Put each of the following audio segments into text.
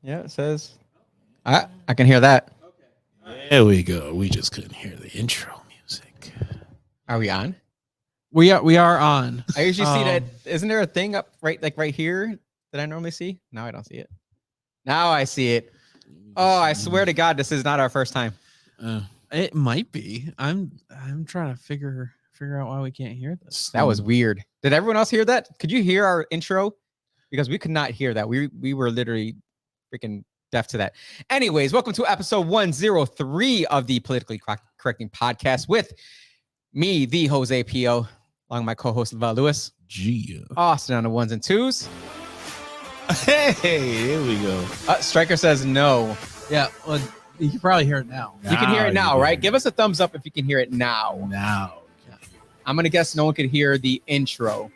Yeah, it says. I can hear that. There we go. We just couldn't hear the intro music. Are we on? We are on. I usually see that. Isn't there a thing up right here that I normally see? Now I don't see it. Now I see it. Oh, I swear to God, this is not our first time. It might be. I'm trying to figure out why we can't hear this. That was weird. Did everyone else hear that? Could you hear our intro? Because we could not hear that. We were literally freaking deaf to that. Anyways, welcome to episode 103 of the Politically Correcting Podcast with me, the Jose Pio, along with my co-host Val Lewis. Gia. Austin on the ones and twos. Hey, here we go. Striker says no. Yeah, well, you can probably hear it now. You can hear it now, right? Give us a thumbs up if you can hear it now. Now. I'm going to guess no one could hear the intro,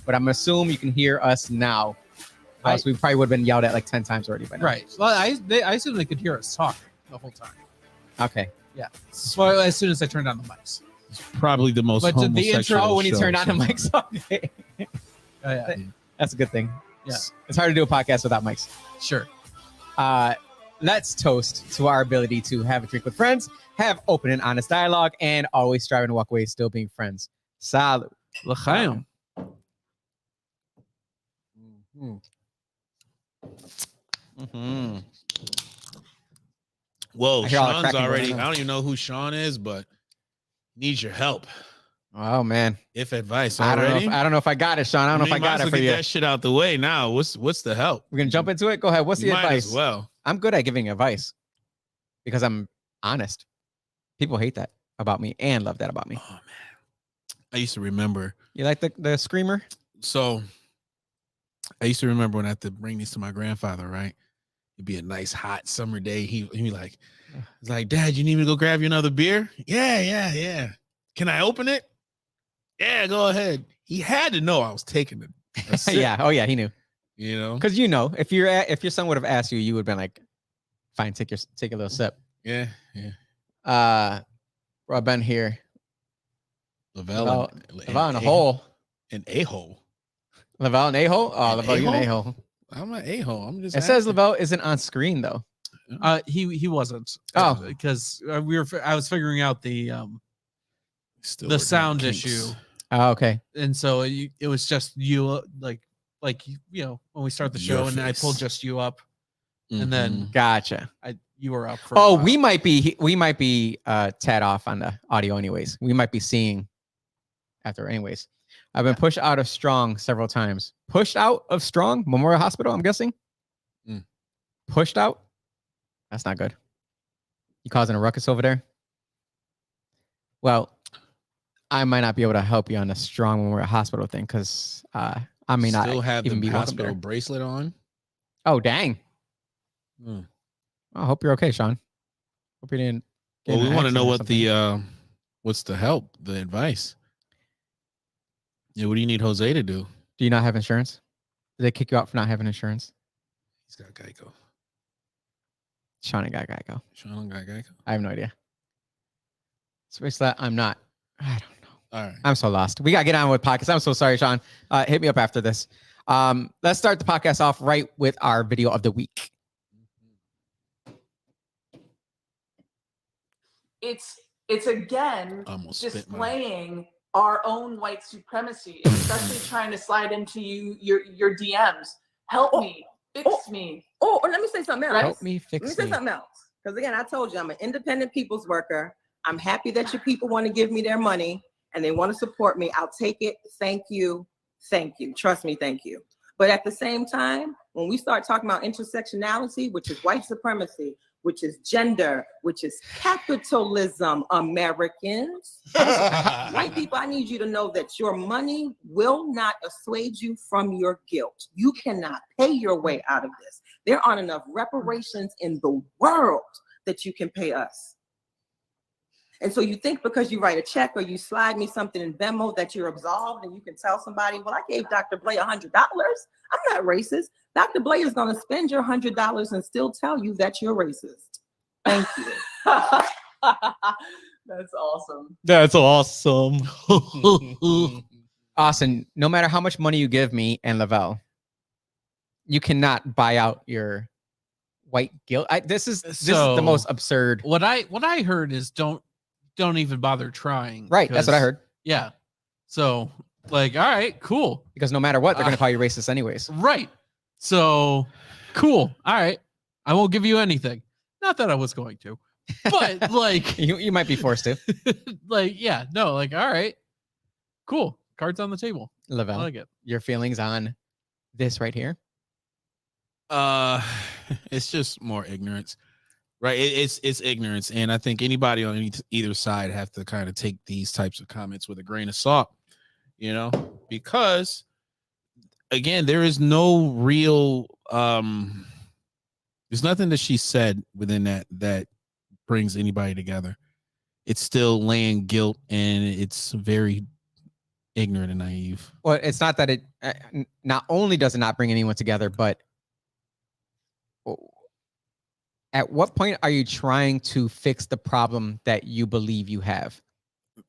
but I'm going to assume you can hear us now. Else we probably would have been yelled at like 10 times already by now. Right. Well, I assume they could hear us talking the whole time. Okay. Yeah. So as soon as I turned on the mics. It's probably the most But the homosexual intro when you show turn on the so mics. far. Okay. Yeah. That's a good thing. Yeah. It's hard to do a podcast without mics. Sure. Let's toast to our ability to have a drink with friends, have open and honest dialogue, and always striving to walk away still being friends. Salud. L'chaim. Mm-hmm. Whoa, I hear all the Sean's cracking already. going on. I don't even know who Sean is, but needs your help. Oh man. If advice I already. don't know if I got it, Sean. I don't know if I got it for get you. that shit out the way now. What's the help? We're gonna jump into it. Go ahead. What's the You might advice? as well. I'm good at giving advice because I'm honest. People hate that about me and love that about me. Oh man, I used to remember. You like the screamer? So I used to remember when I had to bring these to my grandfather, right? It'd be a nice hot summer day. He'd be like, "It's like, Dad, you need me to go grab you another beer?" Yeah. Can I open it? Yeah, go ahead. He had to know I was taking a sip, Yeah. Oh yeah, he knew. you know. Because if your son would have asked you, you would have been like, "Fine, take a little sip." Yeah. Bro, I've been here. Lavelle Lavelle in a hole. An a-hole. Lavelle an a-hole? Oh, An Lavelle, you an a-hole? a-hole. I'm an a-hole. I'm just. It says asking. Lavelle isn't on screen though. He wasn't. Oh. Because I was figuring out the Still the working sound kinks. issue, Oh, okay. and so it was just you, like you know, when we start the Your show, and I face. pulled just you up, and then Gotcha. you were up. For a Oh, while. we might be tad off on the audio anyways. We might be seeing after anyways. I've been pushed out of Strong several times. Pushed out of Strong Memorial Hospital, I'm guessing. Mm. Pushed out? That's not good. You causing a ruckus over there? Well, I might not be able to help you on the Strong Memorial Hospital thing because I may not Still have even the be welcome hospital there. bracelet on. Oh, dang. Mm. I hope you're okay, Sean. Hope you didn't. get Well, in we an want to know accident or what something. what's the help, the advice. Yeah, what do you need Jose to do? Do you not have insurance? Did they kick you out for not having insurance? He's got Geico. Sean and Geico. Sean got Geico. I have no idea. Switch that. I'm not. I don't know. All right. I'm so lost. We gotta get on with podcasts. I'm so sorry, Sean. Hit me up after this. Let's start the podcast off right with our video of the week. It's again Almost spit mine. displaying our own white supremacy, especially trying to slide into your DMs. Help me, fix me. Oh, let me say something else. Right. Help me Let fix me say me. something else. Because again, I told you I'm an independent people's worker. I'm happy that your people want to give me their money and they want to support me. I'll take it. Thank you. Thank you. Trust me. Thank you. But at the same time, when we start talking about intersectionality, which is white supremacy, which is gender, which is capitalism, Americans, white people, I need you to know that your money will not assuage you from your guilt. You cannot pay your way out of this. There aren't enough reparations in the world that you can pay us. And so you think because you write a check or you slide me something in Venmo that you're absolved and you can tell somebody, well, I gave Dr. Blay $100. I'm not racist. Dr. Blay is going to spend your $100 and still tell you that you're racist. Thank you. That's awesome. That's awesome. Austin, no matter how much money you give me and Lavelle, you cannot buy out your white guilt. This is the So- most absurd. What I heard is don't even bother trying. Right. That's what I because- heard. Yeah. So like, all right, cool. Because no matter what, they're gonna call you racist anyways. Right. So cool. All right. I won't give you anything. Not that I was going to, but like, You might be forced to. like, yeah, no, like, all right, cool. Cards on the table. I Lavelle, like it. your feelings on this right here? It's just more ignorance, right? It's ignorance, and I think anybody on either side have to kind of take these types of comments with a grain of salt, you know, because again, there is no real there's nothing that she said within that brings anybody together. It's still laying guilt, and it's very ignorant and naive. Well, it's not that it not only does it not bring anyone together, but at what point are you trying to fix the problem that you believe you have?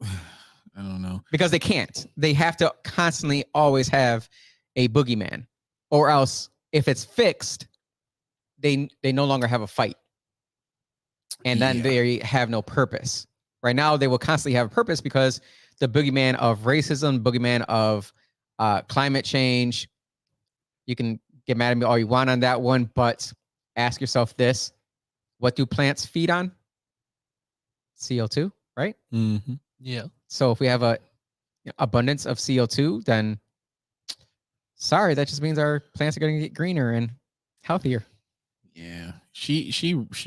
I don't know. Because they can't. They have to constantly always have a boogeyman, or else if it's fixed, they no longer have a fight, and then Yeah. they have no purpose. Right now, they will constantly have a purpose because the boogeyman of racism, boogeyman of climate change. You can get mad at me all you want on that one, but ask yourself this: what do plants feed on? CO2, right? Mm-hmm. Yeah. So if we have a abundance of CO2, then sorry, that just means our plants are going to get greener and healthier. Yeah, she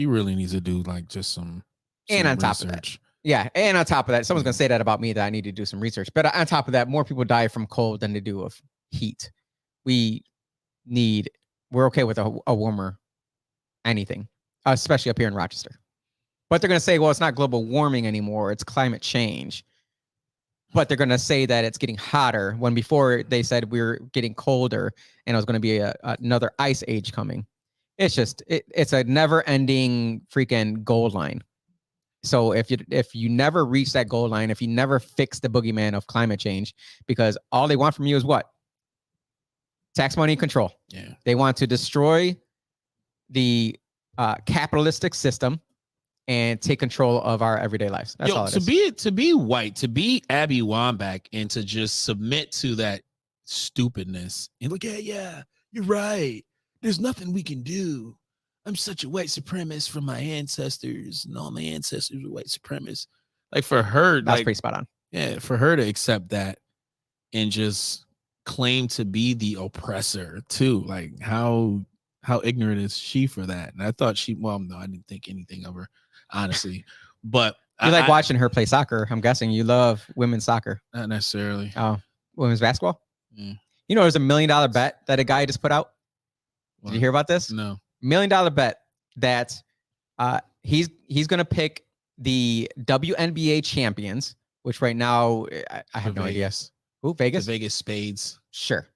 really needs to do like just some And on top of that, research. Yeah, and on top of that, someone's going to say that about me, that I need to do some research. But on top of that, more people die from cold than they do of heat. We're okay with a warmer anything, especially up here in Rochester. But they're going to say, well, it's not global warming anymore, it's climate change. But they're going to say that it's getting hotter when before they said we're getting colder and it was going to be another ice age coming. It's just, it's a never ending freaking goal line. So if you never reach that goal line, if you never fix the boogeyman of climate change, because all they want from you is what? Tax money control. Yeah, They want to destroy the capitalistic system and take control of our everyday lives. That's all it is. to be white, to be Abby Wambach, and to just submit to that stupidness and look, yeah, you're right. There's nothing we can do. I'm such a white supremacist from my ancestors, and all my ancestors were white supremacists. Like for her, That's like, pretty spot on. yeah, for her to accept that and just claim to be the oppressor too. Like how ignorant is she for that? And I thought no, I didn't think anything of her, honestly. But You like watching her play soccer. I'm guessing you love women's soccer. not necessarily. Oh, women's basketball? Yeah. You know, there's $1 million bet that a guy just put out. Did you hear about this? No. $1 million bet that he's going to pick the WNBA champions, which right now I have no idea. Who? The Vegas? Vegas Spades. Sure.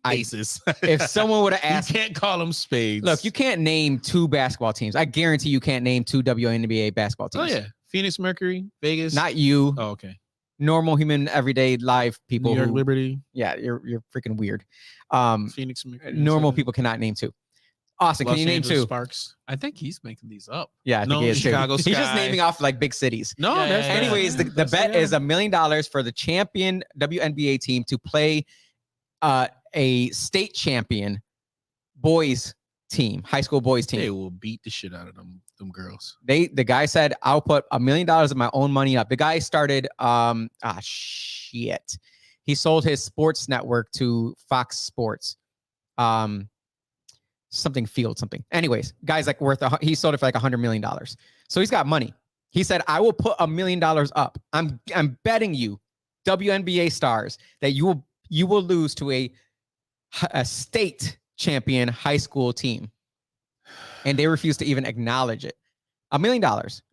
Aces. If someone would have asked, you can't call them spades. look, you can't name 2 basketball teams. I guarantee you can't name 2 WNBA basketball Oh teams. yeah, Phoenix Mercury, Vegas. Not you, Oh okay. normal human, everyday live people. New York who- Liberty, Yeah, you're freaking weird. Phoenix Mercury. Normal people cannot name 2. Austin, Los can you name Angeles 2? Sparks. I think he's making these up. Yeah, I think No, he is too. Chicago He's just Sky. naming off like big cities. No, Yeah, that's yeah, yeah. Anyways, the that's- bet yeah. is $1 million for the champion WNBA team to play a state champion boys team, high school boys They team. will beat the shit out of them girls. The guy said, I'll put $1 million of my own money up. The guy started shit. He sold his sports network to Fox Sports. Something. Anyways, guy's like he sold it for like $100 million. So he's got money. He said, I will put $1 million up. I'm betting you, WNBA stars, that you will lose to a state champion high school team. And they refuse to even acknowledge it. $1 million.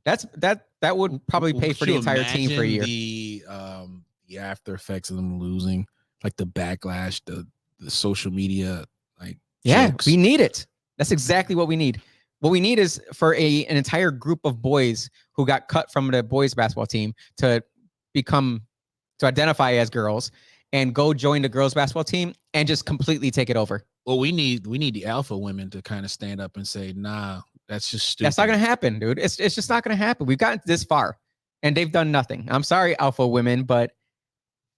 That would probably pay for Would the you entire team for a year. imagine the after effects of them losing, like the backlash, the social media, like Yeah, jokes. we need it. That's exactly what we need. What we need is for an entire group of boys who got cut from the boys basketball team to identify as girls and go join the girls basketball team and just completely take it over. Well, we need the alpha women to kind of stand up and say, nah, that's just stupid. That's not gonna happen, dude. It's just not gonna happen. We've gotten this far, and they've done nothing. I'm sorry, alpha women, but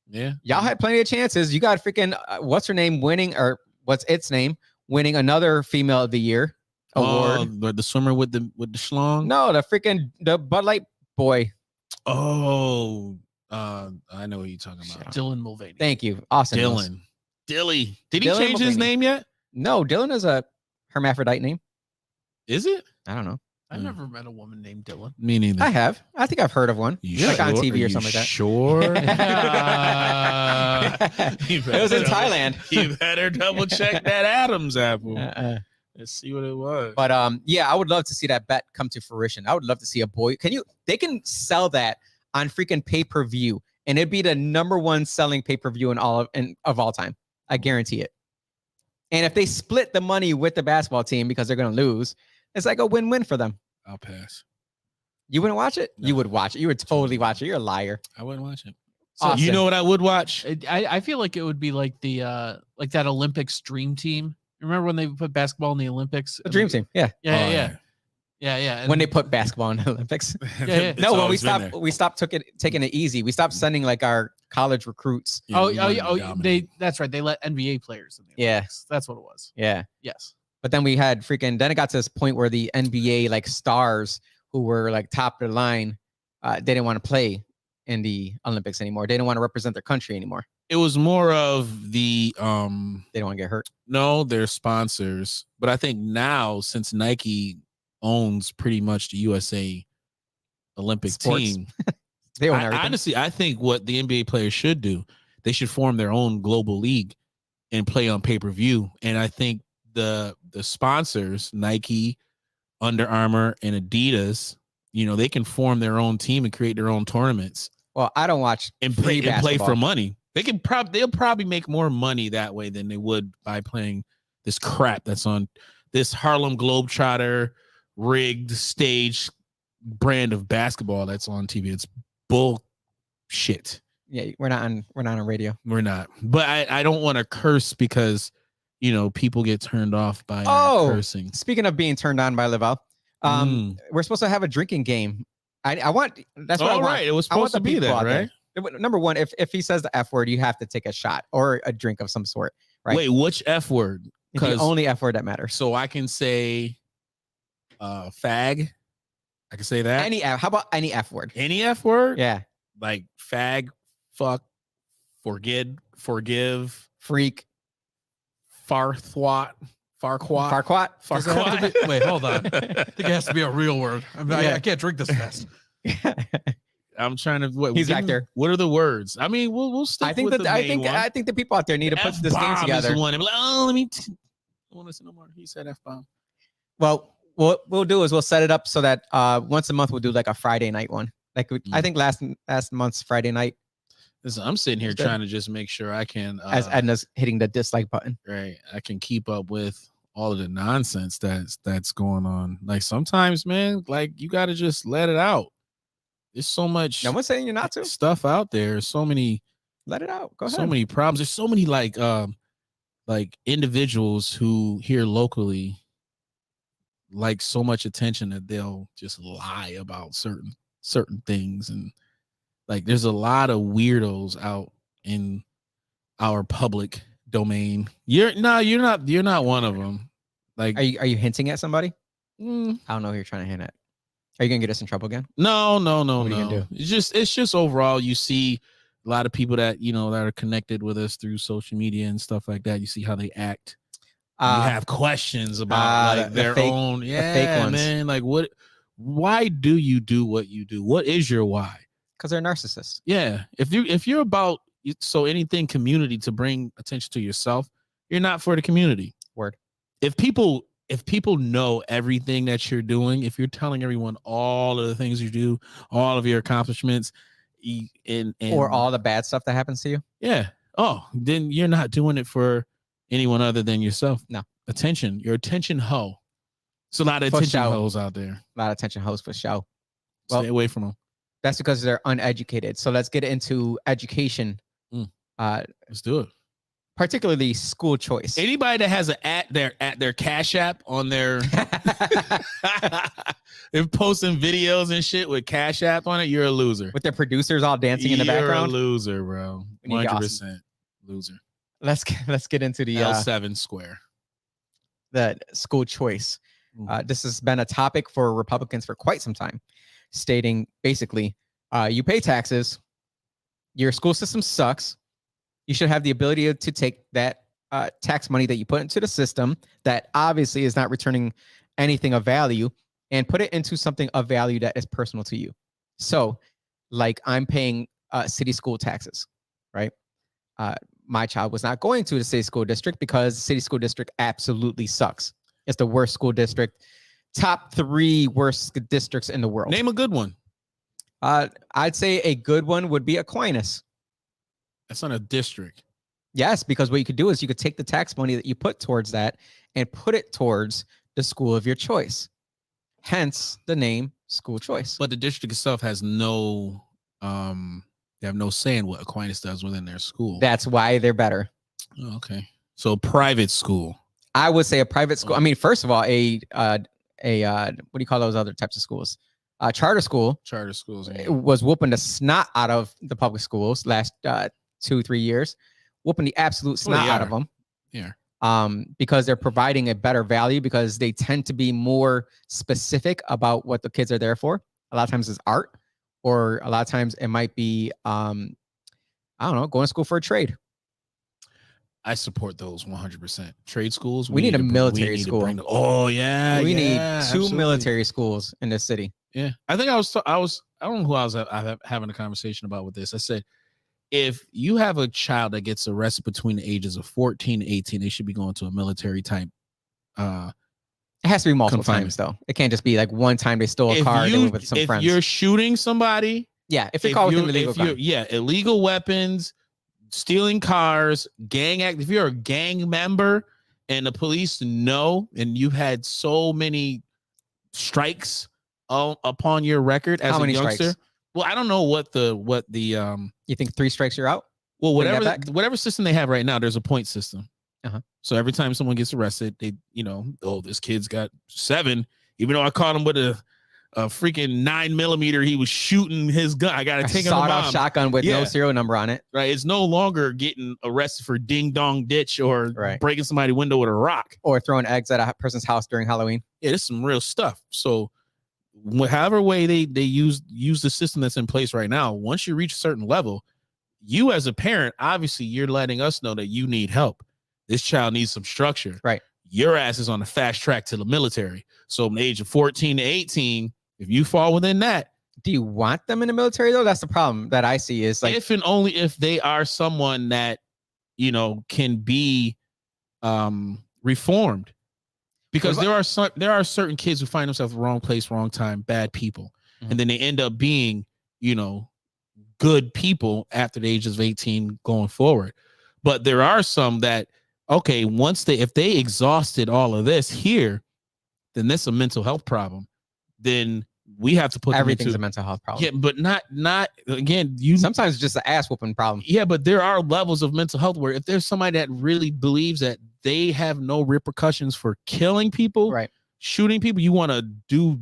Yeah, y'all had plenty of chances. You got freaking what's her name winning, or what's its name winning another Female of the Year award. the swimmer with the schlong. No, the Bud Light boy. Oh, I know what you're talking about. Dylan Mulvaney. Thank you, Austin. Mills. Dylan. Dilly. Did he Dylan change his Mulvaney. name yet? No, Dylan is a hermaphrodite name. Is it? I don't know. I've never met a woman named Dylan. Me neither. I have. I think I've heard of one. You Like on sure? TV Are or something you like Sure. It was in Thailand. You better double check that Adam's apple. Uh-uh. Let's see what it was. But yeah, I would love to see that bet come to fruition. I would love to see a boy. They can sell that on freaking pay-per-view, and it'd be the #1 selling pay-per-view of all time. I guarantee it. And if they split the money with the basketball team because they're gonna lose, it's like a win-win for them. I'll pass. You wouldn't watch it? No. You would watch it. You would totally watch it. You're a liar. I wouldn't watch it. So Austin. You know what I would watch? I feel like it would be like the like that Olympics dream team. Remember when they put basketball in the Olympics? The dream team. Yeah. Yeah. And When they put basketball in the Olympics. yeah. It's No, when we always been there. stopped taking it easy. We stopped sending like our college recruits. Yeah, we wanted to oh, dominate. that's right. They let NBA players in the Yeah. Olympics. That's what it was. Yeah. Yes. But then we had then it got to this point where the NBA like stars who were like top of the line, they didn't want to play in the Olympics anymore. They didn't want to represent their country anymore. It was more of the They didn't want to get hurt. no, they're sponsors. But I think now, since Nike owns pretty much the USA Olympic Sports. team, They own everything. honestly, I think what the NBA players should do, they should form their own global league and play on pay-per-view. And I think the sponsors, Nike, Under Armour, and Adidas, they can form their own team and create their own tournaments Well, I don't watch and free play basketball. for money. They'll probably make more money that way than they would by playing this crap that's on this Harlem Globetrotter rigged stage brand of basketball that's on TV. It's bullshit. Yeah, we're not on radio. We're not. But I don't want to curse because people get turned off by cursing. Speaking of being turned on by Laval, we're supposed to have a drinking game. I want that's what I All want. right. It was I want supposed to the be people that, out there. right? Number one, if he says the F word, you have to take a shot or a drink of some sort. Right. Wait, which F word? It's the only F word that matters. So I can say fag. I can say that. How about any F word? Any F word? Yeah. Like fag, fuck, forgive, Freak. farquat. Farquat. Wait, hold on. I think it has to be a real word. I can't drink this fast. I'm trying to. He's back there. What are the words? I mean, we'll stick I think with that the main one. I think the people out there need to put this game F-bomb together. Is the one. I'm like, oh, let me. I want to say no more. He said F-bomb. Well, what we'll do is we'll set it up so that once a month we'll do like a Friday night one. Like I think last month's Friday night, Listen, I'm sitting here Good. trying to just make sure I can. as Edna's hitting the dislike button. Right, I can keep up with all of the nonsense that's going on. Like sometimes, man, like you got to just let it out. There's so much No one's saying you're not to. stuff out there. So many, Let it out. Go ahead. so many problems. There's so many like individuals who here locally like so much attention that they'll just lie about certain things, and like there's a lot of weirdos out in our public domain. You're not one of them. Like Are you hinting at somebody? mm, I don't know who you're trying to hint at. Are you gonna get us in trouble again? no. What are you gonna do? It's just overall you see a lot of people that that are connected with us through social media and stuff like that. You see how they act. You have questions about like the their fake- own fake ones. man. Like why do you do what you do? What is your why? because they're narcissists. Yeah. If you're about anything community to bring attention to yourself, you're not for the community. Word. If people know everything that you're doing, if you're telling everyone all of the things you do, all of your accomplishments, and Or all the bad stuff that happens to you. yeah, then you're not doing it for anyone other than yourself. No. Attention. You're attention hoe. There's a lot of For attention sure. hoes out there. A lot of attention hosts for show. Well- Stay away from them. That's because they're uneducated. So let's get into education. Let's do it. particularly school choice. Anybody that has at their Cash App on their they're posting videos and shit with Cash App on it, you're a loser. With their producers all dancing in the You're background. a loser, bro. We need 100% loser. Let's get into the L7 square. the school choice. This has been a topic for Republicans for quite some time, stating basically, you pay taxes, your school system sucks. You should have the ability to take that tax money that you put into the system that obviously is not returning anything of value and put it into something of value that is personal to you. So, like I'm paying city school taxes, right? My child was not going to the city school district because the city school district absolutely sucks. It's the worst school district, top 3 worst districts in the world. Name a good one. I'd say a good one would be Aquinas. That's not a district. Yes, because what you could do is you could take the tax money that you put towards that and put it towards the school of your choice. Hence the name school choice. But the district itself has no they have no say in what Aquinas does within their school. That's why they're better. Oh, okay. So private school. I would say a private school. I mean, first of all, a what do you call those other types of schools? Charter school. Charter schools. It was whooping the snot out of the public schools last 2-3 years, whooping the absolute snot out of them. Yeah. Because they're providing a better value because they tend to be more specific about what the kids are there for. A lot of times it's art, or a lot of times it might be, I don't know, going to school for a trade. I support those 100%. Trade schools. We need a military school. Oh yeah. We need 2 absolutely. military schools in this city. Yeah. I think I don't know who I was having a conversation about with this. I said, if you have a child that gets arrested between the ages of 14 and 18, they should be going to a military type. It has to be multiple times, though. It can't just be like one time they stole a car with some friends. If you're shooting somebody, yeah, if you're caught with an illegal crime. Illegal weapons, stealing cars, gang act. If you're a gang member and the police know, and you've had so many strikes upon your record as a youngster. Strikes? Well, I don't know what the you think 3 strikes you're out? Well, whatever system they have right now, there's a point system. Uh-huh. So every time someone gets arrested, they, this kid's got 7, even though I caught him with a freaking 9mm, he was shooting his gun. I got to take him to mom. Sawed-off shotgun with no serial number on it. Right. It's no longer getting arrested for ding dong ditch or breaking somebody's window with a rock or throwing eggs at a person's house during Halloween. Yeah, this is some real stuff. So however way they use the system that's in place right now, once you reach a certain level, you as a parent, obviously you're letting us know that you need help. This child needs some structure. Right. Your ass is on the fast track to the military. So from the age of 14 to 18, if you fall within that. Do you want them in the military though? That's the problem that I see is like if and only if they are someone that, can be reformed. Because there are certain kids who find themselves wrong place, wrong time, bad people. Mm-hmm. And then they end up being, good people after the ages of 18 going forward. But there are some that, okay, if they exhausted all of this here, then that's a mental health problem. Then we have to put everything's a mental health problem. Yeah, but not again. Sometimes it's just an ass whooping problem. Yeah, but there are levels of mental health where if there's somebody that really believes that they have no repercussions for killing people, right, shooting people, you want to do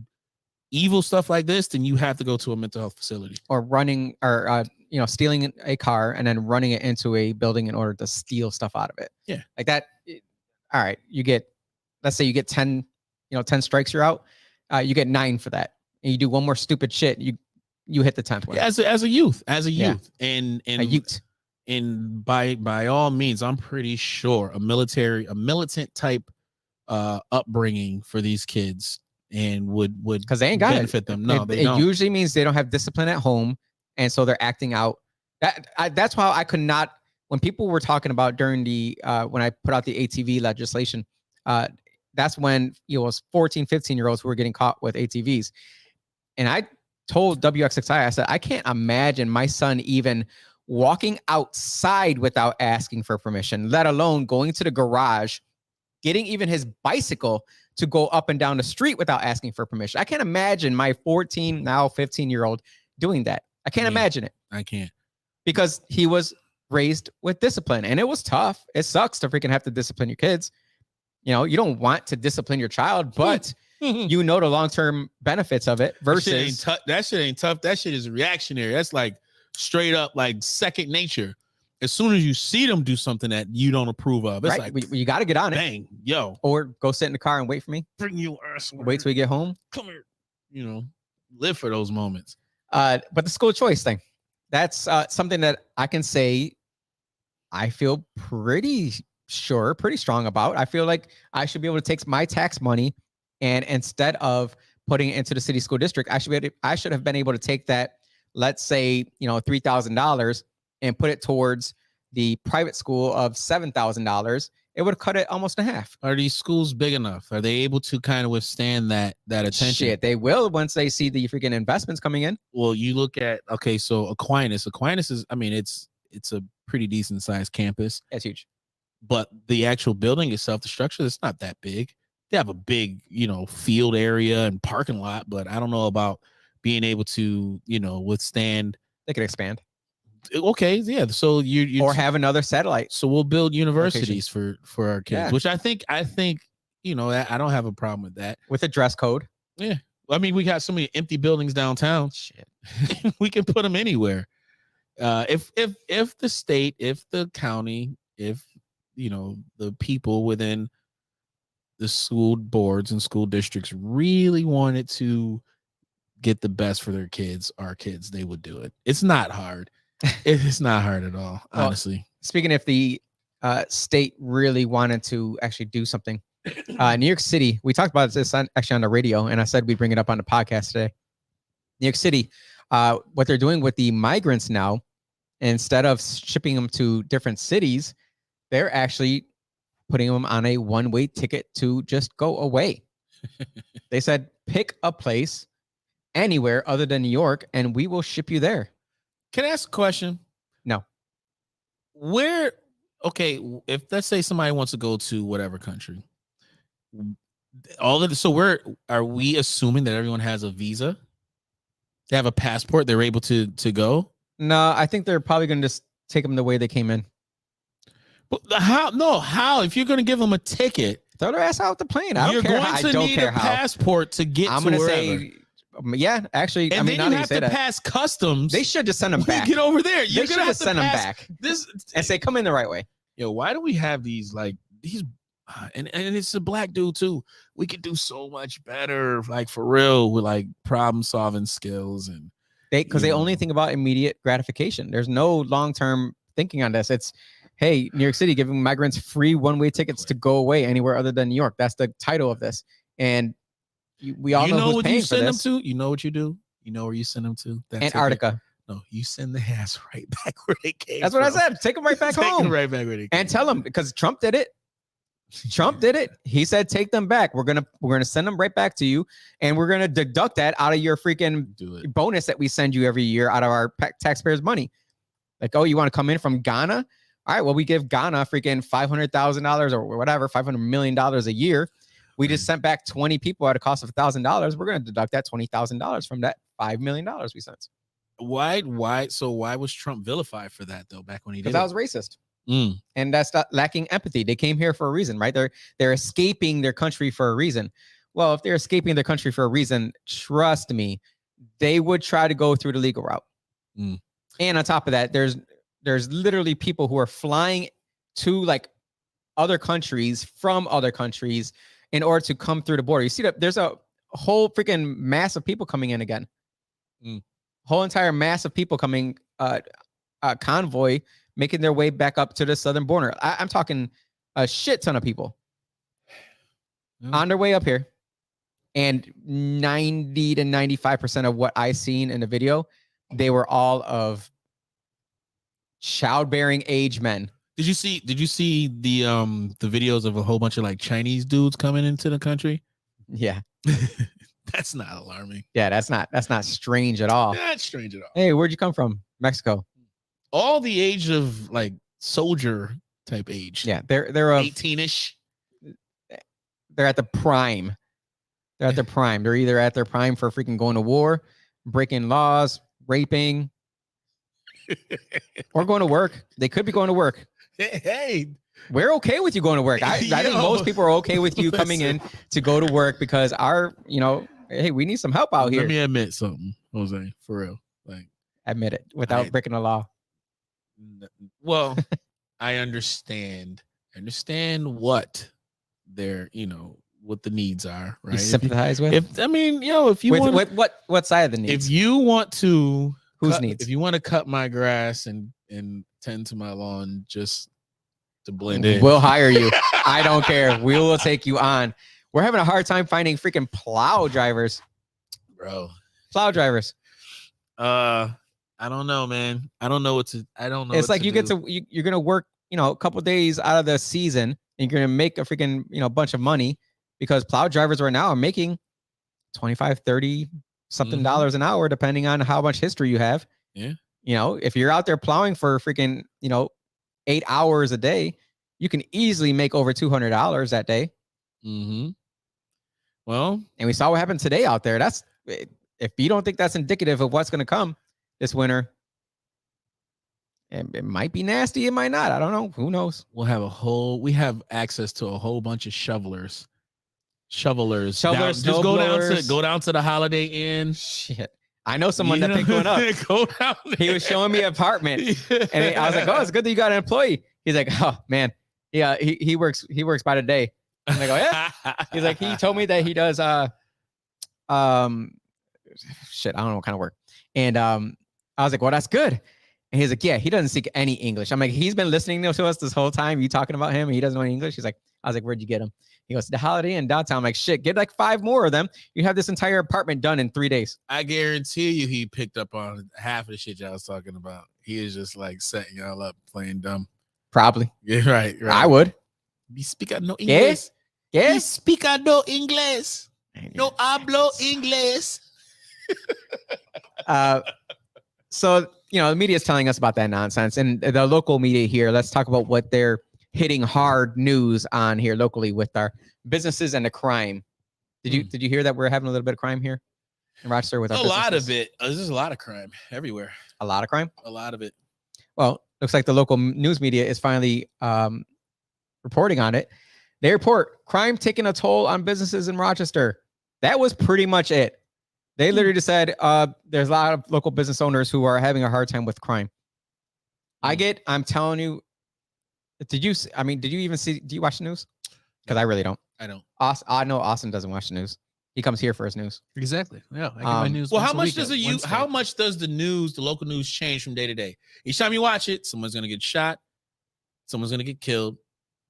evil stuff like this, then you have to go to a mental health facility. Or running or stealing a car and then running it into a building in order to steal stuff out of it. Yeah. Like that. All right. Let's say you get 10 strikes, you're out. You get 9 for that. And you do one more stupid shit, you hit the 10th one. Yeah, as a youth. Yeah. And a youth. And by all means, I'm pretty sure a militant type upbringing for these kids and would because they ain't got benefit them. No, it usually means they don't have discipline at home, and so they're acting out. That's why I could not. When people were talking about during the when I put out the ATV legislation, that's when it was 14, 15-year-olds who were getting caught with ATVs, and I told WXXI, I said I can't imagine my son even walking outside without asking for permission, let alone going to the garage, getting even his bicycle to go up and down the street without asking for permission. I can't imagine my 14, now 15-year-old doing that. I can't imagine it. I can't. Because he was raised with discipline, and it was tough. It sucks to freaking have to discipline your kids. You know, you don't want to discipline your child, but you know the long-term benefits of it versus that shit ain't tough. That shit is reactionary. That's like straight up like second nature. As soon as you see them do something that you don't approve of, it's right. like You got to get on it. bang, yo, Or go sit in the car and wait for me. bring your ass. Wait till we get home. Come here. You know, live for those moments. But the school choice thing, that's something that I can say I feel pretty strong about. I feel like I should be able to take my tax money, and instead of putting it into the city school district, I should have been able to take that, let's say, $3,000 and put it towards the private school of $7,000. It would cut it almost in half. Are these schools big enough? Are they able to kind of withstand that attention? Shit, they will once they see the freaking investments coming in. Well, you look at, okay, so Aquinas is, I mean, it's a pretty decent sized campus, That's huge. but the actual building itself, the structure, it's not that big. They have a big, field area and parking lot, but I don't know about being able to, withstand. They could expand Okay, yeah. So you or have another satellite. So we'll build universities for our kids, Yeah. which I think I don't have a problem with that. With a dress code. Yeah, I mean, we got so many empty buildings downtown. Shit. We can put them anywhere. If the state, if the county, if the people within the school boards and school districts really wanted to get the best for their kids, our kids, they would do it. It's not hard. It's not hard at all, honestly. Speaking if the state really wanted to actually do something, New York City, we talked about this actually on the radio, and I said we'd bring it up on the podcast today. New York City, what they're doing with the migrants now, instead of shipping them to different cities, they're actually putting them on a one-way ticket to just go away. They said, pick a place anywhere other than New York, and we will ship you there. Can I ask a question? No. If let's say somebody wants to go to whatever country, are we assuming that everyone has a visa? They have a passport, they're able to go? No, I think they're probably going to just take them the way they came in. But how? If you're going to give them a ticket, Throw their ass out the plane. I you're don't care going how. to I don't need care a how. passport to get I'm to going to wherever. say, yeah, actually, And I mean, then now you that have to say that, pass customs. they should just send them when back. you get over there. They You're should gonna have just to send them pass back this and say, come in the right way. Yo, why do we have these and it's a black dude too. We could do so much better, like for real, with like problem solving skills and Because they only think about immediate gratification. There's no long-term thinking on this. It's, hey, New York City giving migrants free one-way tickets to go away anywhere other than New York. That's the title of this. And we all know who's what paying you for send this. them to. You know what you do. You know where you send them to. That Antarctica. ticket. No, you send the ass right back where they came. That's what I from. said. Take them right back Take home. them right back where they came. And tell them, because Trump did it. Trump did it. He said, take them back. We're gonna send them right back to you, and we're gonna deduct that out of your freaking Do it. bonus that we send you every year out of our taxpayers' money. Like, oh, you want to come in from Ghana? All right, well, we give Ghana freaking $500,000 or whatever, $500 million a year. We just sent back 20 people at a cost of $1,000. We're gonna deduct that $20,000 from that $5 million we sent. Why? So why was Trump vilified for that though? Back when he did Because it? that was racist. Mm. And that's not lacking empathy. They came here for a reason, right? They're escaping their country for a reason. Well, if they're escaping their country for a reason, trust me, they would try to go through the legal route. Mm. And on top of that, there's literally people who are flying to like other countries from other countries in order to come through the border. You see that there's a whole freaking mass of people coming in again. Whole entire mass of people coming, convoy making their way back up to the southern border. I'm talking a shit ton of people on their way up here. And 90 to 95% of what I seen in the video, they were all of childbearing age men. Did you see the videos of a whole bunch of like Chinese dudes coming into the country? Yeah. That's not alarming. Yeah, that's not strange at all. Not strange at all. Hey, where'd you come from? Mexico. All the age of like soldier type age. Yeah, they're 18-ish. They're at the prime. They're at their prime. They're either at their prime for freaking going to war, breaking laws, raping. or going to work. They could be going to work. Hey, We're okay with you going to work. I think Yo. most people are okay with you coming in to go to work because hey, we need some help out here. Let me admit something, Jose, for real. Like, Admit it without breaking the law. well, I understand what their, what the needs are, right? You sympathize with? If you want, what side of the needs? if you want to, Whose needs? If you want to cut my grass and tend to my lawn just to blend in, we'll hire you. I don't care. We will take you on. We're having a hard time finding freaking plow drivers, bro. Plow drivers. I don't know, man. I don't know. It's like you're gonna work, a couple days out of the season, and you're gonna make a freaking, bunch of money because plow drivers right now are making 25, 30 something dollars an hour, depending on how much history you have. Yeah. If you're out there plowing for freaking, 8 hours a day, you can easily make over $200 that day. Mm-hmm. Well, and we saw what happened today out there. That's, if you don't think that's indicative of what's going to come this winter, it might be nasty. It might not. I don't know. Who knows? We have access to a whole bunch of shovelers. Just go down to the Holiday Inn. Shit. I know someone that picked one up. Go down there. He was showing me an apartment, and I was like, "Oh, it's good that you got an employee." He's like, "Oh man, yeah, he works by the day." I'm like, "Oh yeah." He's like, he told me that he does shit. I don't know what kind of work. And I was like, "Well, that's good." And he's like, "Yeah, he doesn't speak any English." I'm like, "He's been listening to us this whole time. You talking about him, and he doesn't know any English." He's like, "I was like, where'd you get him?" He goes, "The Holiday Inn downtown." I'm like, "Shit, get like 5 more of them. You have this entire apartment done in 3 days." I guarantee you he picked up on half of the shit y'all was talking about. He is just like setting y'all up, playing dumb. Probably. Yeah, right. I would. We speak no English. Yeah. We speak no English. No hablo English. So, the media is telling us about that nonsense. And the local media here, let's talk about what they're hitting hard news on here locally with our businesses and the crime. Did you hear that we're having a little bit of crime here in Rochester with our businesses? A lot of it. There's a lot of crime everywhere. A lot of crime? A lot of it. Well, looks like the local news media is finally reporting on it. They report crime taking a toll on businesses in Rochester. That was pretty much it. They literally just said there's a lot of local business owners who are having a hard time with crime. I'm telling you, do you watch the news? Because I really don't. I don't. I know Austin doesn't watch the news. He comes here for his news. Exactly. Yeah. I get my news. Well, once how a much week does at Wednesday. how much does the local news change from day to day? Each time you watch it, someone's gonna get shot, someone's gonna get killed,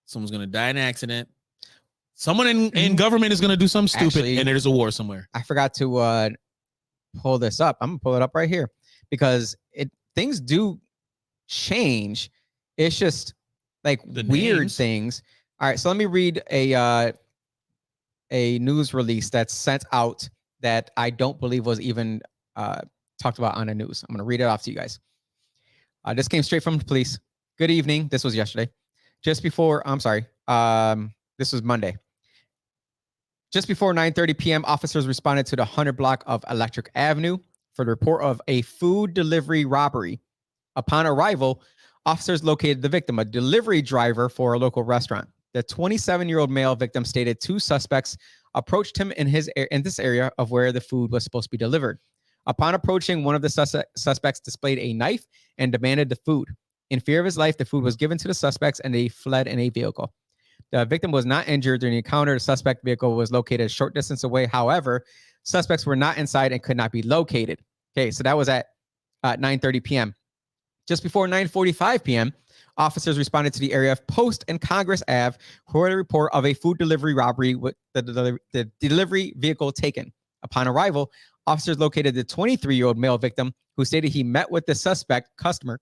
someone's gonna die in an accident, someone in government is gonna do something stupid, Actually, and there's a war somewhere. I forgot to pull this up. I'm gonna pull it up right here because things do change. It's just like The weird names. things. All right, so let me read a news release that's sent out that I don't believe was even talked about on the news. I'm gonna read it off to you guys. This came straight from the police. Good evening. This was yesterday. This was Monday. Just before 9:30 p.m., officers responded to the 100 block of Electric Avenue for the report of a food delivery robbery. Upon arrival, officers located the victim, a delivery driver for a local restaurant. The 27-year-old male victim stated 2 suspects approached him in this area of where the food was supposed to be delivered. Upon approaching, one of the suspects displayed a knife and demanded the food. In fear of his life, the food was given to the suspects and they fled in a vehicle. The victim was not injured during the encounter. The suspect vehicle was located a short distance away. However, suspects were not inside and could not be located. Okay, so that was at 9:30 p.m. Just before 9:45 p.m., officers responded to the area of Post and Congress Ave, who heard a report of a food delivery robbery with the delivery vehicle taken. Upon arrival, officers located the 23-year-old male victim, who stated he met with the suspect customer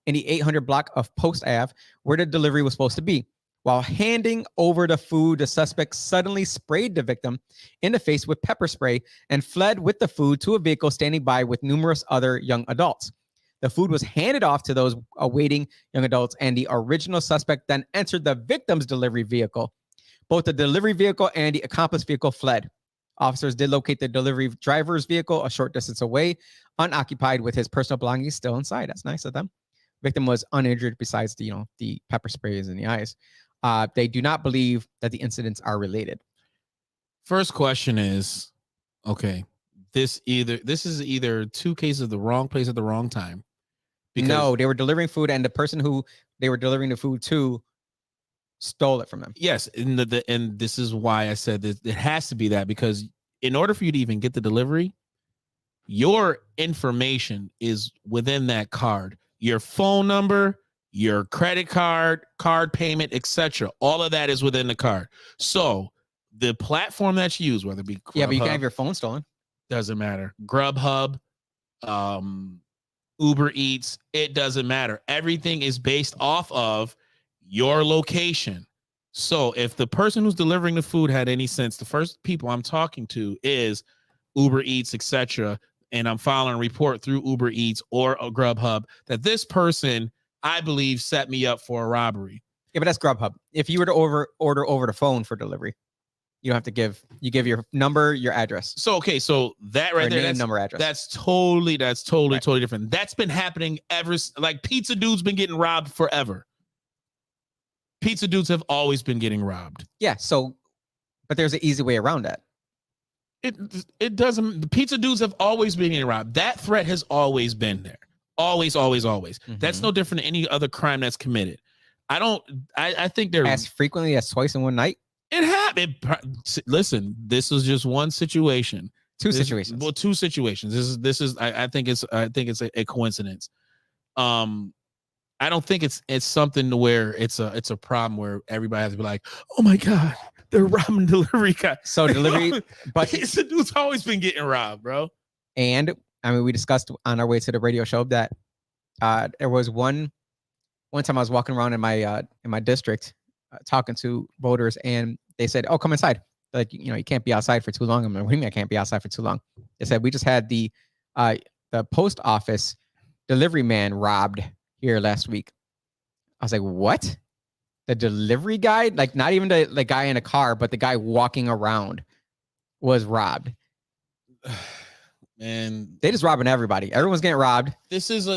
in the 800 block of Post Ave, where the delivery was supposed to be. While handing over the food, the suspect suddenly sprayed the victim in the face with pepper spray and fled with the food to a vehicle standing by with numerous other young adults. The food was handed off to those awaiting young adults, and the original suspect then entered the victim's delivery vehicle. Both the delivery vehicle and the accomplice vehicle fled. Officers did locate the delivery driver's vehicle a short distance away unoccupied with his personal belongings still inside. That's nice of them. Victim was uninjured besides the pepper sprays in the eyes. They do not believe that the incidents are related. First question is, okay, this is either two cases of the wrong place at the wrong time. No, they were delivering food, and the person who they were delivering the food to stole it from them. Yes, and this is why I said that it has to be that, because in order for you to even get the delivery, your information is within that card. Your phone number, your credit card payment, etc. All of that is within the card. So the platform that's used, whether it be Yeah, but you can have your phone stolen. doesn't matter. Grubhub, Uber Eats, it doesn't matter. Everything is based off of your location. So if the person who's delivering the food had any sense, the first people I'm talking to is Uber Eats, etc. And I'm filing a report through Uber Eats or a Grubhub that this person, I believe, set me up for a robbery. Yeah, but that's Grubhub. If you were to order over the phone for delivery, you don't have to give your number, your address. So okay, so that right Or there, name, number, address. that's totally Right. totally different. That's been happening like Pizza Dude's been getting robbed forever. Pizza Dudes have always been getting robbed. Yeah, so but there's an easy way around that. It doesn't. The Pizza Dudes have always been getting robbed. That threat has always been there. Always. That's no different than any other crime that's committed. I think they're As frequently as twice in one night. it happened. Listen, this was just one situation. Two situations. Well, two situations. This is. I think it's a coincidence. I don't think it's something to where it's a problem where everybody has to be like, oh my God, they're robbing delivery guy. So delivery, but Pizza Dude's always been getting robbed, bro. and I mean, we discussed on our way to the radio show that there was one time I was walking around in my district talking to voters, and they said, "Oh, come inside. Like, you can't be outside for too long." I'm like, "What do you mean I can't be outside for too long?" They said, "We just had the post office delivery man robbed here last week." I was like, "What? The delivery guy? Like, not even the guy in a car, but the guy walking around was robbed." Man, They just robbing everybody. Everyone's getting robbed. this is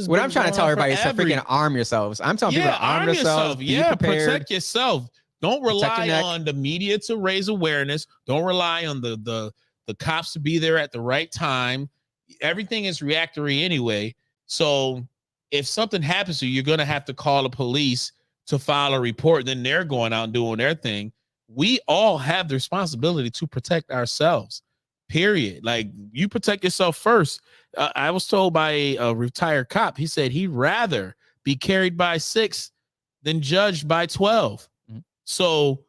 What I'm trying to tell everybody is to freaking arm yourselves. I'm telling people to arm yourselves. Be prepared. Protect yourself. Don't Protect your rely neck. on the media to raise awareness. Don't rely on the cops to be there at the right time. Everything is reactory anyway. So if something happens to you, you're gonna have to call the police to file a report. Then they're going out and doing their thing. We all have the responsibility to protect ourselves. Period. Like, you protect yourself first. I was told by a retired cop. He said he'd rather be carried by 6 than judged by 12. Mm-hmm. So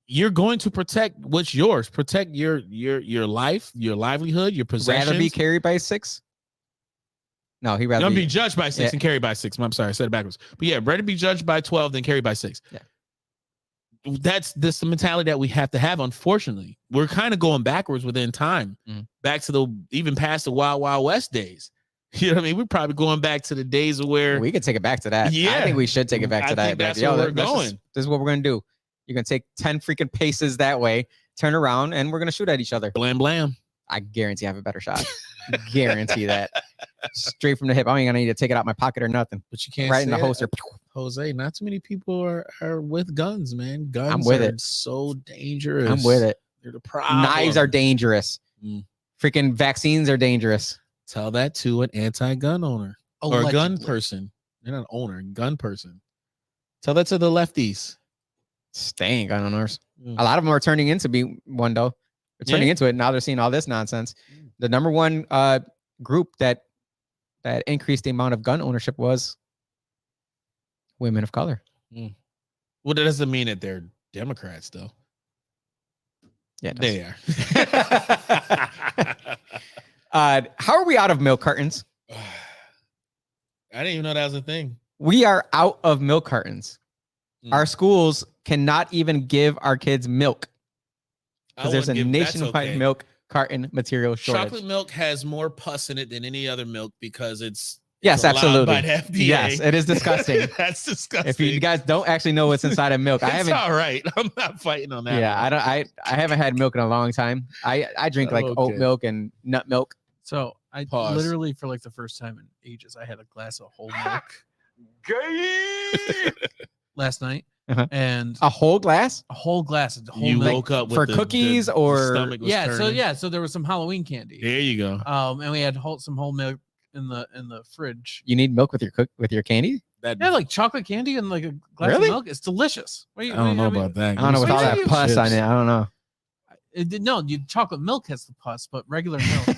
you're going to protect what's yours. Protect your life, your livelihood, your possessions. Rather be carried by 6? No, he rather Don't be judged by 6 Yeah. and carried by 6. I'm sorry, I said it backwards. But yeah, rather be judged by 12 than carried by 6. Yeah. That's the mentality that we have to have. Unfortunately, we're kind of going backwards within time, back to even past the Wild Wild West days. You know what I mean? We're probably going back to the days of where We could take it back to that. Yeah. I think we should take it back I to that. think Be that's like, where we're let's going. this is what we're gonna do. You're gonna take 10 freaking paces that way, turn around, and we're gonna shoot at each other. blam blam. I guarantee I have a better shot. Guarantee that. Straight from the hip. I ain't gonna need to take it out my pocket or nothing. But you can't Right in say the it. holster. Jose, not too many people are with guns, man. Guns I'm with are it. so dangerous. I'm with it. They're the problem. Knives are dangerous. Mm. Freaking vaccines are dangerous. Tell that to an anti-gun owner or a gun Allegedly. person. They're not an owner, gun person. Tell that to the lefties. Staying gun owners. Mm. A lot of them are turning into be one though. They're turning Yeah. into it. Now they're seeing all this nonsense. The number one group that increased the amount of gun ownership was women of color. Well, that doesn't mean that they're Democrats, though. Yeah, it does. They are. How are we out of milk cartons? I didn't even know that was a thing. We are out of milk cartons. Mm. Our schools cannot even give our kids milk I because there's a wouldn't give- that's nationwide okay. milk carton material shortage. Chocolate milk has more pus in it than any other milk because it's Yes, allowed absolutely. by the FDA. Yes, it is disgusting. That's disgusting. If you guys don't actually know what's inside of milk, I it's haven't. all right. I'm not fighting on that. Yeah, one. I haven't had milk in a long time. I drink like oat Okay. milk and nut milk. So I Pause. literally for like the first time in ages, I had a glass of whole milk last night, and A whole glass a whole glass of whole You milk. woke up with for the- cookies the or stomach was turning. So there was some Halloween candy. There you go. And we had some whole milk in the fridge. you need milk with your candy? That Yeah, like chocolate candy and like a glass Really? of milk. It's delicious. I don't know about that. I don't know with Wait, all wait, that wait, pus on chips. it. I don't know. No, chocolate milk has the pus, but regular milk is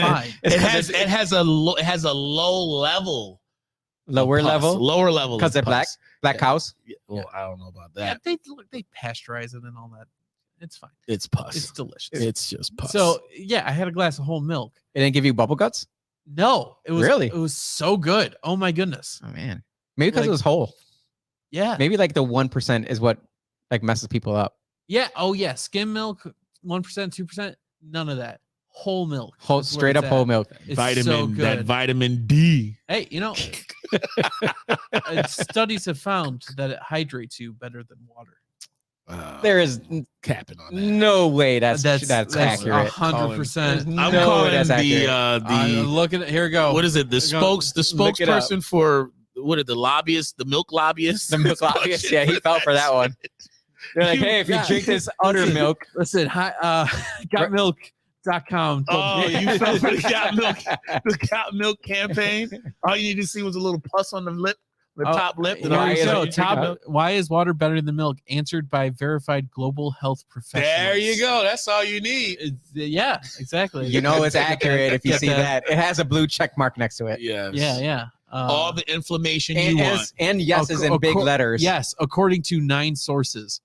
fine. It has a low level. Lower pus, level lower level because of they're black. pus. Black cows. Yeah, well, I don't know about Yeah, that. they pasteurize it and all that. It's fine. It's pus. It's delicious. It's just pus. So yeah, I had a glass of whole milk. It didn't give you bubble guts. No, it was Really? It was so good. Oh my goodness. Oh man, maybe because Like- it was whole. Yeah. Maybe like the 1% is what like messes people up. Yeah. Oh yeah. Skim milk, 1%, 2%. None of that. Whole milk. Whole is where straight it's up whole at. milk. It's vitamin, so that good. vitamin D. Hey, studies have found that it hydrates you better than water. There is Capping on that. no way that's accurate. 100%. I'm I'm No, calling that's the accurate. Look at it. Here we go. what is it? The Go- look it up. spokesperson for what are the lobbyists? The milk lobbyists. The milk lobbyist. Yeah, he fell for that one. They're like, hey, if you Yeah. drink this udder milk, Listen, gotmilk.com. Oh, you fell for the Got Milk campaign. All you need to see was a little pus on the lip, the top lip. Here why we is go. it- Why is water better than milk? Answered by verified global health professionals. There you go. That's all you need. Yeah, exactly. you know it's accurate if you Get see that. that. It has a blue check mark next to it. Yes. Yeah. All the inflammation And, you want. and yes is in big letters. Yes, according to 9 sources.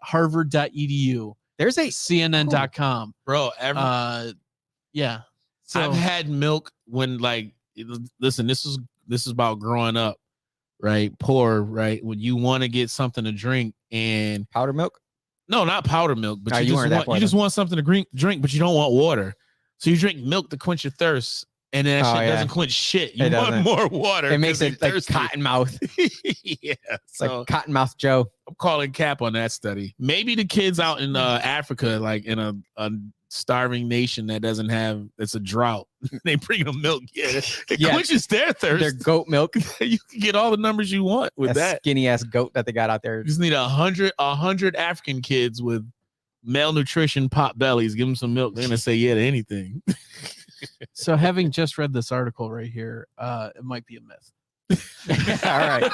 Harvard.edu, There's a CNN.com. Bro, Yeah. So I've had milk when listen, this is about growing up, right? Poor, right? When you want to get something to drink and powder milk. no, not powder milk, but Oh, you you weren't that poor just want something to drink, but you don't want water. So you drink milk to quench your thirst. And then that Oh, shit yeah. doesn't quench shit. You It want doesn't. more water. It makes 'cause it you're like thirsty. cotton mouth. Yeah. It's So like Cottonmouth Joe. I'm calling cap on that study. Maybe the kids out in Africa, like in a starving nation that doesn't have, it's a drought. They bring them milk. Yeah, it Yeah. quenches their thirst. Their goat milk. You can get all the numbers you want with that. Skinny ass goat that they got out there. You just need 100 African kids with malnutrition pot bellies. Give them some milk. They're gonna say yeah to anything. So having just read this article right here, it might be a myth. All right.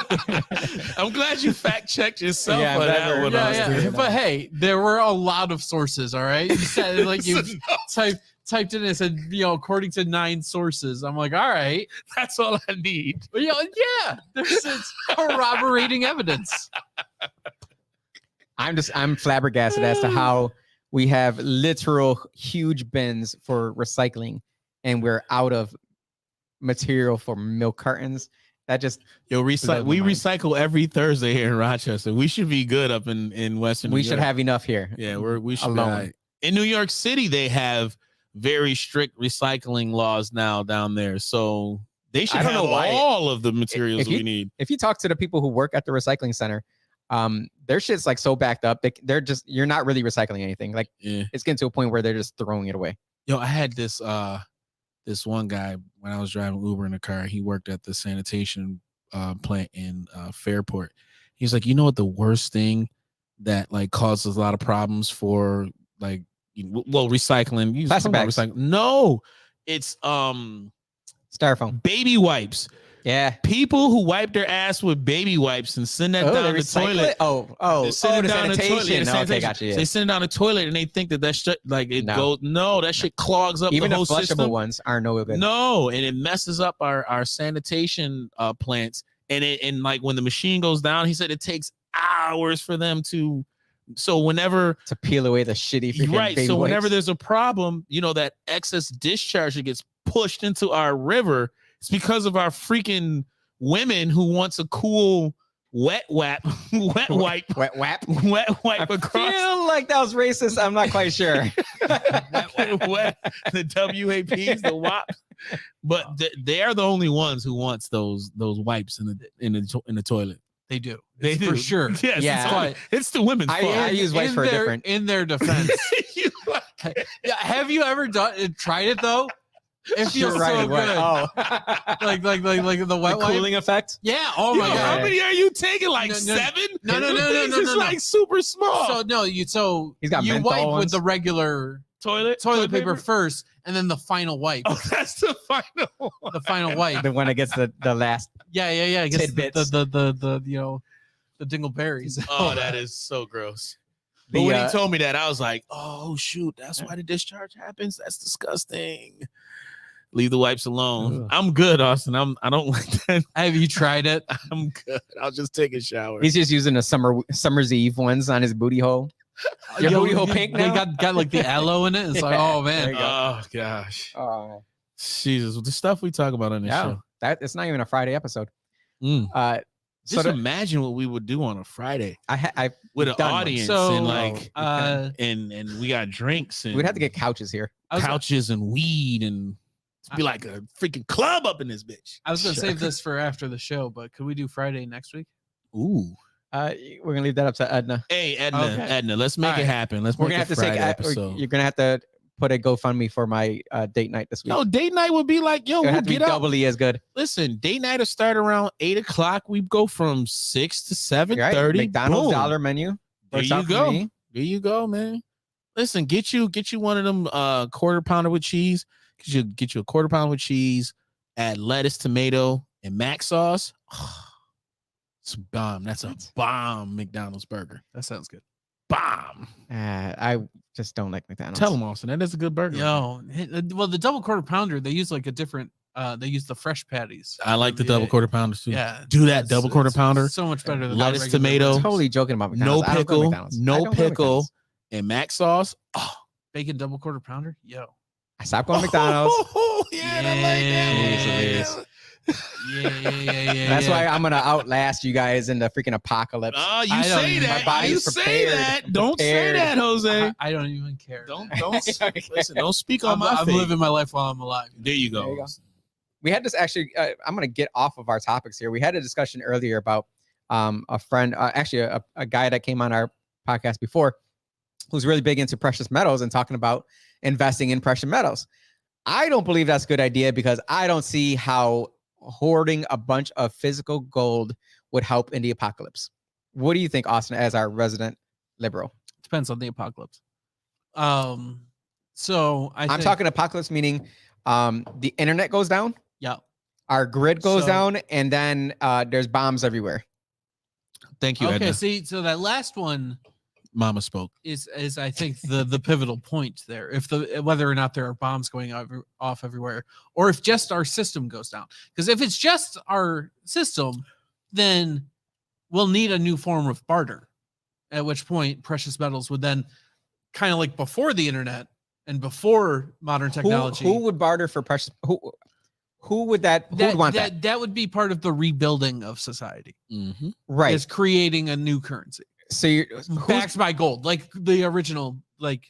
I'm glad you fact checked yourself Yeah, on I'm that glad one. we're- I was yeah. doing. But hey, there were a lot of sources, all right? You said like you typed in and said, according to 9 sources. I'm like, all right. That's all I need. But, yeah, there's corroborating evidence. I'm flabbergasted as to how we have literal huge bins for recycling and we're out of material for milk cartons. That just Yo, we blows my mind. recycle every Thursday here in Rochester. We should be good up in Western. we New should York. have enough here. Yeah, we should be alone. all right. In New York City, they have very strict recycling laws now down there. So they should I don't have know why. all of the materials If you- we need. If you talk to the people who work at the recycling center, their shit's like so backed up. They're just, you're not really recycling anything. Like Yeah. it's getting to a point where they're just throwing it away. Yo, I had this one guy when I was driving Uber in the car. He worked at the sanitation plant in Fairport. He's like, you know what the worst thing that like causes a lot of problems for like recycling? You Plastic talking about bags. recycling. No, it's Styrofoam. baby wipes. Yeah. People who wipe their ass with baby wipes and send that Oh, down they the recycle toilet. it? Oh, They send the it down the toilet. sanitation. Yeah, Okay, sanitation. gotcha. Yeah. They send it down the toilet and they think that shit like it No. goes. No, that shit clogs up Even the the whole flushable system. ones are no good. No, and it messes up our sanitation plants. And like when the machine goes down, he said it takes hours for them to. So whenever To peel away the shitty freaking right, baby so whenever wipes. there's a problem, that excess discharge that gets pushed into our river, it's because of our freaking women who wants a cool wet wipe wet whap. wet wipe I across feel like that was racist. I'm not quite sure. the WAPs, the WAPs. But they are the only ones who wants those wipes in the toilet. They do. They It's do. for sure. Yes, Yeah. it's the women's fault. I use wipes for a different. In their defense, Yeah, have you ever tried it though? It feels You're right, so it was. good. Oh. Like the The wet wipe. cooling effect. Yeah. Oh Yo, my how god. many are you taking? Like No, 7? no, no, Them no, no, things no, is no, no. like super small. So no, He's got you menthol wipe ones. with the regular toilet paper first, and then the final wipe. Oh, that's the final one. The final wipe. The one that gets the last. Yeah. I guess Tidbits. the the dingleberries. Oh, that is so gross. The, But when he told me that, I was like, oh shoot, that's why the discharge happens. That's disgusting. Leave the wipes alone. Ugh. I'm good, Austin. I don't like that. Have you tried it? I'm good. I'll just take a shower. He's just using the summer's eve ones on his booty hole. Your booty hole pink They now? got like the aloe in it. It's like, Yeah, oh there man. you go. Oh gosh. Oh, Jesus. The stuff we talk about on this yeah. show. That it's not even a Friday episode. Mm. So Just imagine what we would do on a Friday I with an done one. audience So, and like and we got drinks and we'd have to get couches here. couches and weed and be like a freaking club up in this bitch. I was gonna Sure. save this for after the show, but could we do Friday next week? Ooh. We're gonna leave that up to Edna. Hey, Edna, Okay. Edna, let's make All it right. happen. Let's We're make gonna a have to take. Friday episode. You're gonna have to put a GoFundMe for my date night this week. No, date night would be like, yo, It'll we'll have to be get up. doubly as good. Listen, date night will start around 8:00. We go from 6 to 7:30. Right? McDonald's Boom. dollar menu. There Works you out for go. me. There you go, man. Listen, get you one of them quarter pounder with cheese. Get you a quarter pounder with cheese, add lettuce, tomato, and mac sauce. It's a bomb. That's a bomb McDonald's burger. That sounds good. Bomb. I just don't like McDonald's. Tell them, Austin, that is a good burger. Yo, well, the double quarter pounder, they use like a different. They use the fresh patties. I like the double quarter pounders too. Yeah, Do that it's- double quarter it's pounder. So much better than Lettuce, regular tomato, I'm totally joking about No McDonald's. I don't go to pickle, McDonald's. I no don't go to pickle, McDonald's. and mac sauce. Oh, bacon double quarter pounder. Yo, I stopped going to McDonald's. Oh, yeah, I like that. yeah. That's why I'm gonna outlast you guys in the freaking apocalypse. Oh, you I don't say even- that. my body's You say prepared. that. Don't say Prepared. that, Jose. I don't even care. Don't Okay. listen. Don't speak on my I'm face. living my life while I'm alive. There you go. There you go. We had this actually. I'm gonna get off of our topics here. We had a discussion earlier about a friend, actually a guy that came on our podcast before, who's really big into precious metals and talking about investing in precious metals. I don't believe that's a good idea because I don't see how hoarding a bunch of physical gold would help in the apocalypse. What do you think, Austin, as our resident liberal? Depends on the apocalypse. So I'm think, talking apocalypse meaning the internet goes down, Yeah. our grid goes So- down, and then there's bombs everywhere. Thank you, Okay. Edna. See, so that last one Mama spoke. is I think the pivotal point there. If whether or not there are bombs going off everywhere, or if just our system goes down. Because if it's just our system, then we'll need a new form of barter. At which point, precious metals would then kind of like before the internet and before modern technology. Who would barter for precious? Who would that? Who would want that? That would be part of the rebuilding of society. Mm-hmm. Right. Is creating a new currency So you're backed by gold, like the original, like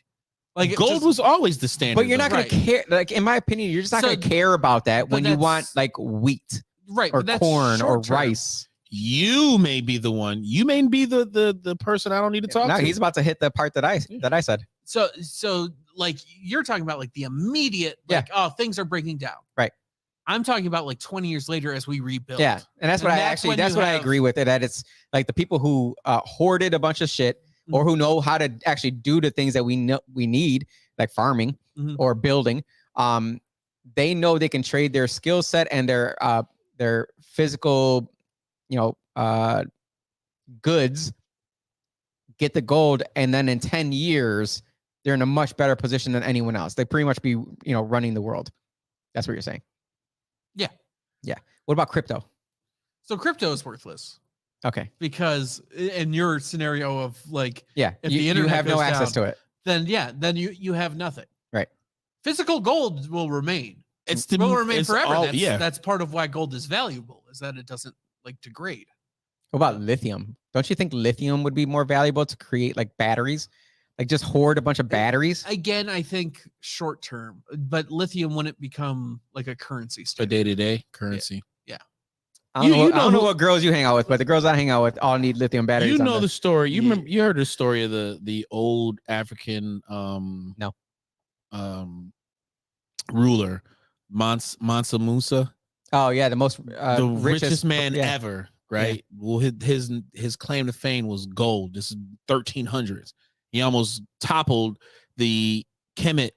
Gold just- was always the standard. but you're not though. going to care. Like in my opinion, you're just not So- going to care about that but when you want that's- like wheat right or but that's corn or short-term. rice. You may be the one. You may be the person I don't need to talk No, to. he's about to hit the part that I said. So like you're talking about like the immediate, like oh things are breaking down. Right. I'm talking about like 20 years later as we rebuild. Yeah, and that's what And I that's actually when that's you what I have- agree with. That it's like the people who hoarded a bunch of shit Mm-hmm. or who know how to actually do the things that we know we need, like farming Mhm. or building. They know they can trade their skill set and their physical, goods, get the gold, and then in 10 years they're in a much better position than anyone else. They pretty much be running the world. That's what you're saying. Yeah. What about crypto? So crypto is worthless Okay. because in your scenario of like, Yeah. If you, the you internet have no goes access down, to it. then you have nothing. Right. Physical gold will remain. It's Will remain it's forever. all- That's part of why gold is valuable, is that it doesn't like degrade. What about lithium? Don't you think lithium would be more valuable to create like batteries? Like just hoard a bunch of batteries? Again, I think short term, but lithium wouldn't become like a currency a standard. day-to-day currency. I don't, You- know, you I don't know know who- what girls you hang out with, but the girls I hang out with all need lithium batteries. You on know them. the story. You Yeah. remember? You heard the story of the old African. No. ruler, Mansa Musa, Oh yeah, the most the richest man yeah. ever, right? Well, his claim to fame was gold. This is 1300s. He almost toppled the Kemet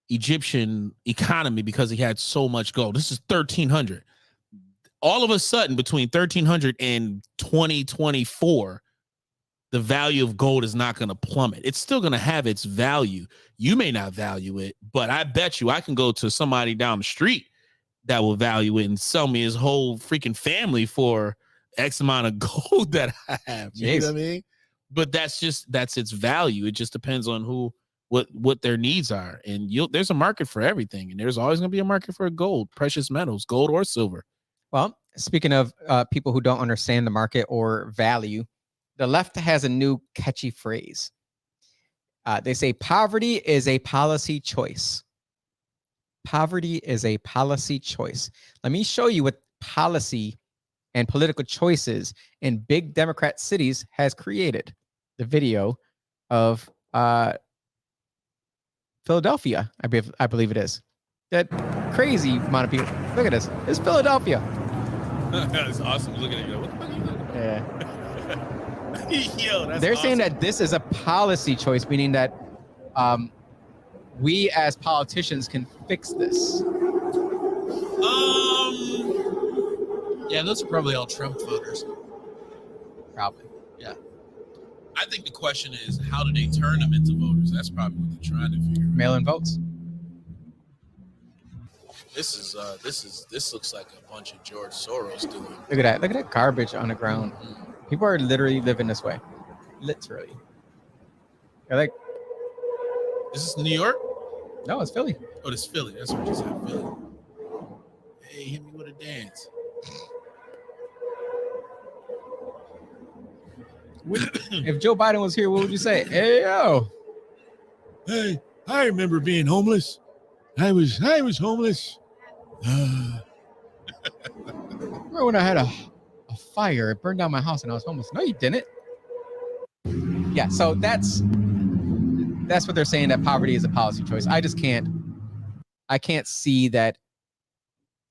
Egyptian economy because he had so much gold. This is 1300. All of a sudden, between 1300 and 2024, the value of gold is not going to plummet. It's still going to have its value. You may not value it, but I bet you I can go to somebody down the street that will value it and sell me his whole freaking family for X amount of gold that I have. You know what I mean? But that's its value. It just depends on what their needs are. And there's a market for everything. And there's always going to be a market for gold, precious metals, gold or silver. Well, speaking of people who don't understand the market or value, the left has a new catchy phrase. They say poverty is a policy choice. Poverty is a policy choice. Let me show you what policy and political choices in big Democrat cities has created. The video of Philadelphia, I believe it is. That crazy amount of people. Look at this. It's Philadelphia. That's awesome. Looking at you. What the fuck are you looking at? Yeah. Yo, that's They're awesome. saying that this is a policy choice, meaning that we as politicians can fix this. Yeah, those are probably all Trump voters. Probably. I think the question is, how do they turn them into voters? That's probably what they're trying to figure out. Mail-in votes. This looks like a bunch of George Soros doing. Look at that. Look at that garbage on the ground. People are literally living this way. Literally. They're like, Is this New York? no, it's Philly. Oh, it's Philly. That's what you said, Philly. Hey, hit me with a dance. If Joe Biden was here, what would you say? Hey, yo. Hey, I remember being homeless. I was homeless. Remember when I had a fire? It burned down my house and I was homeless. No, you didn't. Yeah, so that's what they're saying, that poverty is a policy choice. I can't see that.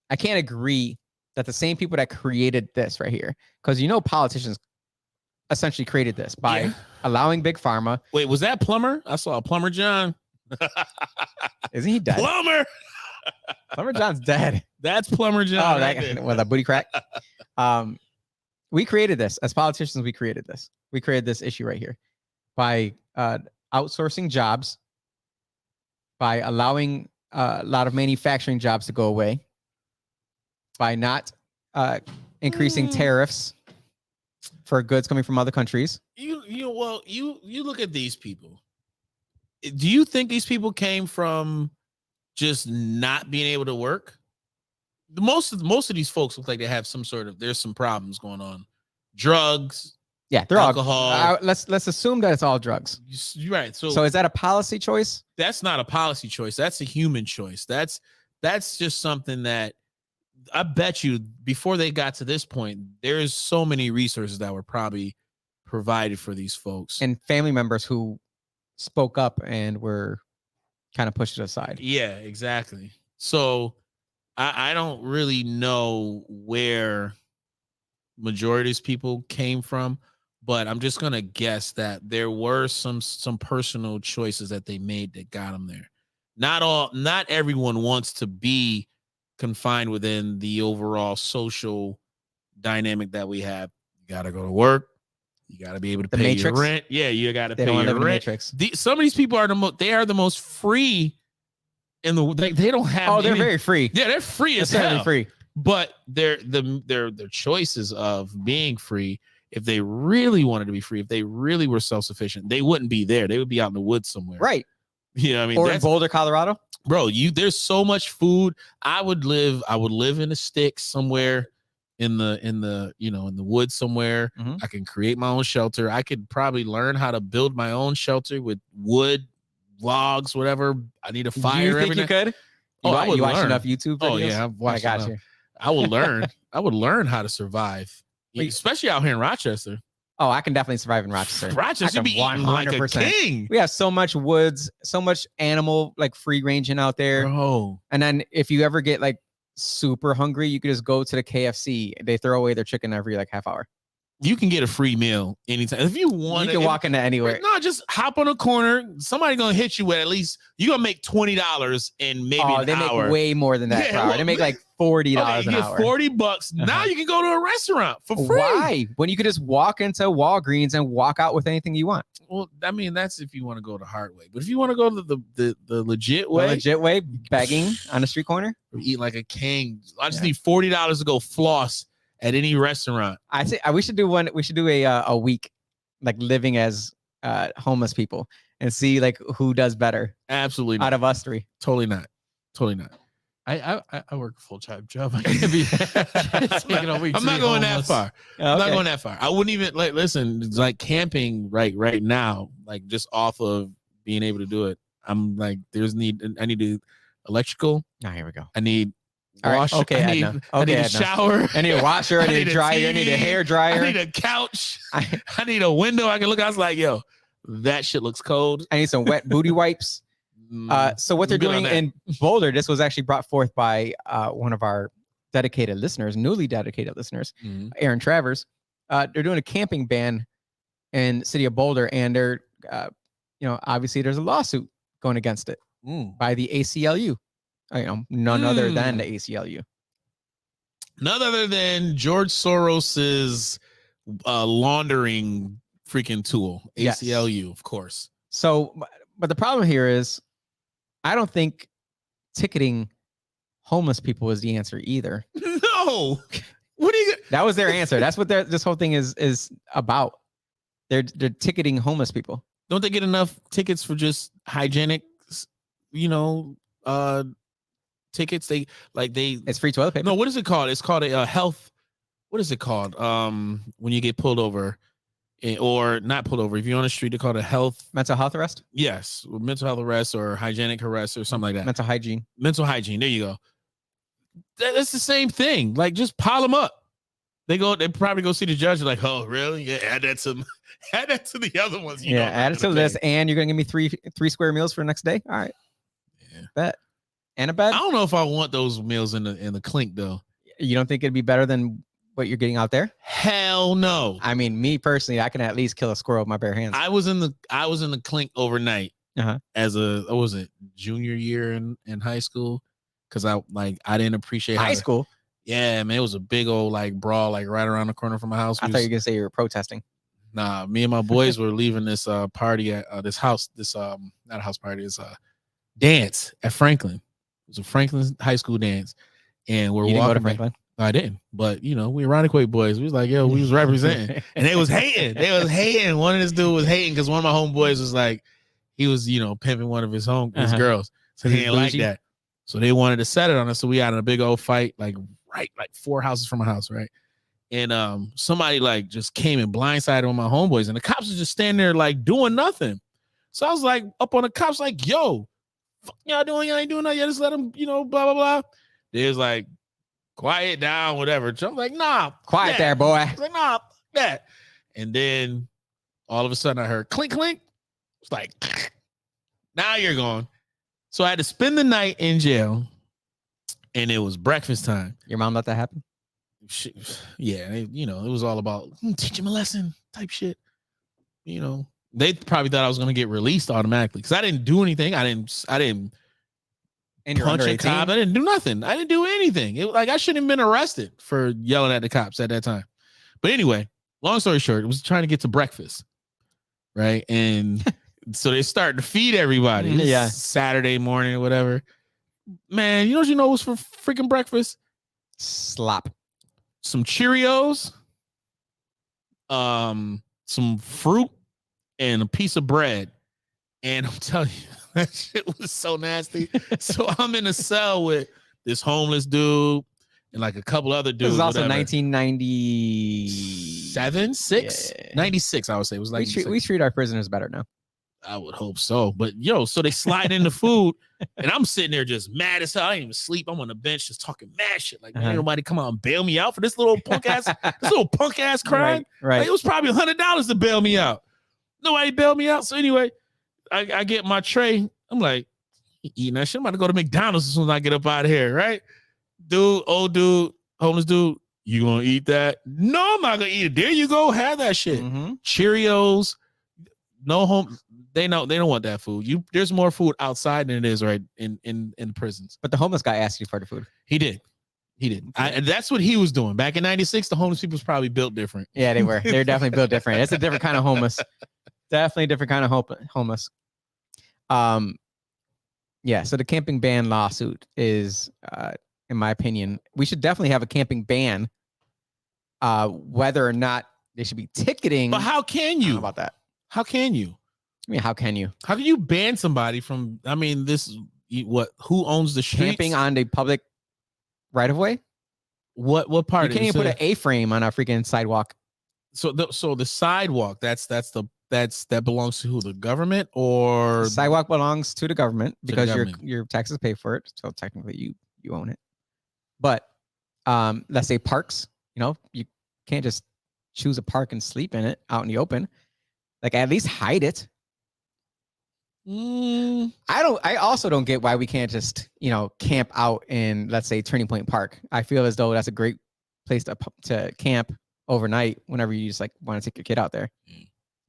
I can't agree that the same people that created this right here, because politicians essentially created this by allowing big pharma. Wait, was that Plumber? I saw Plumber John. Isn't he dead? Plumber. Plumber John's dead. That's Plumber John. Oh, that with a booty crack. We created this as politicians. We created this. We created this issue right here by outsourcing jobs, by allowing a lot of manufacturing jobs to go away, by not increasing tariffs for goods coming from other countries. You look at these people. Do you think these people came from just not being able to work? Most of these folks look like they have there's some problems going on. Drugs. Yeah, they're alcohol. all. Let's assume that it's all drugs. You're right. So is that a policy choice? That's not a policy choice. That's a human choice. That's just something that I bet you before they got to this point, there's so many resources that were probably provided for these folks and family members who spoke up and were kind of pushed aside. Yeah, exactly. So I don't really know where majority of these people came from, but I'm just gonna guess that there were some personal choices that they made that got them there. Not everyone wants to be confined within the overall social dynamic that we have. You got to go to work. You got to be able to pay your rent. Yeah, you got to pay your rent. Some of these people are the most free in the. They don't have. Oh, they're very free. Yeah, they're free as hell. They're free. But their choices of being free. If they really wanted to be free, if they really were self-sufficient, they wouldn't be there. They would be out in the woods somewhere. Right. You know what I mean? Or in Boulder, Colorado. Bro, there's so much food. I would live in the sticks somewhere in the woods somewhere. Mm-hmm. I can create my own shelter. I could probably learn how to build my own shelter with wood, logs, whatever. I need a fire. Do you think you could? I would you watch learn. enough YouTube videos? Oh yeah, I've watched. I got you. I would learn. I would learn how to survive, Wait. especially out here in Rochester. Oh, I can definitely survive in Rochester. Rochester, you be eating like a 100%. king. We have so much woods, so much animal like free ranging out there. Bro. And then if you ever get like super hungry, you could just go to the KFC. They throw away their chicken every like half hour. You can get a free meal anytime. If you want You can walk into anywhere. No, just hop on a corner. Somebody gonna hit you with at least you're gonna make $20 in maybe an they hour. make way more than that per hour. well, They make like $40 Okay, you an get hour. $40. Now you can go to a restaurant for free. Why? When you could just walk into Walgreens and walk out with anything you want. Well, I mean, that's if you want to go the hard way. But if you want to go the legit The way, legit way, begging on the street corner. eat like a king. I just need $40 to go floss at any restaurant. I say we should do one. We should do a week, like living as homeless people, and see like who does better Absolutely not. out of us three. Totally not. Totally not. I work a full-time job. I can't be taking a week. I'm to not be going homeless. that far. I'm not going that far. I wouldn't even like listen. It's like camping right now, like just off of being able to do it. I'm like, I need to electrical. Oh, here we go. I need All right, wash. okay, I need, Edna. I need Okay, a Edna. shower. I need a washer. I I need need a a dryer. I need a TV. hair dryer. I need a couch. I I need a window I can look out. I was like, yo, that shit looks cold. need some wet booty wipes. So what they're Good on doing that. in Boulder, this was actually brought forth by one of our dedicated listeners, newly dedicated listeners, Mhm. Aaron Travers. They're doing a camping ban in the city of Boulder, and they're, obviously there's a lawsuit going against it by the ACLU. None other than the ACLU. None other than George Soros's laundering freaking tool, Yes. ACLU, of course. So, but the problem here is, I don't think ticketing homeless people is the answer either. No, what are you? That was their answer. That's what this whole thing is about. They're ticketing homeless people. Don't they get enough tickets for just hygienic, tickets? It's free toilet paper. No, what is it called? It's called a health. What is it called? When you get pulled over, or not pulled over. If you're on the street, they call it a health. Mental health arrest. Yes, mental health arrest or hygienic arrest or something like that. Mental hygiene. Mental hygiene. There you go. That's the same thing. Like, just pile them up. They probably go see the judge. Like, oh, really? Yeah, add that to the other ones. Add it to the list, and you're gonna give me three square meals for the next day. All right. Yeah. Bet. And a bed. I don't know if I want those meals in the clink though. You don't think it'd be better than what you're getting out there? Hell no. I mean, me personally, I can at least kill a squirrel with my bare hands. I was in the clink overnight as what was it, junior year in high school, because I didn't appreciate High school. Yeah, man, it was a big old like brawl like right around the corner from my house. I thought you were gonna say you were protesting. Nah, me and my boys were leaving this party at this house. This not a house party. It's a dance at Franklin. It was a Franklin high school dance, and we're You didn't walking go to back. Franklin? I didn't, but we Ironic boys. We was like, yo, we was representing, and they was hating. One of this dude was hating because one of my homeboys was like, he was pimping one of his girls, so he didn't like Bougie. that. So they wanted to set it on us. So we had a big old fight, like 4 houses from my house, right? And somebody like just came and blindsided on my homeboys, and the cops was just standing there like doing nothing. So I was like up on the cops, like, yo, fuck y'all doing? Y'all ain't doing nothing. Y'all just let them, blah blah blah. They was like, quiet down, whatever. So I'm like, nah, Quiet there, boy. I was like, nah, that. And then all of a sudden I heard clink clink. It's like, now you're gone. So I had to spend the night in jail, and it was breakfast time. Your mom let that happen? Yeah, it was all about teach him a lesson type shit. They probably thought I was gonna get released automatically because I didn't do anything. I didn't And you're punch under a 18? cop. I didn't do nothing. I didn't do anything. I shouldn't have been arrested for yelling at the cops at that time. But anyway, long story short, it was trying to get to breakfast, right? And so they started to feed everybody. Yeah. Saturday morning or whatever. Man, you know what was for freaking breakfast? Slop. Some Cheerios, some fruit, and a piece of bread. And I'm telling you, that shit was so nasty. So I'm in a cell with this homeless dude and like a couple other dudes. This is also whatever. 1997, 6, Yeah. 96. I would say it was like we treat our prisoners better now. I would hope so. But yo, so they slide in the food, and I'm sitting there just mad as hell. I ain't even sleep. I'm on the bench just talking mad shit. Like, man, ain't nobody come out and bail me out for this little punk ass crime. Right. Like, it was probably $100 to bail me out. Nobody bailed me out. So anyway, I get my tray. I'm like, eating that shit. I'm about to go to McDonald's as soon as I get up out of here, right? Dude, old dude, homeless dude, you gonna eat that? No, I'm not gonna eat it. There you go, have that shit. Mhm. Cheerios, no home. They don't want that food. There's more food outside than it is right in the prisons. But the homeless guy asked you for the food. He did. And that's what he was doing back in '96. The homeless people was probably built different. Yeah, they were. They're definitely built different. It's a different kind of homeless. Definitely a different kind of homeless. Yeah. So the camping ban lawsuit is, in my opinion, we should definitely have a camping ban. Whether or not they should be ticketing. But how can I don't you? know about that? How can you? I mean, how can you? How can you ban somebody from? I mean, who owns the streets? Camping on the public right of way? What part? You can't even put an A-frame on a freaking sidewalk. So the sidewalk that belongs to who? The government or The sidewalk belongs to the government because government. your taxes pay for it. So technically you own it. But let's say parks, you can't just choose a park and sleep in it out in the open. Like, at least hide it. I also don't get why we can't just, camp out in, let's say, Turning Point Park. I feel as though that's a great place to camp overnight whenever you just like want to take your kid out there.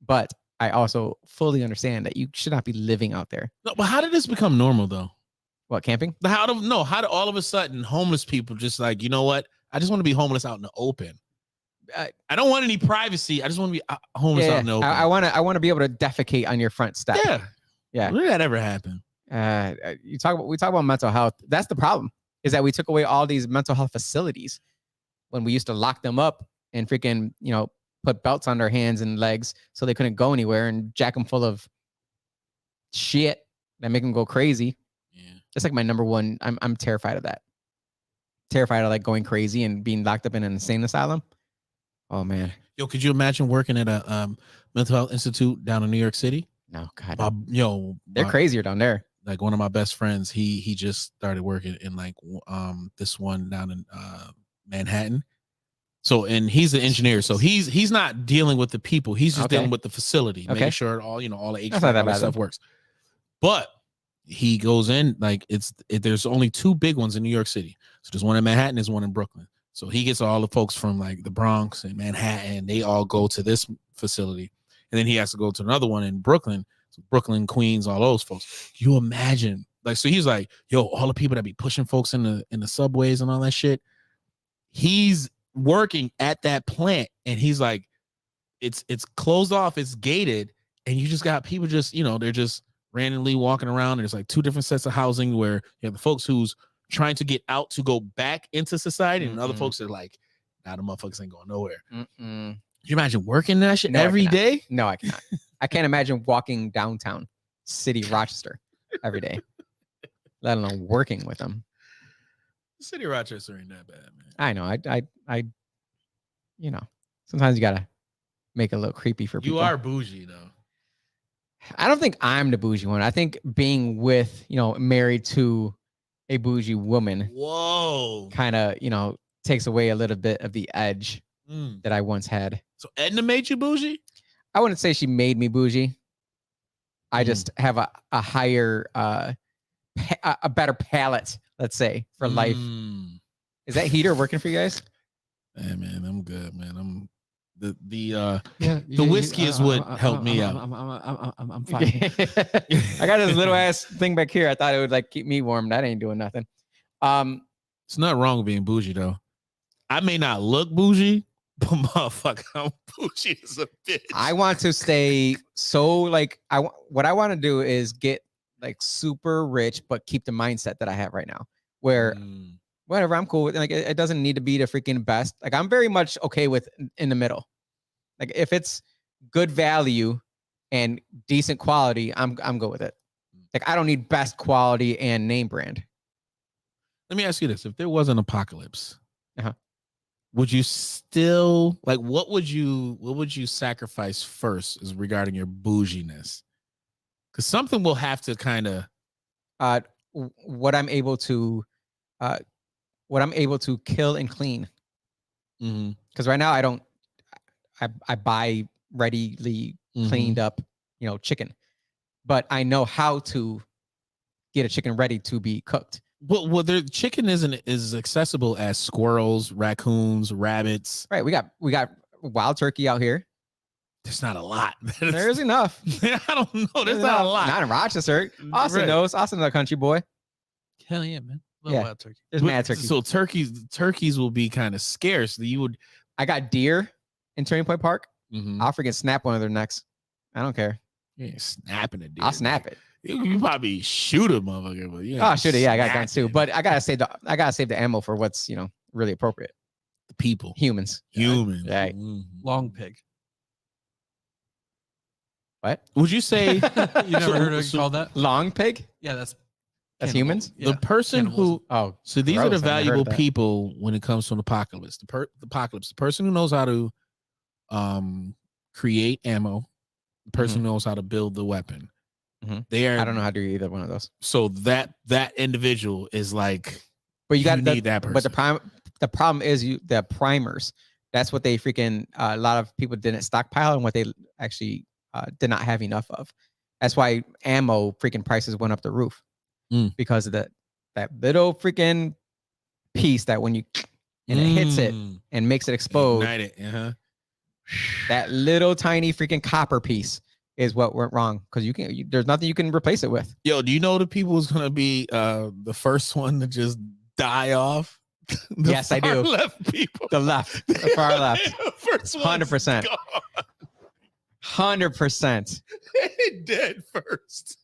But I also fully understand that you should not be living out there. No, but how did this become normal though? What, camping? How did all of a sudden homeless people just like, you know what? I just want to be homeless out in the open. I don't want any privacy. I just want to be homeless out in the open. I want to be able to defecate on your front step. Yeah. When did that ever happen? We talk about mental health. That's the problem, is that we took away all these mental health facilities when we used to lock them up and freaking, put belts on their hands and legs so they couldn't go anywhere and jack them full of shit that make them go crazy. Yeah. That's like my number one. I'm terrified of that. Terrified of like going crazy and being locked up in an insane asylum. Oh man. Yo, could you imagine working at a mental health institute down in New York City? No, God. They're crazier down there. Like one of my best friends, he just started working in like this one down in Manhattan. So, and he's an engineer, so he's not dealing with the people. He's just dealing with the facility, making sure all the HVAC stuff works. But he goes in like there's only two big ones in New York City. So there's one in Manhattan, there's one in Brooklyn. So he gets all the folks from like the Bronx and Manhattan. They all go to this facility, and then he has to go to another one in Brooklyn, Brooklyn, Queens, all those folks. Can you imagine? Like, so he's like, yo, all the people that be pushing folks in the subways and all that shit. He's working at that plant, and he's like, it's closed off, it's gated, and you just got people just, they're just randomly walking around. There's like two different sets of housing where you have the folks who's trying to get out to go back into society, and other folks are like, nah, the motherfuckers ain't going nowhere. Can you imagine working that shit every day? No, I cannot. I can't imagine walking downtown city Rochester every day, let alone working with them. City Rochester ain't that bad, man. I know. I sometimes you gotta make it a little creepy for people. You are bougie though. I don't think I'm the bougie one. I think being with, married to a bougie woman, whoa, kind of, takes away a little bit of the edge that I once had. So Edna made you bougie? I wouldn't say she made me bougie. I just have a higher, a better palate, let's say, for life. Is that heater working for you guys? Hey, man, I'm good, man. I'm the whiskey is what helped me out. I'm fine. I got this little ass thing back here. I thought it would like keep me warm. That ain't doing nothing. It's not wrong with being bougie though. I may not look bougie, but motherfucker, I'm bougie as a bitch. I want to stay so like what I want to do is get like super rich, but keep the mindset that I have right now, where whatever, I'm cool with. Like it doesn't need to be the freaking best. Like I'm very much okay with in the middle. Like if it's good value and decent quality, I'm good with it. Like I don't need best quality and name brand. Let me ask you this: if there was an apocalypse, would you still like? What would you sacrifice first, as regarding your bouginess? Because something will have to kind of. What I'm able to kill and clean. Because right now I don't. I buy readily cleaned up, chicken, but I know how to get a chicken ready to be cooked. Well, their chicken isn't as accessible as squirrels, raccoons, rabbits. Right. We got wild turkey out here. There's not a lot. There's enough. I don't know. There's not a lot. Not in Rochester. Austin Right. knows. Austin's a country boy. Hell yeah, man. Yeah. Wild turkey. There's mad turkey. So turkeys will be kind of scarce. You would. I got deer in Turning Point Park. Mhm. I'll freaking snap one of their necks. I don't care. Yeah, snapping a deer. I'll snap it. You probably shoot a motherfucker, but yeah. Oh, shoot it. Yeah, I got guns too. But I gotta save the ammo for what's really appropriate. the people, Humans. humans. Right. Mhm. Long pig. What? Would you say You never heard it called that? Long pig? Yeah, that's That's cannibal. humans? Yeah. the person cannibalism. who? Oh, So these are the gross. I never heard of valuable that. people when it comes to an apocalypse. The apocalypse. The person who knows how to create ammo. The person who knows how to build the weapon. Mhm. They are. I don't know how to do either one of those. So that individual is like. But you got need that person. But the problem is the primers. That's what they freaking a lot of people didn't stockpile and what they actually did not have enough of. That's why ammo freaking prices went up the roof because of that little freaking piece that when you and it hits it and makes it explode. Ignite it. Uh-huh. That little tiny freaking copper piece is what went wrong because there's nothing you can replace it with. Yo, do you know the people who's gonna be the first one to just die off? The Yes, I do. far left people. The left, the far left, First 100%, 100%. Dead first.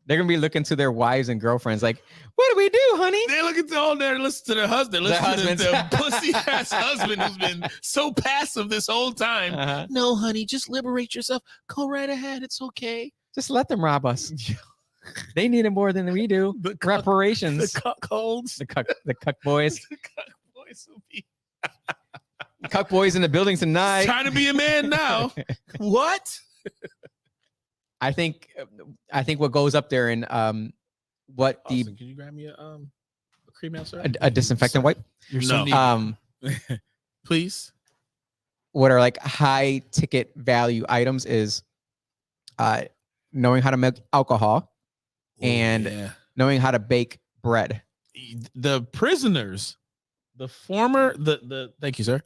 They're gonna be looking to their wives and girlfriends like, "What do we do, honey?" They look at all there, listen to their husband, Their listen to husbands. the pussy ass husband who's been so passive this whole time. Uh-huh. No, honey, just liberate yourself. Go right ahead. It's okay. Just let them rob us. They need it more than we do. The Reparations. cuckolds. The cuck boys. The cuck boys will be Cuck boys in the building tonight. trying to be a man now. What? I think what goes up there in what Austin, can you grab me a cream out, sir? a disinfectant wipe. You're so No. needy. Please. What are like high ticket value items is knowing how to make alcohol and yeah. knowing how to bake bread. The prisoners, the thank you, sir.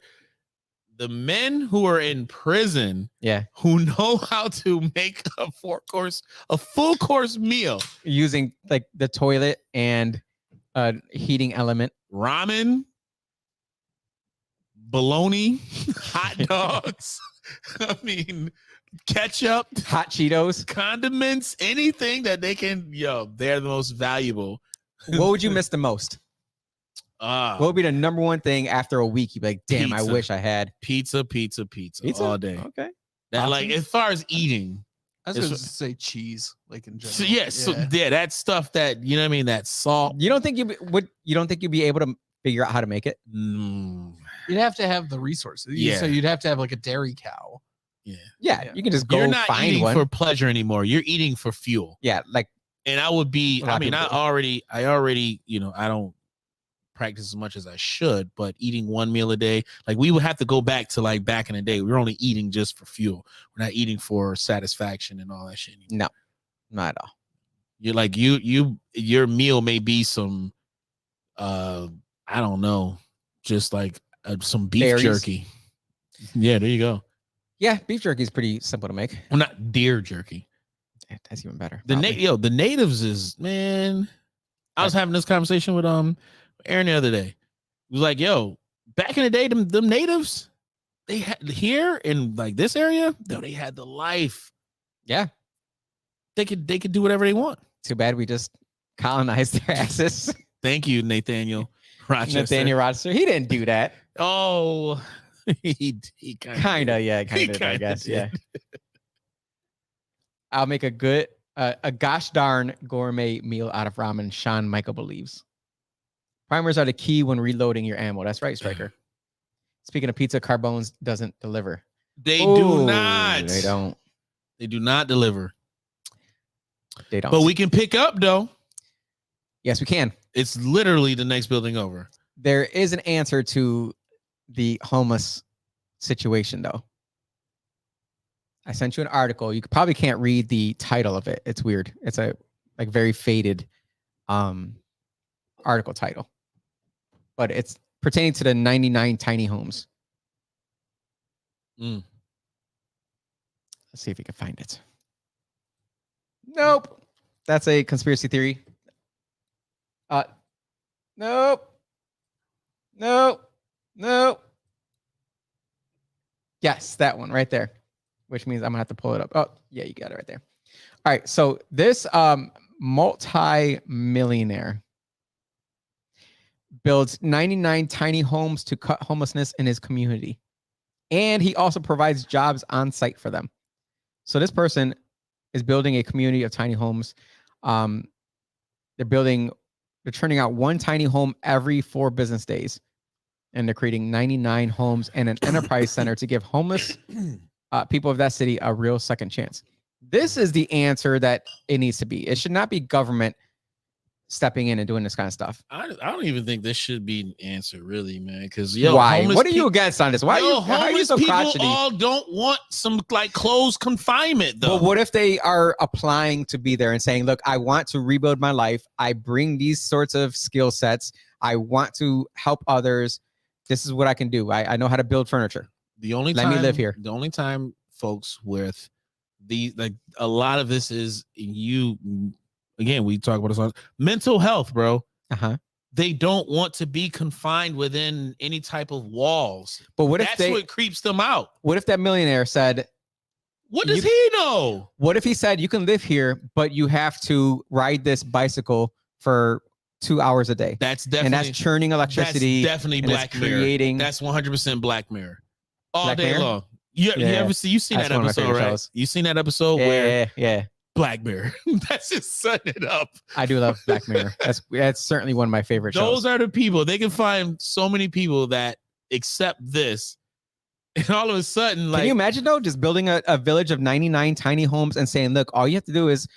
The men who are in prison, Yeah. who know how to make a full course meal, Using like the toilet and heating element. ramen, bologna, hot dogs. I mean, ketchup, Hot Cheetos. condiments, anything that they can. They're the most valuable. What would you miss the most? What would be the number one thing after a week? You'd be like, damn, I Pizza. wish I had Pizza all day. Okay. That, like, as far as eating. I was It's- going to say cheese, like in general. So, yes, so that stuff that you know what I mean. That salt. You don't think you'd be able to figure out how to make it? You'd have to have the resources. Yeah. So you'd have to have like a dairy cow. Yeah, Yeah. you can just go You're not find eating one. for pleasure anymore. You're eating for fuel. Yeah, like And I would be. A lot I of mean, people I do. already. I don't practice as much as I should, but eating one meal a day, like we would have to go back to like back in the day. We were only eating just for fuel. We're not eating for satisfaction and all that shit anymore. no, not at all. You're like your meal may be some, I don't know, just like some beef Berries. jerky. Yeah, there you go. Yeah, beef jerky is pretty simple to make. Well, not deer jerky. Yeah, that's even better. The probably. the natives is, man. I was having this conversation with Aaron the other day. He was like, yo, back in the day, them natives, they had here in like this area, they had the life. Yeah. They could do whatever they want. Too bad we just colonized their asses. Thank you, Nathaniel Rochester. Nathaniel Rochester. He didn't do that. Oh, he Kinda, yeah, kind of. I kinda guess, did. yeah. I'll make a good, a gosh darn gourmet meal out of ramen. Sean Michael believes. Primers are the key when reloading your ammo. That's right, Striker. Speaking of pizza, Carbones doesn't deliver. They Ooh, do not. They don't. They do not deliver. They don't. But we can pick up though. Yes, we can. It's literally the next building over. There is an answer to the homeless situation, though. I sent you an article. You probably can't read the title of it. It's weird. It's a like very faded article title, but it's pertaining to the 99 tiny homes. Mm. Let's see if we can find it. Nope. That's a conspiracy theory. Nope. Yes, that one right there, which means I'm gonna have to pull it up. Oh, yeah, you got it right there. All right, so this multi-millionaire builds 99 tiny homes to cut homelessness in his community. And he also provides jobs on site for them. So this person is building a community of tiny homes. They're turning out one tiny home every 4 business days. And they're creating 99 homes and an enterprise center to give homeless people of that city a real second chance. This is the answer that it needs to be. It should not be government stepping in and doing this kind of stuff. I don't even think this should be an answer, really, man. Because why? What are you against on this? Why are you so people crotchety? all don't want some like closed confinement, though. But what if they are applying to be there and saying, "Look, I want to rebuild my life. I bring these sorts of skill sets. I want to help others. This is what I can do. I know how to build furniture. Let me live here." The only time, folks, with a lot of this is again, we talk about this on mental health, bro. They don't want to be confined within any type of walls. But what if that's what creeps them out? What if that millionaire said, what does he know? What if he said, you can live here, but you have to ride this bicycle for 2 hours a day? That's definitely, and that's churning electricity. That's definitely Black Mirror. That's 100% Black Mirror. All Black day Mirror? long. You seen that episode, right? Shows. You seen that episode where Black Mirror. That's just setting it up. I do love Black Mirror. That's certainly one of my favorite shows. Those are the people. They can find so many people that accept this. And all of a sudden, like, can you imagine though, just building a village of 99 tiny homes and saying, look, all you have to do is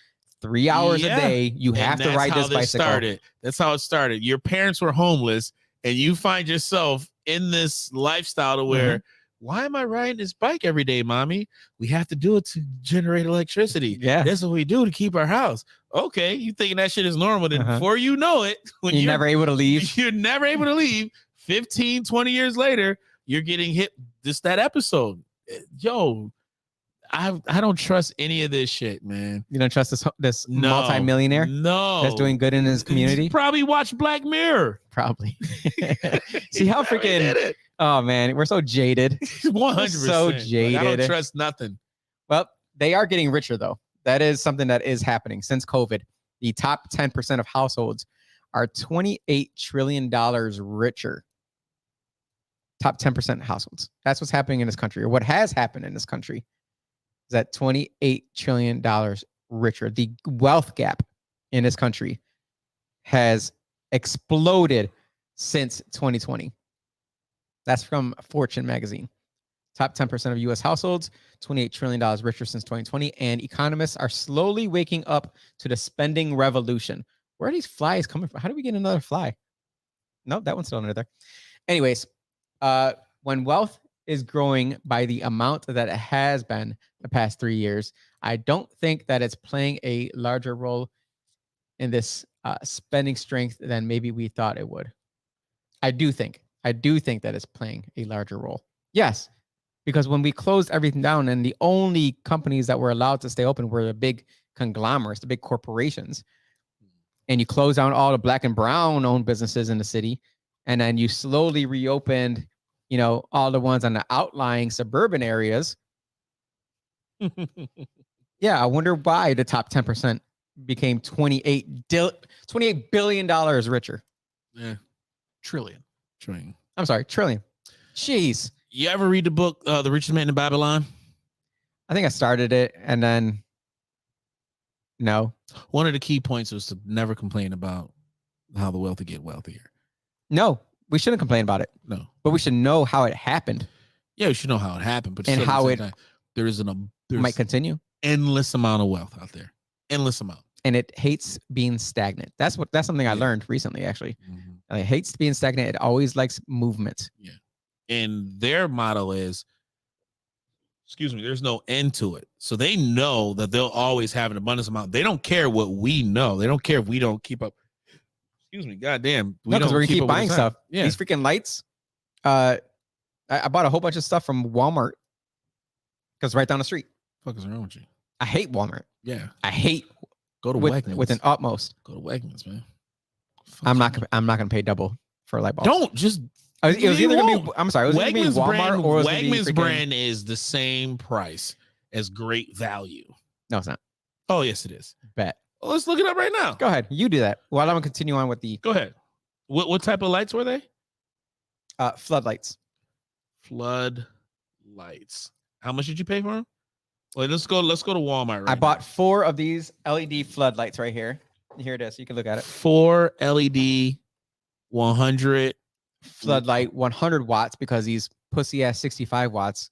3 hours a day. You have to ride this bicycle. That's how it started. Your parents were homeless and you find yourself in this lifestyle to where, why am I riding this bike every day, mommy? We have to do it to generate electricity. Yeah. That's what we do to keep our house. Okay. You thinking that shit is normal. Then before you know it, when you're never able to leave. You're never able to leave. 15, 20 years later, you're getting hit. This, that episode. Yo, I don't trust any of this shit, man. You don't trust this multi-millionaire? No. That's doing good in his community? He's probably watched Black Mirror. Probably. See how freaking... Oh man, we're so jaded. 100%. So jaded. I don't trust nothing. Well, they are getting richer though. That is something that is happening since COVID. The top 10% of households are $28 trillion richer. Top 10% of households. That's what's happening in this country, or what has happened in this country. Is that $28 trillion richer. The wealth gap in this country has exploded since 2020. That's from Fortune magazine. Top 10% of U.S. households, $28 trillion richer since 2020. And economists are slowly waking up to the spending revolution. Where are these flies coming from? How do we get another fly? No, that one's still under there. Anyways, when wealth is growing by the amount that it has been the past 3 years, I don't think that it's playing a larger role in this spending strength than maybe we thought it would. I do think that it's playing a larger role. Yes, because when we closed everything down and the only companies that were allowed to stay open were the big conglomerates, the big corporations, and you closed down all the Black and brown owned businesses in the city, and then you slowly reopened, all the ones on the outlying suburban areas. Yeah, I wonder why the top 10% became $28 billion richer. Yeah. Trillion. I'm sorry, trillion. Jeez. You ever read the book, The Richest Man in Babylon? I think I started it and then no. One of the key points was to never complain about how the wealthy get wealthier. No, we shouldn't complain about it. No. But we should know how it happened. Yeah, we should know how it happened. But and how it there's might continue. Endless amount of wealth out there. Endless amount. and it hates being stagnant. That's something I Yeah. learned recently, actually. Mhm. It hates being stagnant. It always likes movement. And their motto is, excuse me, there's no end to it. So they know that they'll always have an abundance amount. They don't care what we know. They don't care if we don't keep up. Excuse me, goddamn. No, because we're gonna keep up with buying the time. stuff. Yeah. These freaking lights. I bought a whole bunch of stuff from Walmart because right down the street. What the fuck is wrong with you? I hate Walmart. Yeah. I hate Go to with Wegmans. an utmost. Go to Wegmans, man. I'm not gonna pay double for a light bulb. Don't just It was You either gonna be. won't. I'm sorry. It was either gonna be Wegmans Walmart brand. or it was gonna be Wegmans freaking- brand is the same price as great value. No, it's not. Oh yes, it is. Bet. Well, let's look it up right now. Go ahead. You do that. While I'm gonna continue on with the Go ahead. What type of lights were they? floodlights. Flood lights. How much did you pay for them? Wait, let's go to Walmart right I bought 4 of these LED floodlights right here. Here it is. You can look at now. it. 4 LED 100 Floodlight, 100 watts because these pussy ass 65 watts.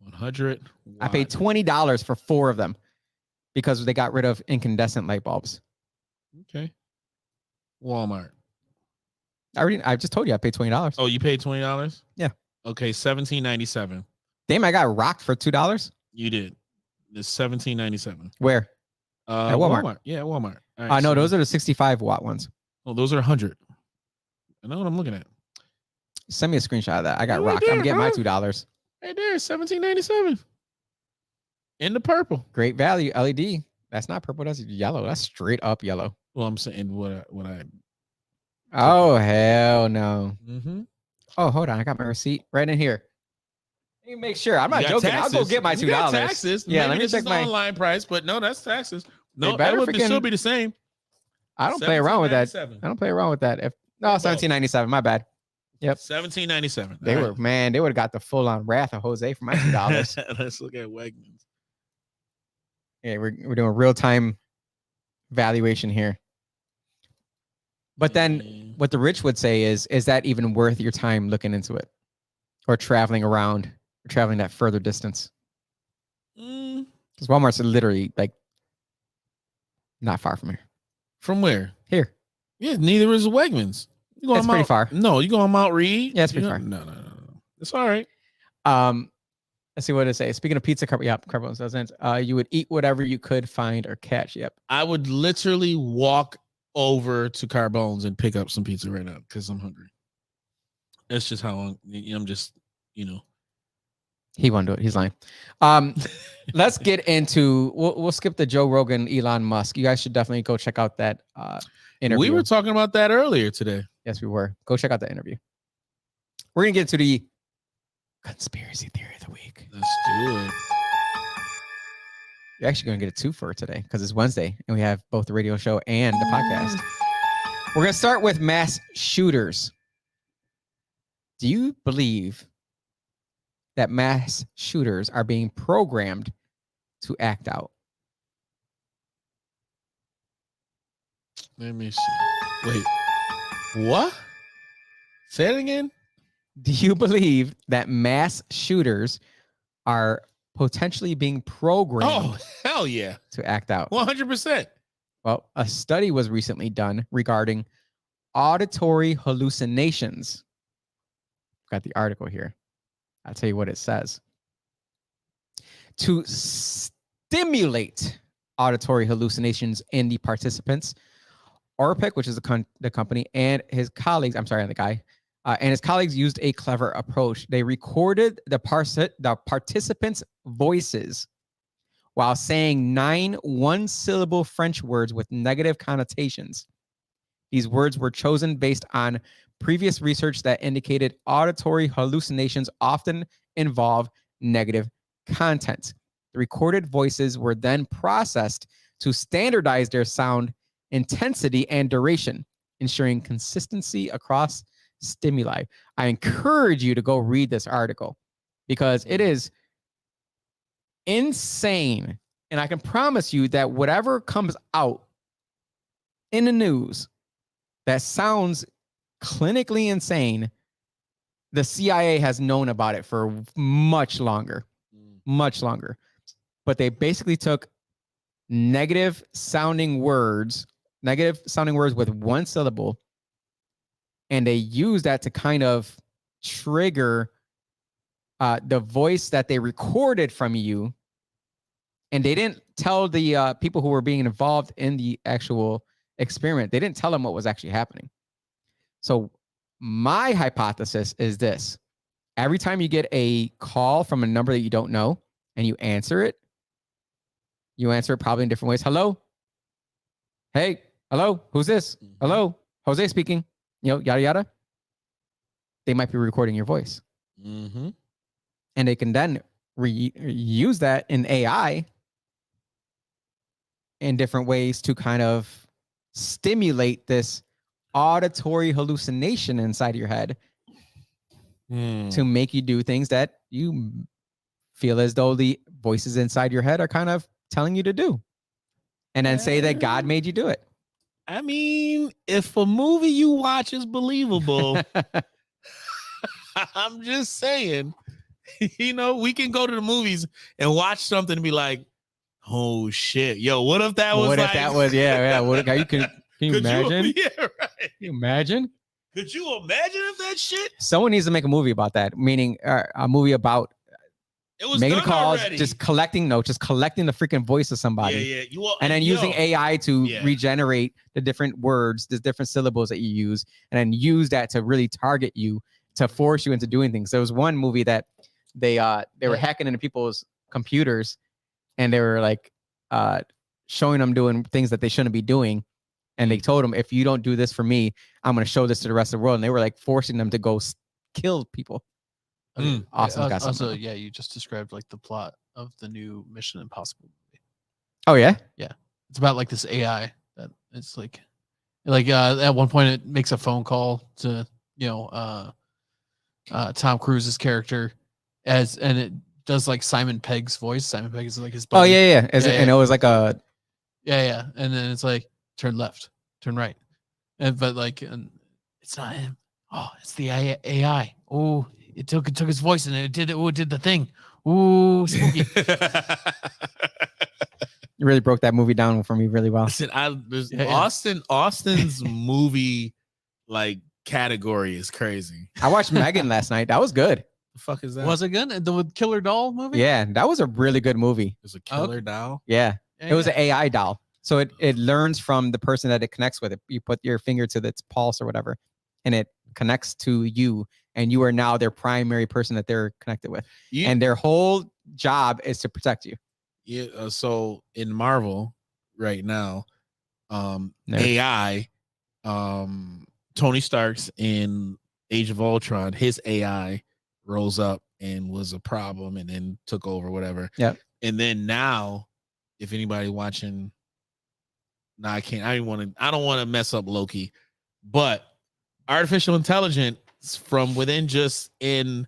100. I paid $20 for 4 of them because they got rid of incandescent light bulbs. Okay. Walmart. I just told you I paid $20. Oh, you paid $20? Yeah. Okay, $17.97. Damn, I got rocked for $2. You did. It's $17.97. Where? At Walmart. Yeah, Walmart. All I right, know so- those are the 65 watt ones. Oh, those are 100. I know what I'm looking at. Send me a screenshot of that. I got Right rocked. I'm gonna there, get my bro. $2. Right there, $17.97. In the purple. Great value LED. That's not purple. That's yellow. That's straight up yellow. Well, I'm saying what I. Oh hell no. Mm-hmm. Oh, hold on. I got my receipt right in here. Let me make sure. I'm not You got joking. I'll go taxes. get my You got $2. taxes. Yeah, Maybe let me this check is the my. online price, but no, that's taxes. No, better that would freaking- still be the same. I don't play around with that. $17.97. I don't play around with that. If no, Well, 17.97. My bad. Yep. $17.97. They were man. They would have got the full on wrath of Jose for my $2. Let's look at Wegmans. Yeah, we're doing real time valuation here. But then what the rich would say is that even worth your time looking into it, or traveling around, or traveling that further distance? Mm, Because Walmart's literally like not far from here. from where? Here. Yeah, neither is Wegmans. You go It's on pretty Mount- far. No, you go on Mount Reed. Yeah, it's pretty You far. No. It's all right. Let's see what it say. Speaking of pizza, yep, Carbones doesn't. You would eat whatever you could find or catch. Yep. I would literally walk over to Carbones and pick up some pizza right now because I'm hungry. That's just how I'm just, He won't do it. He's lying. Let's get into. We'll skip the Joe Rogan, Elon Musk. You guys should definitely go check out that interview. We were talking about that earlier today. Yes, we were. Go check out that interview. We're gonna get to the conspiracy theory of the week. Let's do it. You're actually gonna get a 2 for today because it's Wednesday and we have both the radio show and the podcast. We're gonna start with mass shooters. Do you believe that mass shooters are being programmed to act out? Let me see. Wait. What? Say it again. Do you believe that mass shooters are potentially being programmed Oh, hell yeah. to act out? 100%. Well, a study was recently done regarding auditory hallucinations. Got the article here. I'll tell you what it says. To stimulate auditory hallucinations in the participants, Orpik, which is the company, and his colleagues, and his colleagues used a clever approach. They recorded the participants' voices while saying 9 one-syllable French words with negative connotations. These words were chosen based on previous research that indicated auditory hallucinations often involve negative content. The recorded voices were then processed to standardize their sound intensity and duration, ensuring consistency across stimuli. I encourage you to go read this article because it is insane. And I can promise you that whatever comes out in the news that sounds clinically insane, the CIA has known about it for much longer. But they basically took negative sounding words with one syllable, and they use that to kind of trigger the voice that they recorded from you. And they didn't tell the people who were being involved in the actual experiment, they didn't tell them what was actually happening. So my hypothesis is this: every time you get a call from a number that you don't know and you answer it probably in different ways. Hello? Hey, hello? Who's this? Hello? Jose speaking. Yada, yada. They might be recording your voice. Mm-hmm. And they can then use that in AI in different ways to kind of stimulate this auditory hallucination inside your head to make you do things that you feel as though the voices inside your head are kind of telling you to do, and then say that God made you do it. I mean, if a movie you watch is believable, I'm just saying, we can go to the movies and watch something and be like, oh shit, yo, what if that was what like, if that was, yeah. Can you imagine? Yeah, right. Can you imagine? Could you imagine if that shit? Someone needs to make a movie about that, meaning a movie about It was making done calls, already. just collecting the freaking voice of somebody. Yeah. And then using AI to Yeah. regenerate the different words, the different syllables that you use, and then use that to really target you, to force you into doing things. There was one movie that they were hacking into people's computers, and they were like showing them doing things that they shouldn't be doing. And they told them, if you don't do this for me, I'm going to show this to the rest of the world. And they were like forcing them to go kill people. Awesome. Also, yeah, you just described like the plot of the new Mission Impossible movie. Oh yeah, yeah. It's about like this AI that it's like at one point it makes a phone call to Tom Cruise's character and it does like Simon Pegg's voice. Simon Pegg is like his buddy. Oh yeah. And it was like a yeah. And then it's like turn left, turn right, and it's not him. Oh, it's the AI. Oh. It took his voice and it did the thing. Ooh, spooky. You really broke that movie down for me really well. Listen, Austin's movie like category is crazy. I watched Megan last night. That was good. The fuck is that? Was it good? The Killer Doll movie? Yeah, that was a really good movie. It was a killer doll. Yeah. It was an AI doll. So it learns from the person that it connects with. You put your finger to its pulse or whatever, and it connects to you, and you are now their primary person that they're connected with. And their whole job is to protect you. Yeah. So in Marvel right now, AI, Tony Stark's in Age of Ultron, his AI rose up and was a problem and then took over, whatever. Yeah. And then now, if anybody watching, I don't want to mess up Loki, but artificial intelligence from within just in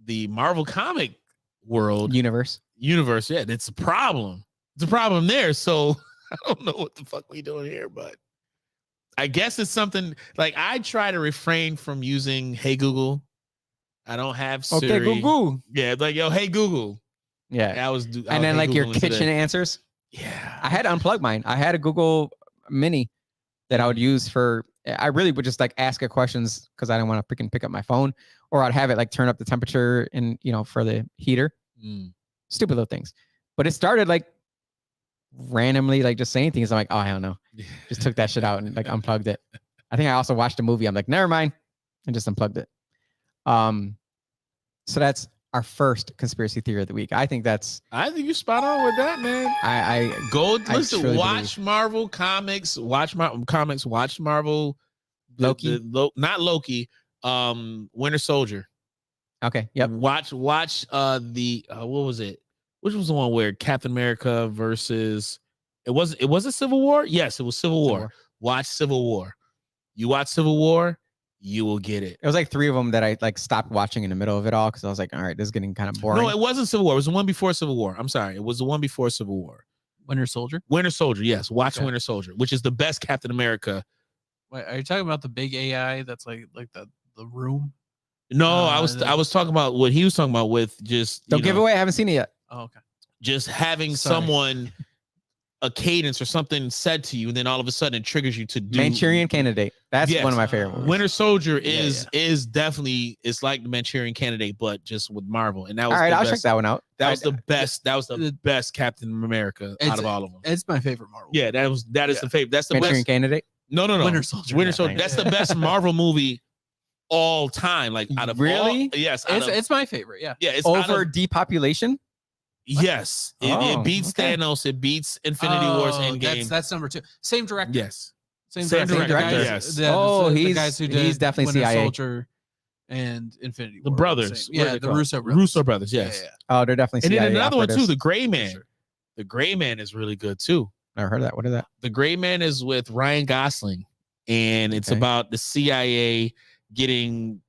the Marvel comic world universe. Yeah, it's a problem. It's a problem there. So I don't know what the fuck we doing here, but I guess it's something like I try to refrain from using Hey Google. I don't have Siri. Okay, Google. Yeah, like yo, Hey Google. Yeah, I was and then like your kitchen answers. Yeah, I had to unplug mine. I had a Google Mini that I would use for. I really would just like ask it questions because I didn't want to freaking pick up my phone, or I'd have it like turn up the temperature and for the heater. Stupid little things, but it started like randomly like just saying things. I'm like, oh, I don't know. Just took that shit out and like unplugged it. I think I also watched a movie. I'm like, never mind, and just unplugged it. So that's our first conspiracy theory of the week. I think you're spot on with that, man. I go listen, truly watch believe. Marvel comics, watch Marvel Loki, not Loki, Winter Soldier. Okay. Yep. Watch the what was it? Which was the one where Captain America versus it was Civil War? Yes, it was Civil War. Watch Civil War. You watch Civil War, you will get it. It was like 3 of them that I like stopped watching in the middle of it all because I was like, all right, this is getting kind of boring. No, it wasn't Civil War. It was the one before Civil War. I'm sorry. It was the one before Civil War. Winter Soldier? Winter Soldier, yes. Watch Winter Soldier, which is the best Captain America. Wait, are you talking about the big AI that's like the room? No, I was talking about what he was talking about with just don't give away. I haven't seen it yet. Oh, okay. Just having someone a cadence or something said to you, and then all of a sudden it triggers you to do Manchurian Candidate. That's Yes. one of my favorite movies. Winter Soldier Yeah, is definitely, it's like the Manchurian Candidate, but just with Marvel. And that All was right, the I'll best. check that one out. That was the best. That was the the- best Captain America out of all of them. It's my favorite Marvel. Yeah, that is Yeah. the favorite. That's the Manchurian best. Candidate. No. Winter Soldier. Winter Yeah, Soldier. thank That's you. the best Marvel movie all time. Like out of Really? all, yes. out of- It's my favorite. Yeah. yeah. It's out Over of- depopulation. yes. Oh, it beats okay. Thanos. It beats Infinity Wars Oh, Endgame. That's number 2. Same director. Yes. Same Same director. director, The guys- yes. Oh, the he's- guys who he's did definitely Winter CIA. Soldier and Infinity The War. brothers. Same. What are Yeah, they the called? Russo brothers. Russo brothers. Yes. Yeah. Oh, they're definitely. And then CIA another one too. operatives. The Gray For Man. sure. The Gray Man is really good too. Never heard of that. What is that? The Gray Man is with Ryan Gosling, and it's Okay. about the CIA getting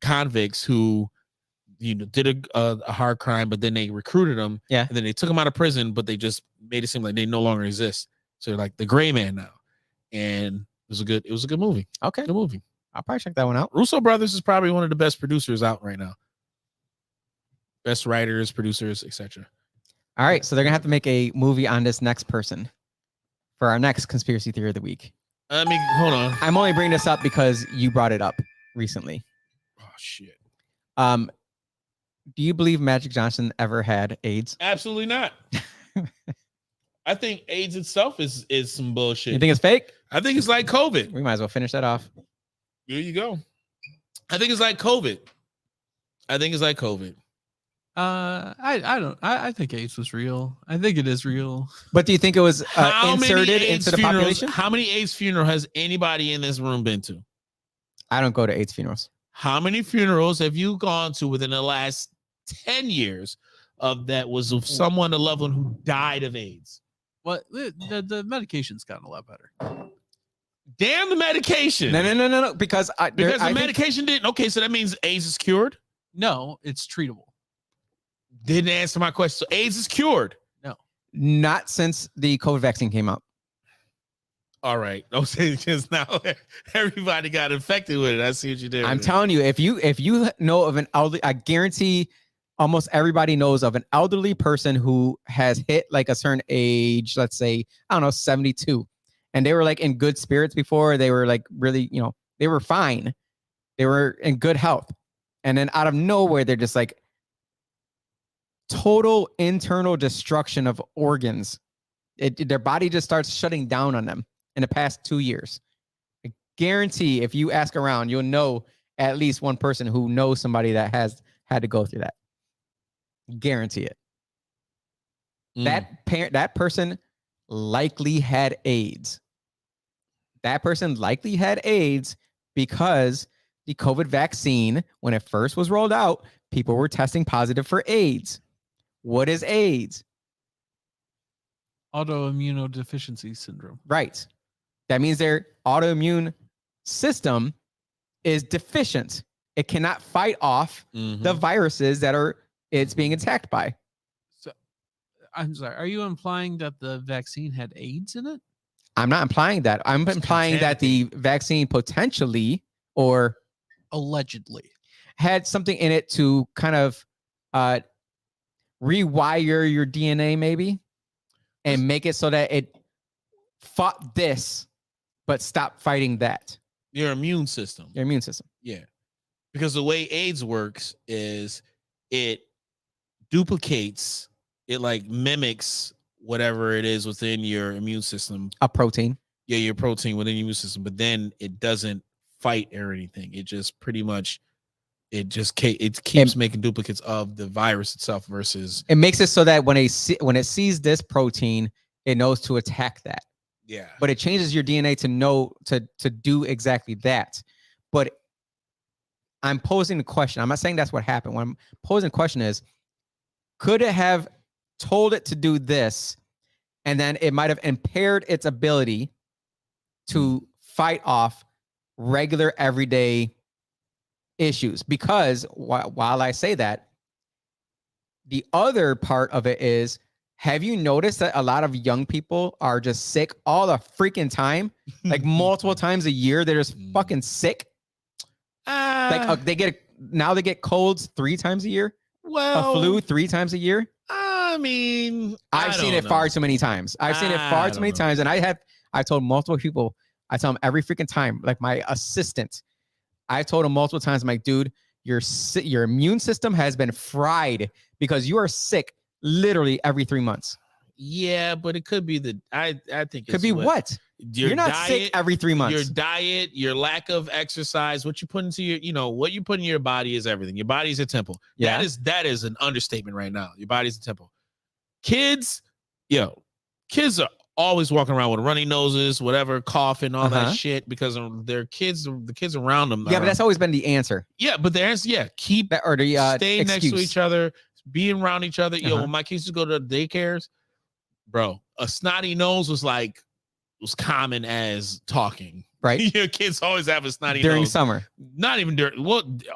convicts who did a hard crime, but then they recruited them. Yeah. And then they took them out of prison, but they just made it seem like they no longer exist. So they're like the Gray Man now. And it was a good movie. Okay, Good movie. I'll probably check that one out. Russo brothers is probably one of the best producers out right now. Best writers, producers, etc. All right, so they're gonna have to make a movie on this next person for our next conspiracy theory of the week. I mean, hold on. I'm only bringing this up because you brought it up recently. Oh shit. Do you believe Magic Johnson ever had AIDS? Absolutely not. I think AIDS itself is some bullshit. You think it's fake? I think it's like COVID. We might as well finish that off. Here you go. I think it's like COVID. I think AIDS was real. I think it is real. But do you think it was How many inserted AIDS into the funerals- population? How many AIDS funeral has anybody in this room been to? I don't go to AIDS funerals. How many funerals have you gone to within the last 10 years of that was of someone, a loved one who died of AIDS? What the medication's gotten a lot better. Damn the medication. No. Because Because the I think- medication didn't. Okay, so that means AIDS is cured? No, it's treatable. Didn't answer my question. So AIDS is cured. not since the COVID vaccine came out. All right. Don't say because now everybody got infected with it. I see what you did. I'm with it. telling you, if you know of an elderly, I guarantee almost everybody knows of an elderly person who has hit like a certain age, let's say, I don't know, 72. And they were like in good spirits before. They were like really, they were fine. They were in good health. And then out of nowhere, they're just like total internal destruction of organs. Their body just starts shutting down on them in the past 2 years. I guarantee if you ask around, you'll know at least one person who knows somebody that has had to go through that. Guarantee it. That person likely had AIDS. That person likely had AIDS because the COVID vaccine, when it first was rolled out, people were testing positive for AIDS. What is AIDS? Autoimmunodeficiency syndrome. Right. That means their autoimmune system is deficient. It cannot fight off the viruses that it's being attacked by. I'm sorry. Are you implying that the vaccine had AIDS in it? I'm not implying that. I'm implying that the vaccine potentially or Allegedly. had something in it to kind of rewire your DNA maybe and make it so that it fought this but stopped fighting that. Your immune system. Your immune system. Yeah. Because the way AIDS works is it duplicates, it like mimics whatever it is within your immune system. A protein. Yeah, your protein within your immune system, but then it doesn't fight or anything. It just pretty much it keeps making duplicates of the virus itself versus It makes it so that when it sees this protein, it knows to attack that. yeah. But it changes your DNA to know to do exactly that. But I'm posing the question. I'm not saying that's what happened. What I'm posing the question is, could it have told it to do this, and then it might have impaired its ability to fight off regular everyday issues? Because while I say that, the other part of it is, have you noticed that a lot of young people are just sick all the freaking time? Like multiple times a year, they're just fucking sick. Like they get colds 3 times a year, well, a flu 3 times a year. I mean, I've seen it far too many times. I've seen it far too many times, and I've told multiple people. I tell them every freaking time. Like my assistant, I told him multiple times. I'm like, dude, your immune system has been fried because you are sick literally every 3 months. Yeah, but it could be I think Could be what? You're not sick every 3 months. Your diet, your lack of exercise, what you put into what you put in your body is everything. Your body is a temple. Yeah. That is an understatement right now. Your body's a temple. Kids are always walking around with runny noses, whatever, coughing, all that shit because of their kids, the kids around them. Yeah, but that's always been the answer. Yeah, but the answer, keep that, or the stay next to each other, being around each other. When my kids used to go to daycares, bro, a snotty nose was common as talking. Right. Your kids always have a snotty nose. During summer. Not even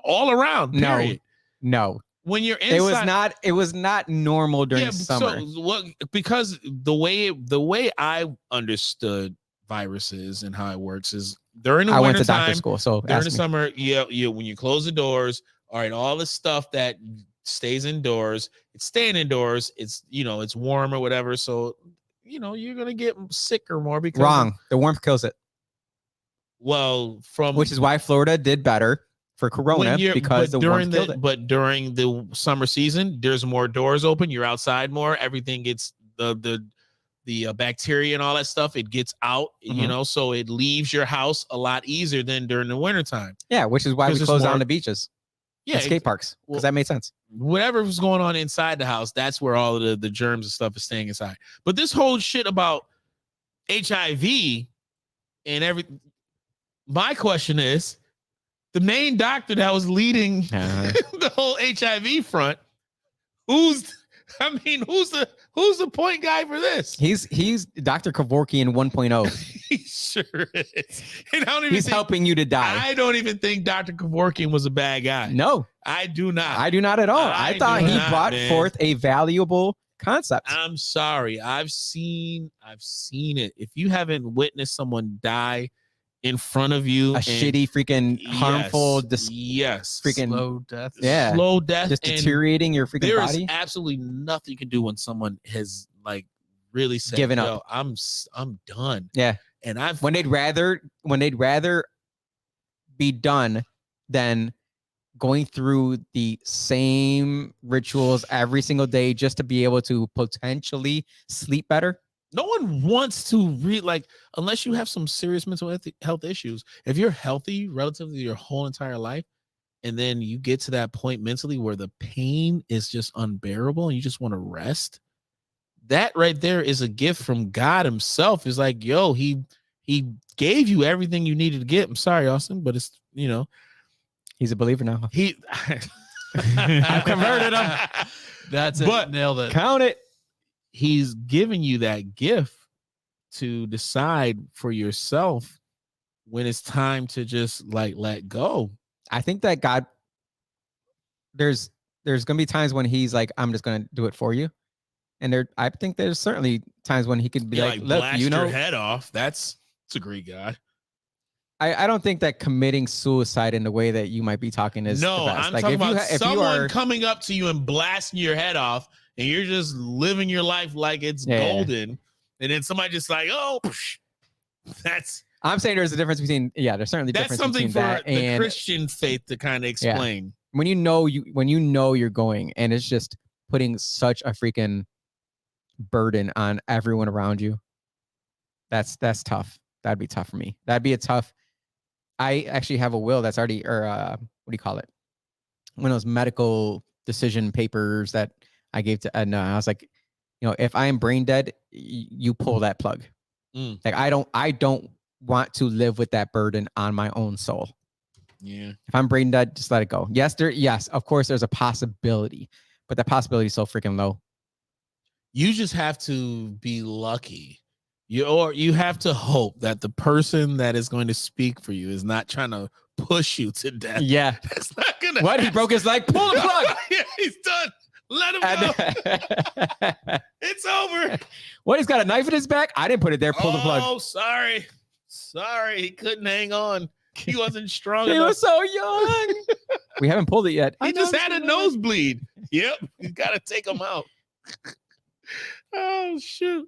all around. Period. No. When you're inside, it was not normal during summer. So because the way I understood viruses and how it works is during the winter went to time, doctor school, so during the summer, when you close the doors, all right, all the stuff that stays indoors, it's staying indoors. It's it's warm or whatever. So you're gonna get sicker more because wrong. The warmth kills it. Well, which is why Florida did better for Corona because the warmth killed it. But during the summer season, there's more doors open. You're outside more. Everything gets the bacteria and all that stuff. It gets out. So it leaves your house a lot easier than during the wintertime. Yeah, which is why we closed down the beaches. Yeah, skate parks because that made sense. Whatever was going on inside the house, that's where all of the germs and stuff is staying inside. But this whole shit about HIV and everything. My question is, the main doctor that was leading the whole HIV front, who's the point guy for this? He's Dr. Kevorkian 1.0. He sure is. And he's helping you to die. I don't even think Dr. Kevorkian was a bad guy. No, I do not. I do not at all. I thought he brought forth a valuable concept. I'm sorry. I've seen it. If you haven't witnessed someone die in front of you, shitty freaking harmful freaking slow death. Yeah, slow death, just deteriorating your freaking body. There is absolutely nothing you can do when someone has really said, given up. I'm done. Yeah, and when they'd rather be done than going through the same rituals every single day just to be able to potentially sleep better. No one wants to unless you have some serious mental health issues. If you're healthy relatively your whole entire life, and then you get to that point mentally where the pain is just unbearable and you just want to rest, that right there is a gift from God himself. It's like, yo, he gave you everything you needed to get. I'm sorry, Austin, but it's, he's a believer now. I've converted him. That's it. Nailed it. Count it. He's giving you that gift to decide for yourself when it's time to just let go. I think that God, there's gonna be times when he's like, I'm just gonna do it for you, and I think there's certainly times when he could be look, blast your head off. That's a great God. I don't think that committing suicide in the way that you might be talking is no. The best. I'm talking about someone coming up to you and blasting your head off, and you're just living your life like it's golden, and then somebody just that's. I'm saying there's a difference between there's certainly that's difference something between for that the and Christian faith to kind of explain. Yeah. When you know you're going, and it's just putting such a freaking burden on everyone around you. That's tough. That'd be tough for me. That'd be a tough. I actually have a will that's already, or what do you call it? One of those medical decision papers that I gave to Edna. I was like, if I am brain dead, you pull that plug. Like I don't want to live with that burden on my own soul. Yeah. If I'm brain dead, just let it go. Yes, of course there's a possibility, but that possibility is so freaking low. You just have to be lucky. You have to hope that the person that is going to speak for you is not trying to push you to death. Yeah. That's not gonna What? He broke his leg? Pull the plug. Yeah, he's done. Let him go. It's over. What? He's got a knife in his back? I didn't put it there. Pull the plug. Oh, sorry. He couldn't hang on. He wasn't strong He enough. was so young. We haven't pulled it yet. He just had a nosebleed. Yep. You got to take him out. Oh shoot.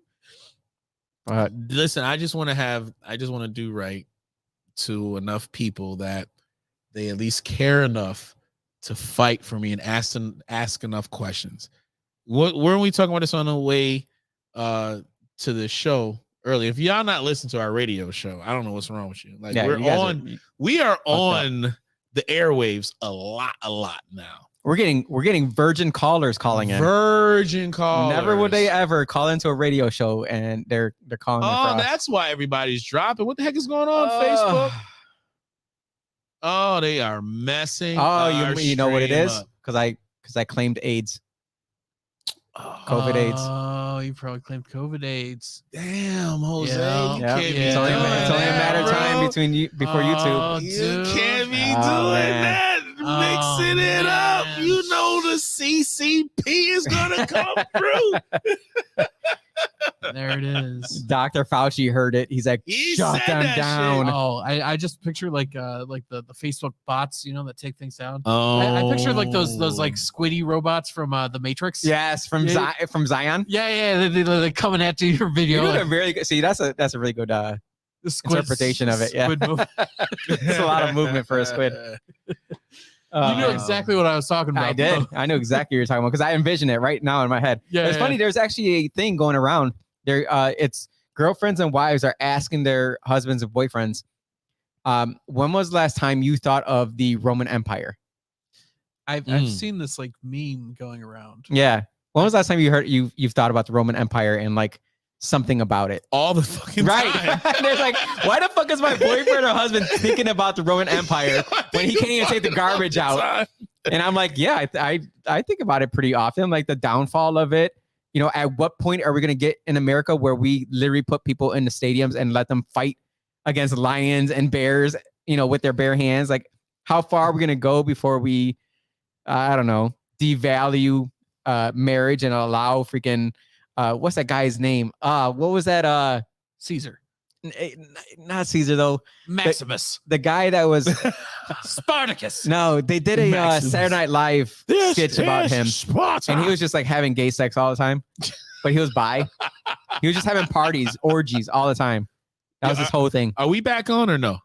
Listen, I just want to do right to enough people that they at least care enough to fight for me and ask enough questions. Weren't we talking about this on the way to the show earlier? If y'all not listening to our radio show, I don't know what's wrong with you. Like we are on the airwaves a lot now. We're getting virgin callers calling in. Virgin callers. Never would they ever call into a radio show and they're calling in for us. That's why everybody's dropping. What the heck is going on Facebook? Oh, they are messing. Oh, you know what it is? Because I claimed AIDS. COVID AIDS. Oh, you probably claimed COVID AIDS. Damn, Jose. Yeah. You can't be It's only a matter of time before YouTube. You can't be doing that. Mixing it up. You know the CCP is gonna come through. There it is. Dr. Fauci heard it. He's like, shut them down. Shit. Oh, I just picture like the Facebook bots, that take things down. Oh, I picture like those like squiddy robots from the Matrix. Yes, from Zion. Yeah, they're coming at you your video. You're doing really good. See, that's a really good The interpretation of it. Yeah, squid movement. it's a lot of movement for a squid. You knew exactly what I was talking about. I did. I know exactly what you're talking about because I envision it right now in my head. Yeah, it's funny. There's actually a thing going around. There, it's girlfriends and wives are asking their husbands and boyfriends, when was the last time you thought of the Roman Empire? I've seen this like meme going around. Yeah. When was the last time you've thought about the Roman Empire and like something about it? All the fucking right. time. There's like, why the fuck is my boyfriend or husband thinking about the Roman Empire when he can't even take the garbage out? And I'm like, yeah, I think about it pretty often, like the downfall of it. At what point are we going to get in America where we literally put people in the stadiums and let them fight against lions and bears, with their bare hands? Like, how far are we going to go before we, I don't know, devalue marriage and allow freaking, what's that guy's name? What was that? Caesar. Not Caesar, though. Maximus. The guy that was Spartacus. No, they did a Saturday Night Live sketch about him. Sparta. And he was just like having gay sex all the time. But he was bi. He was just having parties, orgies all the time. That was his whole thing. Are we back on or no?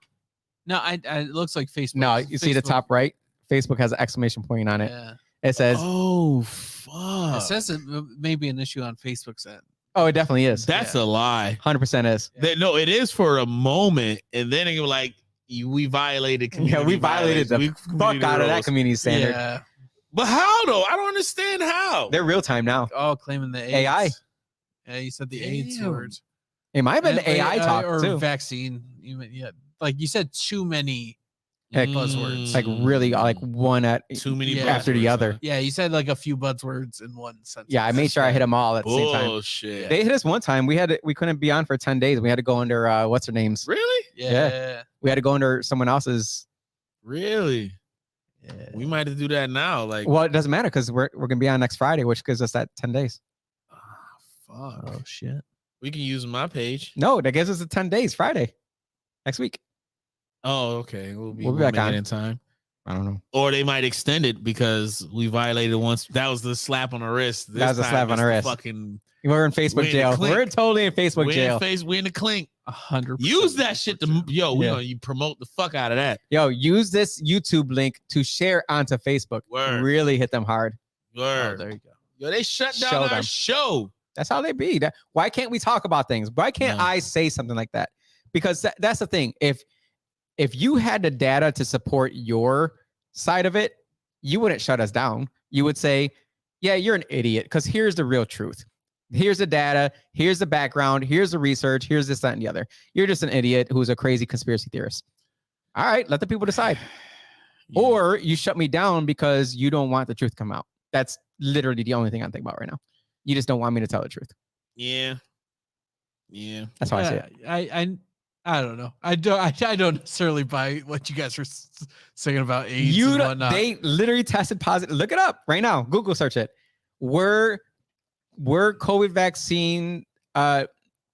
No, it looks like Facebook. No, you see the top right? Facebook has an exclamation point on it. Yeah. It says, "Oh fuck!" It says it may be an issue on Facebook's end. "Oh, it definitely is. That's a lie. 100% is." No, it is for a moment, and then you're like, "We violated community." Yeah, we violated the fuck out of that community standard. Yeah. But how though? I don't understand how. They're real time now. Oh, claiming the AIDS. AI. Yeah, you said the AIDS word. It might have been the AI talk or too. Vaccine. Like you said, too many buzzwords. Like really, like one at too many after the other. Yeah, you said like a few buzzwords in one sentence. Yeah, I made sure I hit them all at the same time. Bullshit. They hit us one time. We couldn't be on for 10 days. We had to go under what's her name's. Really? Yeah. We had to go under someone else's. Really? Yeah. We might have to do that now. Like, Well, it doesn't matter because we're gonna be on next Friday, which gives us that 10 days. fuck. Oh shit. We can use my page. No, that gives us the 10 days. Friday, next week. Oh, okay. We'll be back on in time. I don't know. Or they might extend it because we violated once. That was the slap on the wrist. That was a slap on the wrist. Fucking, We're in Facebook jail. We're totally in Facebook jail. We're in the clink. 100%. Use that shit to you promote the fuck out of that. Yo, use this YouTube link to share onto Facebook. Word. Really hit them hard. Word. Oh, there you go. Yo, they shut down Show our them. show. That's how they be. Why can't we talk about things? Why can't No. I say something like that? Because that's the thing. If you had the data to support your side of it, you wouldn't shut us down. You would say, yeah, you're an idiot because here's the real truth. Here's the data. Here's the background. Here's the research. Here's this, that, and the other. You're just an idiot who's a crazy conspiracy theorist. All right, let the people decide. Yeah. Or you shut me down because you don't want the truth to come out. That's literally the only thing I'm thinking about right now. You just don't want me to tell the truth. Yeah. Yeah. That's how I see it. I don't know. I don't necessarily buy what you guys are saying about AIDS and whatnot. They literally tested positive. Look it up right now. Google search it. Were COVID vaccine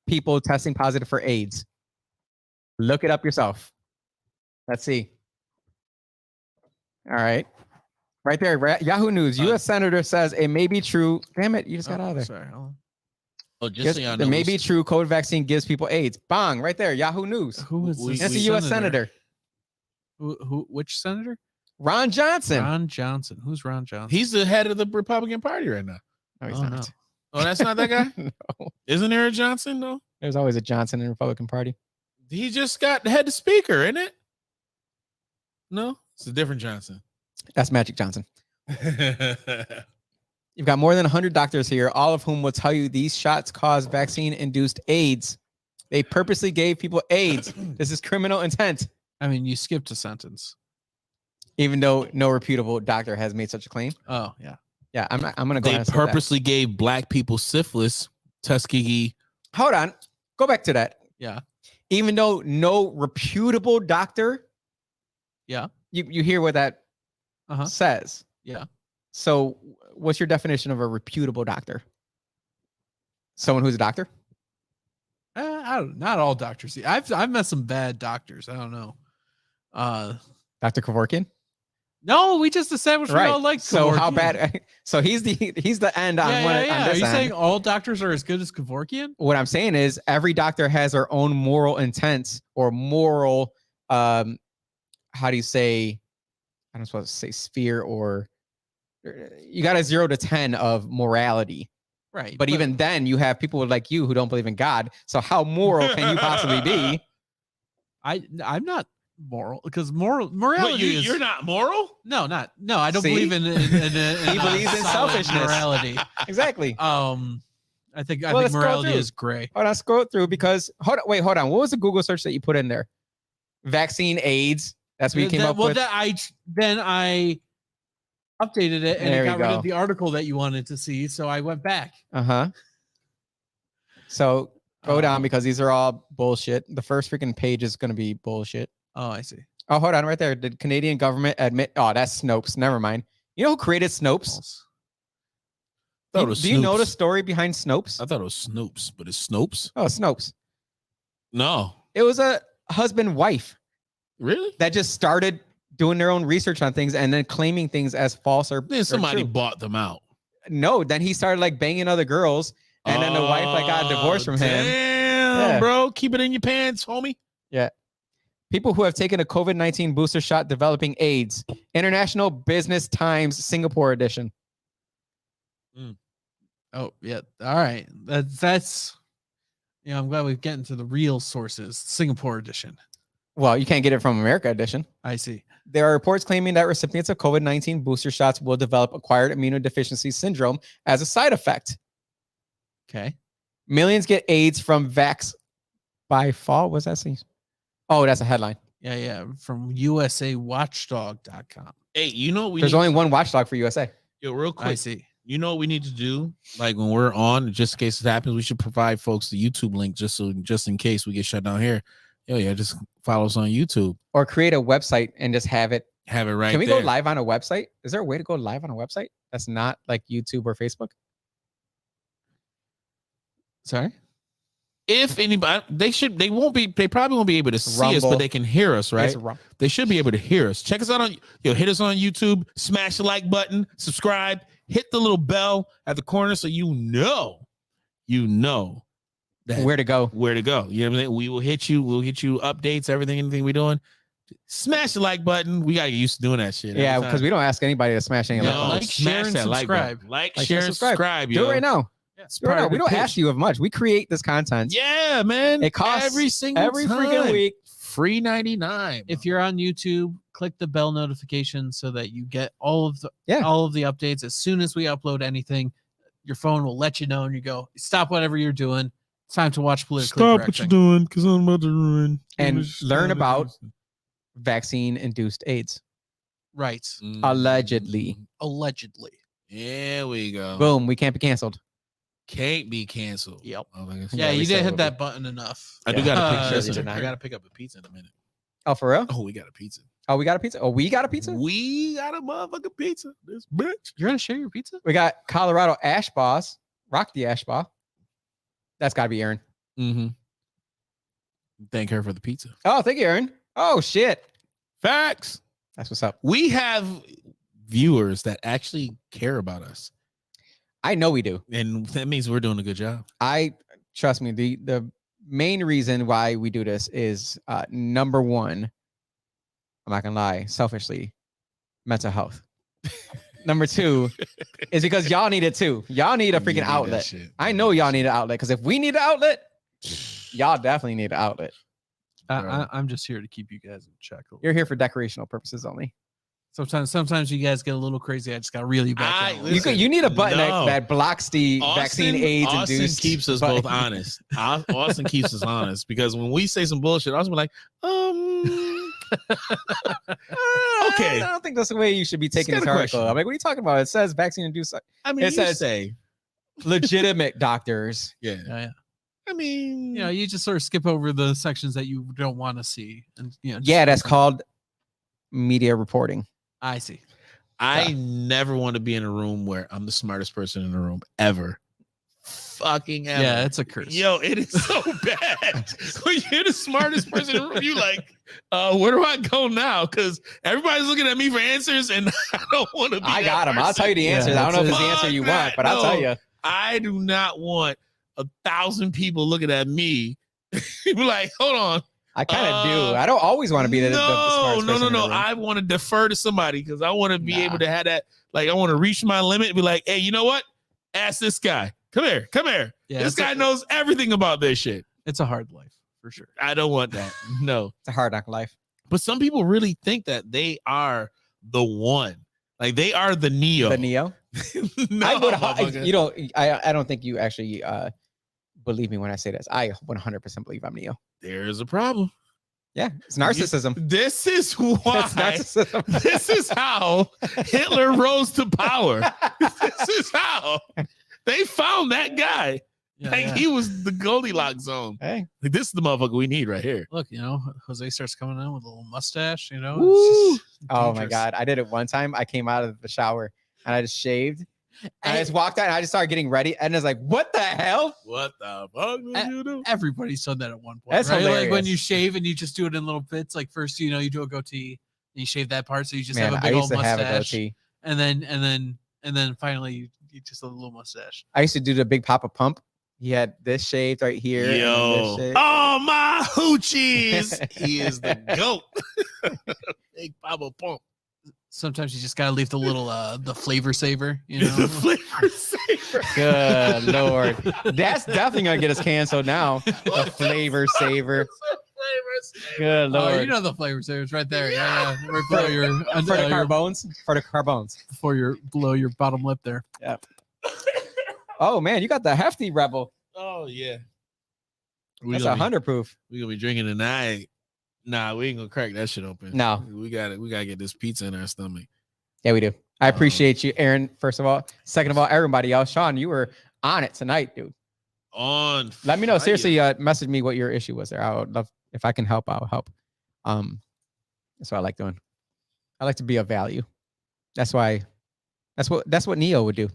people testing positive for AIDS? Look it up yourself. Let's see. All right. Right there. Yahoo News. U.S. Senator says it may be true. Damn it. You just got out of there. Sorry. Oh, just Yes, so y'all that know, may be true. COVID vaccine gives people AIDS. Bang, right there. Yahoo News. Who is We- this? That's a U.S. senator. Which senator? Ron Johnson. Ron Johnson. Who's Ron Johnson? he's the head of the Republican Party right now. No, he's Oh, not. no. Oh, that's not that guy? No. Isn't there a Johnson though? There's always a Johnson in the Republican Party. He just got the head of speaker, isn't it? No, it's a different Johnson. That's Magic Johnson. You've got more than 100 doctors here, all of whom will tell you these shots cause vaccine-induced AIDS. They purposely gave people AIDS. This is criminal intent. I mean, you skipped a sentence. Even though no reputable doctor has made such a claim. Oh, yeah. Yeah, I'm going to go They ahead and skip that. purposely gave black people syphilis, Tuskegee. Hold on. Go back to that. Yeah. Even though no reputable doctor. Yeah. You hear what that Uh-huh. says. Yeah. So what's your definition of a reputable doctor? Someone who's a doctor? I don't. Not all doctors. I've met some bad doctors. I don't know. Dr. Kevorkian? No, we just established we all like. So how Kevorkian. bad? So he's the end on Yeah, one. yeah, On yeah. Are this you end. saying all doctors are as good as Kevorkian? What I'm saying is every doctor has their own moral intents or moral, how do you say? I don't supposed to say sphere or you got a 0 to 10 of morality. Right. But even then, you have people like you who don't believe in God. So how moral can you possibly be? I'm not moral because morality is You're not moral? no. I don't See? believe in He believes in solid selfishness. morality. Exactly. I think Well, let's go morality through. is gray. Hold on, scroll through because hold on. What was the Google search that you put in there? Vaccine AIDS. That's what you came up with. Then I updated it and There it you got rid go. of the article that you wanted to see, so I went back. So go down because these are all bullshit. The first freaking page is going to be bullshit. Oh, I see. Oh, hold on, right there. Did Canadian government admit? Oh, that's Snopes. Never mind. You know who created Snopes? False. Thought it was Do you know the Snoops. story behind Snopes? I thought it was Snoops, but it's Snopes. Oh, Snopes. No, It was a husband-wife really? that just started doing their own research on things and then claiming things as false or Then somebody true. bought them out. No, then he started like banging other girls, and then the wife like got a divorce from him. Damn, Yeah. bro. Keep it in your pants, homie. People who have taken a COVID-19 booster shot developing AIDS. International Business Times Singapore edition. Oh, yeah. All right. That's I'm glad we've gotten to the real sources. Singapore edition. Well, you can't get it from America edition. I see. There are reports claiming that recipients of COVID-19 booster shots will develop acquired immunodeficiency syndrome as a side effect. Okay. Millions get AIDS from vax by fall. What's that saying? Oh, that's a headline. Yeah. From USAWatchdog.com. Hey, you know what we There's need only one watchdog for USA. Yo, real I quick. see. You know what we need to do? Like when we're on, just in case it happens, we should provide folks the YouTube link just in case we get shut down here. Yeah, just follow us on YouTube. Or create a website and just have it. Have it right Can we there. go live on a website? Is there a way to go live on a website that's not like YouTube or Facebook? Sorry. If anybody, they probably won't be able to see us, Rumble. but they can hear us, right? It's wrong. They should be able to hear us. Check us out on, hit us on YouTube, smash the like button, subscribe, hit the little bell at the corner so you know that Where to go? where to go. You know what I'm saying? We'll hit you updates, anything we're doing. Smash the like button. We gotta get used to doing that shit. Yeah, every time. because we don't ask anybody to smash any No, like like, buttons. share, and that like subscribe. button. Like, Like, share, share, and subscribe. subscribe. Do Yo. it right now. It's Do it right part now. of We the don't pitch. ask you of much. We create this content. Yeah, man. It costs every single every time. freaking week. Free 99. If you're on YouTube, click the bell notification so that you get all of the updates as soon as we upload anything. Your phone will let you know, and you go, stop whatever you're doing. It's time to watch politically Stop correct what you're thing. doing because I'm about to ruin. And learn about vaccine-induced AIDS. Right. Mm. Allegedly. Allegedly. There we go. Boom. We can't be canceled. Can't be canceled. Yep. Oh, I guess- Yeah, we you said did it hit would that button enough. I do Yeah. got to Uh, pick. Yes, you Listen, did I not. got to pick up a pizza in a minute. Oh, for real? Oh, we got a pizza. Oh, we got a pizza? Oh, we got a pizza? We got a motherfucking pizza. This bitch. You're gonna share your pizza? We got Colorado Ash Boss. Rock the Ash Ball. That's got to be Aaron. Mm-hmm. Thank her for the pizza. Oh, thank you, Aaron. Oh, shit. Facts. That's what's up. We have viewers that actually care about us. I know we do. and that means we're doing a good job. Trust me, the main reason why we do this is number one, I'm not gonna lie, selfishly, mental health. Number two is because y'all need it too. Y'all need a You freaking need that outlet. shit. I You know need y'all that need shit. an outlet because if we need an outlet, y'all definitely need an outlet. Bro. I'm just here to keep you guys in check. a little You're here bit. for decorational purposes only. Sometimes you guys get a little crazy. I just got to reel you back. in a little You bit. you need a button no. that blocks the vaccine AIDS Austin induced. keeps us button. both honest. Austin keeps us honest because when we say some bullshit, Austin be like, okay. I don't think that's the way you should be taking Just this got a article. question. I'm like, what are you talking about? It says vaccine induced. I mean, It you says- say, Legitimate doctors. yeah. Yeah. I mean, You know, you just sort of skip over the sections that you don't want to see, and just Yeah, that's focus on- called media reporting. I see. I never want to be in a room where I'm the smartest person in the room ever. Fucking ever. Yeah, it's a curse. Yo, it is so bad. When you're the smartest person in the room, you like, where do I go now? Because everybody's looking at me for answers, and I don't want to be. I that got him. I'll tell you the Yeah, answers. I don't know if it's the Fuck answer you that. want, but I'll tell No. you. I do not want 1,000 people looking at me. Be like, hold on. I kind of do. I don't always want to be the smartest person in the room. I want to defer to somebody because I want to be Nah. able to have that. Like, I want to reach my limit and be like, hey, you know what? Ask this guy. Come here. Yeah, This guy knows everything about this shit. It's a hard life for sure. I don't want that. No. It's a hard knock life. But some people really think that they are the one. Like, they are the Neo. The Neo. No, I would. motherfucker. You know, I don't think you actually believe me when I say this. I 100% believe I'm Neo. There's a problem. Yeah, it's narcissism. This is why. It's narcissism. This is how Hitler rose to power. This is how they found that guy. Yeah, Like, yeah. he was the Goldilocks zone. Hey, Like, this is the motherfucker we need right here. Look, you know, Jose starts coming in with a little mustache. You know, Woo. it's just oh my dangerous. god, I did it one time. I came out of the shower and I just shaved. And I just walked out and I just started getting ready. And it's like, what the hell? What the fuck did you do? Everybody's done that at one point. That's right? Like when hilarious. you shave and you just do it in little bits. Like first, you know, you do a goatee, and you shave that part, so you just Man, have a I big used old to have a mustache, goatee. and then finally you just a little mustache. I used to do the big Papa Pump. He had this shaved right here. and then Yo. this shaved. Oh, my hoochies. He is the GOAT. Big Papa Pump. Sometimes you just gotta leave the little the flavor saver. You know, The flavor saver. Good Lord. That's definitely going to get us canceled now. The flavor saver. Good oh, Lord. you know the flavor saver's right there. Yeah, yeah. Right below your, for the carbones. For the carbones. before your below your bottom lip there. Oh, man, you got the hefty rebel. Oh, yeah. That's 100 proof. We gonna be drinking tonight. Nah, we ain't gonna crack that shit open. No. We gotta get this pizza in our stomach. Yeah, we do. I appreciate you, Aaron, first of all. Second of all, everybody else. Sean, you were on it tonight, dude. On Let me know. fire. Seriously, message me what your issue was there. I would love, if I can help, I'll help. That's what I like doing. I like to be of value. That's why, that's what Neo would do.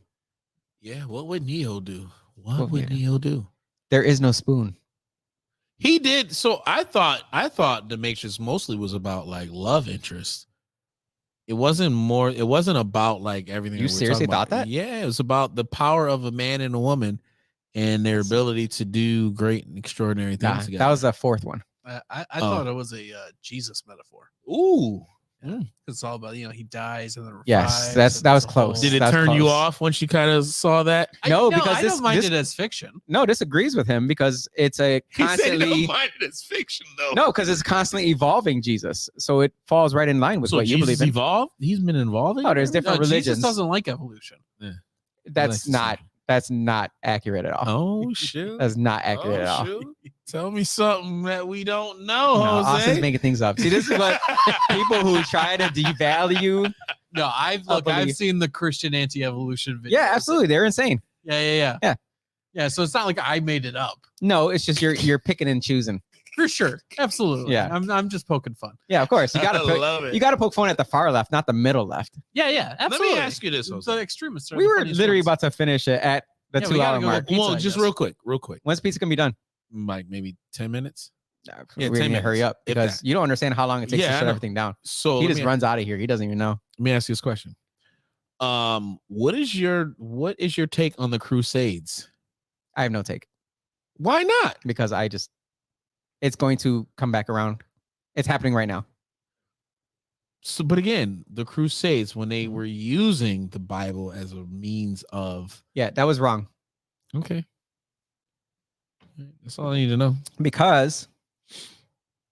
Yeah, what would Neo do? What Well, would yeah. Neo do? There is no spoon. He did. So I thought The Matrix mostly was about like love interest. It wasn't about like everything. You that we're seriously talking about. thought that? Yeah, it was about the power of a man and a woman and their ability to do great and extraordinary things Nah, together. that was the fourth one. I Oh. thought it was a Jesus metaphor. Ooh. It's all about, you know, he dies and then Yes, revives, and that was it's a close. whole- Did it That's turn you close. off once you kind of saw that? No, because I this- don't mind this- it as fiction. No, this agrees with him because it's a He said he constantly don't mind it as fiction though. no, because it's constantly evolving Jesus. So it falls right in line with So what you Jesus believe in. evolved? He's been evolving? Oh, there's different No, religions. Jesus doesn't like evolution. That's not accurate at all. Oh shit. That's not accurate at all. Shoot. Tell me something that we don't No, know, Austin's Jose. making things up. See, this is what people who try to devalue. No, I've believe- seen the Christian anti-evolution videos. Yeah, absolutely. They're insane. Yeah. Yeah. Yeah, so it's not like I made it up. No, it's just you're picking and choosing. For sure. Absolutely. Yeah. I'm just poking fun. Yeah, of course. You gotta I love it. you gotta poke fun at the far left, not the middle left. Yeah, absolutely. Let me ask you this, Jose. The extremists are We the were funniest literally ones. about to finish it at the Yeah, we 2 gotta hour go to mark. pizza, well, I just guess. real quick. When's pizza gonna be done? Like maybe 10 minutes. Yeah, Yeah, we're 10 gonna hurry minutes, up if because that. you don't understand how long it takes Yeah, to I shut know. everything down. So He let just me- runs out of here. He doesn't even know. Let me ask you this question. What is your take on the Crusades? I have no take Why not? because it's going to come back around. It's happening right now. So, but again, the Crusades, when they were using the Bible as a means of, Yeah, that was wrong okay, that's all I need to know. because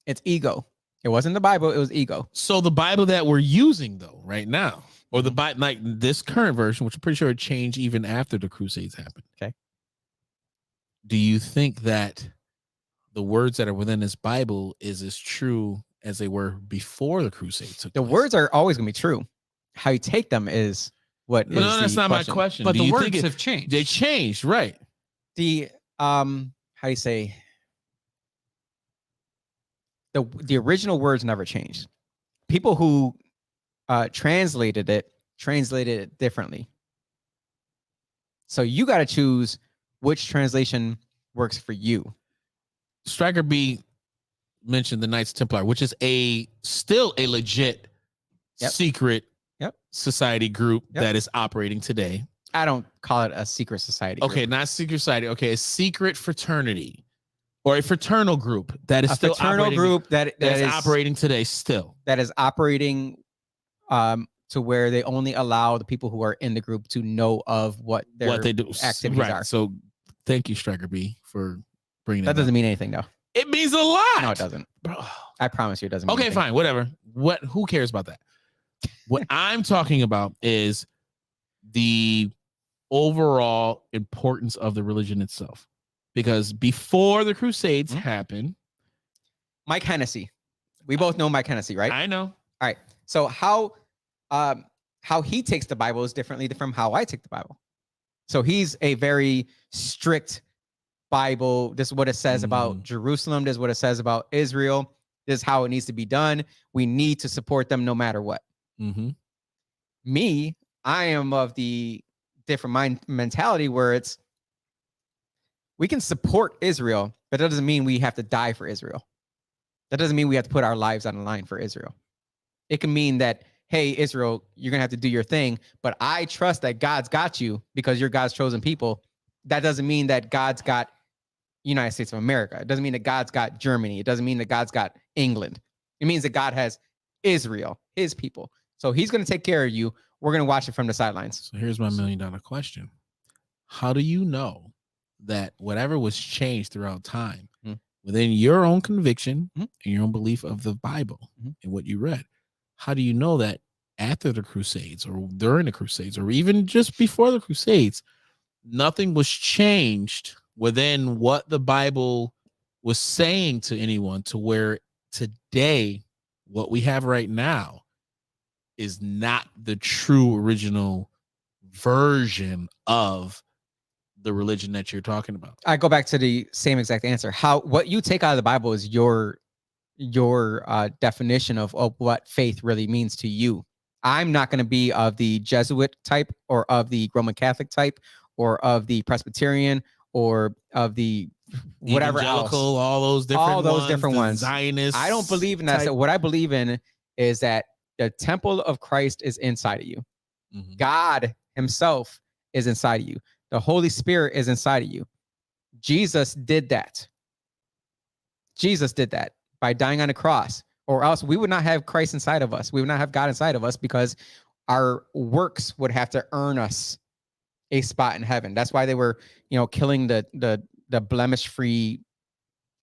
it's ego. It wasn't the Bible. It was ego. So the Bible that we're using though right now, or the Bible like this current version, which I'm pretty sure it changed even after the Crusades happened. Okay. Do you think that the words that are within this Bible is as true as they were before the Crusades took The place? words are always going to be true. How you take them is what is No, that's the not my question. But Do the you words think have changed. they changed, right? The how do you say, the original words never changed. People who translated it differently. So you got to choose which translation works for you. Striker B mentioned the Knights Templar, which is still a legit secret society group that is operating today. I don't call it a secret society group. Okay, not secret society. Okay, a secret fraternity or a fraternal group that is A still fraternal operating, group that is is operating today still. that is operating to where they only allow the people who are in the group to know of what they do activities are. So thank you, Striker B, for bringing That that doesn't up. mean anything though. It means a lot. No, it doesn't. Bro. I promise you it doesn't mean Okay, anything. fine, whatever. Who cares about that? What I'm talking about is the overall importance of the religion itself. Because before the Crusades happened, Mike Hennessy. We both know Mike Hennessy, right? I know. All right. So how he takes the Bible is differently from how I take the Bible. So he's a very strict Bible. This is what it says about Jerusalem. This is what it says about Israel. This is how it needs to be done. We need to support them no matter what. Me, I am of the different mentality where it's, we can support Israel, but that doesn't mean we have to die for Israel. That doesn't mean we have to put our lives on the line for Israel. It can mean that, hey, Israel, you're going to have to do your thing, but I trust that God's got you because you're God's chosen people. That doesn't mean that God's got United States of America. It doesn't mean that God's got Germany. It doesn't mean that God's got England. It means that God has Israel, his people. So he's going to take care of you. We're going to watch it from the sidelines. So here's my $1 million question. How do you know that whatever was changed throughout time within your own conviction and your own belief of the Bible and what you read, how do you know that after the Crusades or during the Crusades or even just before the Crusades, nothing was changed within what the Bible was saying to anyone, to where today what we have right now is not the true original version of the religion that you're talking about? I go back to the same exact answer. What you take out of the Bible is your definition of what faith really means to you. I'm not going to be of the Jesuit type or of the Roman Catholic type or of the Presbyterian or of the whatever else. All those different ones. Zionists. I don't believe in that. So what I believe in is that the temple of Christ is inside of you. God himself is inside of you. The Holy Spirit is inside of you. Jesus did that. Jesus did that by dying on the cross, or else we would not have Christ inside of us. We would not have God inside of us because our works would have to earn us a spot in heaven. That's why they were, killing the blemish-free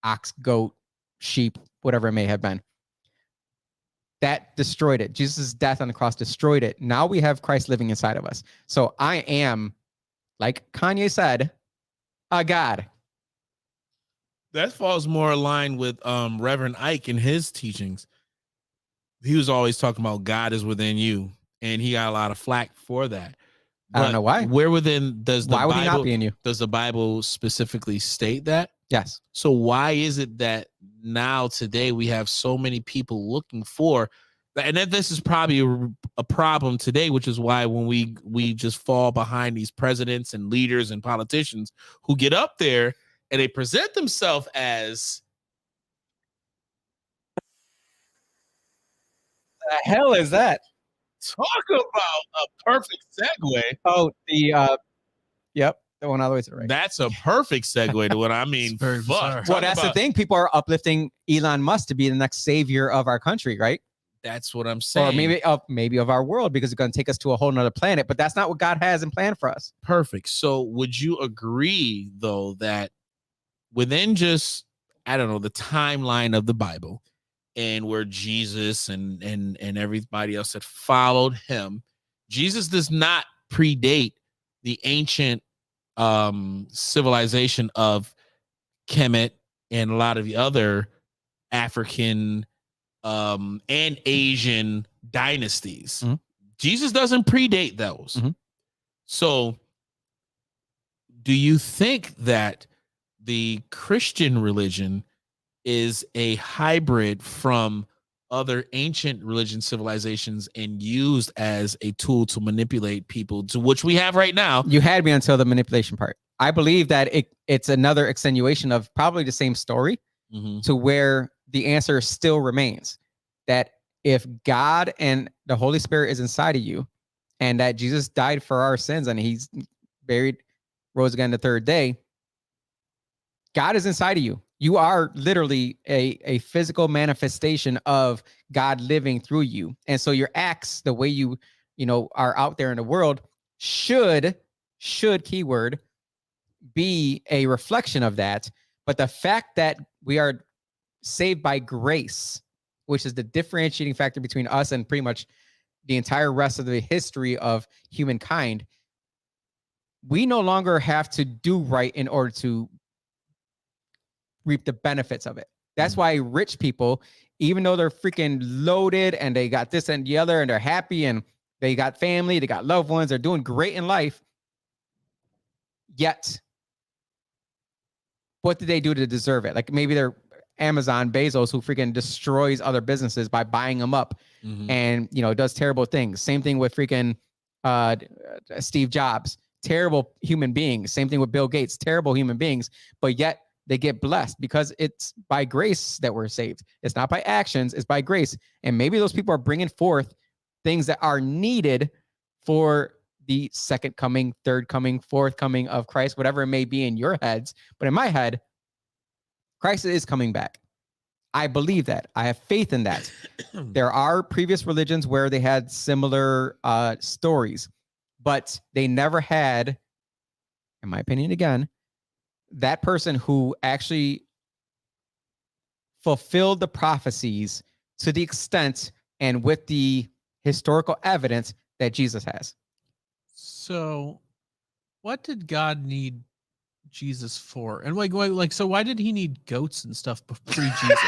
ox, goat, sheep, whatever it may have been. That destroyed it. Jesus' death on the cross destroyed it. Now we have Christ living inside of us. So I am, like Kanye said, a God. That falls more aligned with Reverend Ike and his teachings. He was always talking about God is within you, and he got a lot of flack for that. I don't know why. Where within does the why would Bible, he not be in you? Does the Bible specifically state that? Yes. So why is it that now today we have so many people looking for, and that this is probably a problem today, which is why when we just fall behind these presidents and leaders and politicians who get up there and they present themselves as, the hell is that? Talk about a perfect segue. Oh, yep, the one all the way to the right. That's a perfect segue to what I mean. It's very bizarre. Fuck. Well, that's the thing. People are uplifting Elon Musk to be the next savior of our country, right? That's what I'm saying. Or maybe of our world, because it's going to take us to a whole nother planet. But that's not what God has in plan for us. Perfect. So would you agree, though, that within just, I don't know, the timeline of the Bible and where Jesus and everybody else that followed him, Jesus does not predate the ancient civilization of Kemet and a lot of the other African and Asian dynasties. Mhm. Jesus doesn't predate those. Mhm. So do you think that the Christian religion is a hybrid from other ancient religion civilizations and used as a tool to manipulate people, to which we have right now? You had me until the manipulation part. I believe that it's another extenuation of probably the same story, Mhm. to where the answer still remains that if God and the Holy Spirit is inside of you, and that Jesus died for our sins and he's buried, rose again the third day, God is inside of you. You are literally a physical manifestation of God living through you. And so your acts, the way you are out there in the world, should keyword be a reflection of that. But the fact that we are saved by grace, which is the differentiating factor between us and pretty much the entire rest of the history of humankind, we no longer have to do right in order to reap the benefits of it. That's why rich people, even though they're freaking loaded and they got this and the other and they're happy and they got family, they got loved ones, they're doing great in life, yet what did they do to deserve it? Like maybe they're Amazon Bezos, who freaking destroys other businesses by buying them up and does terrible things. Same thing with freaking Steve Jobs, terrible human beings. Same thing with Bill Gates, terrible human beings, but yet they get blessed because it's by grace that we're saved. It's not by actions, it's by grace. And maybe those people are bringing forth things that are needed for the second coming, third coming, fourth coming of Christ, whatever it may be in your heads. But in my head, Christ is coming back. I believe that. I have faith in that. There are previous religions where they had similar stories, but they never had, in my opinion, again, that person who actually fulfilled the prophecies to the extent and with the historical evidence that Jesus has. So, what did God need Jesus for? And so why did he need goats and stuff pre-Jesus?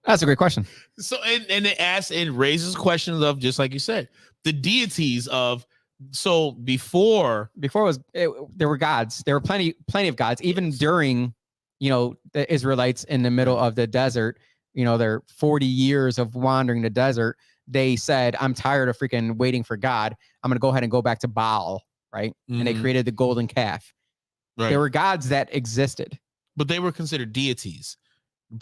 That's a great question. So, and it asks and raises questions of, just like you said, the deities of. So before there were gods. There were plenty of gods, even during, the Israelites in the middle of the desert, their 40 years of wandering the desert. They said, I'm tired of freaking waiting for God. I'm going to go ahead and go back to Baal. Right. And they created the golden calf. Right. There were gods that existed, but they were considered deities.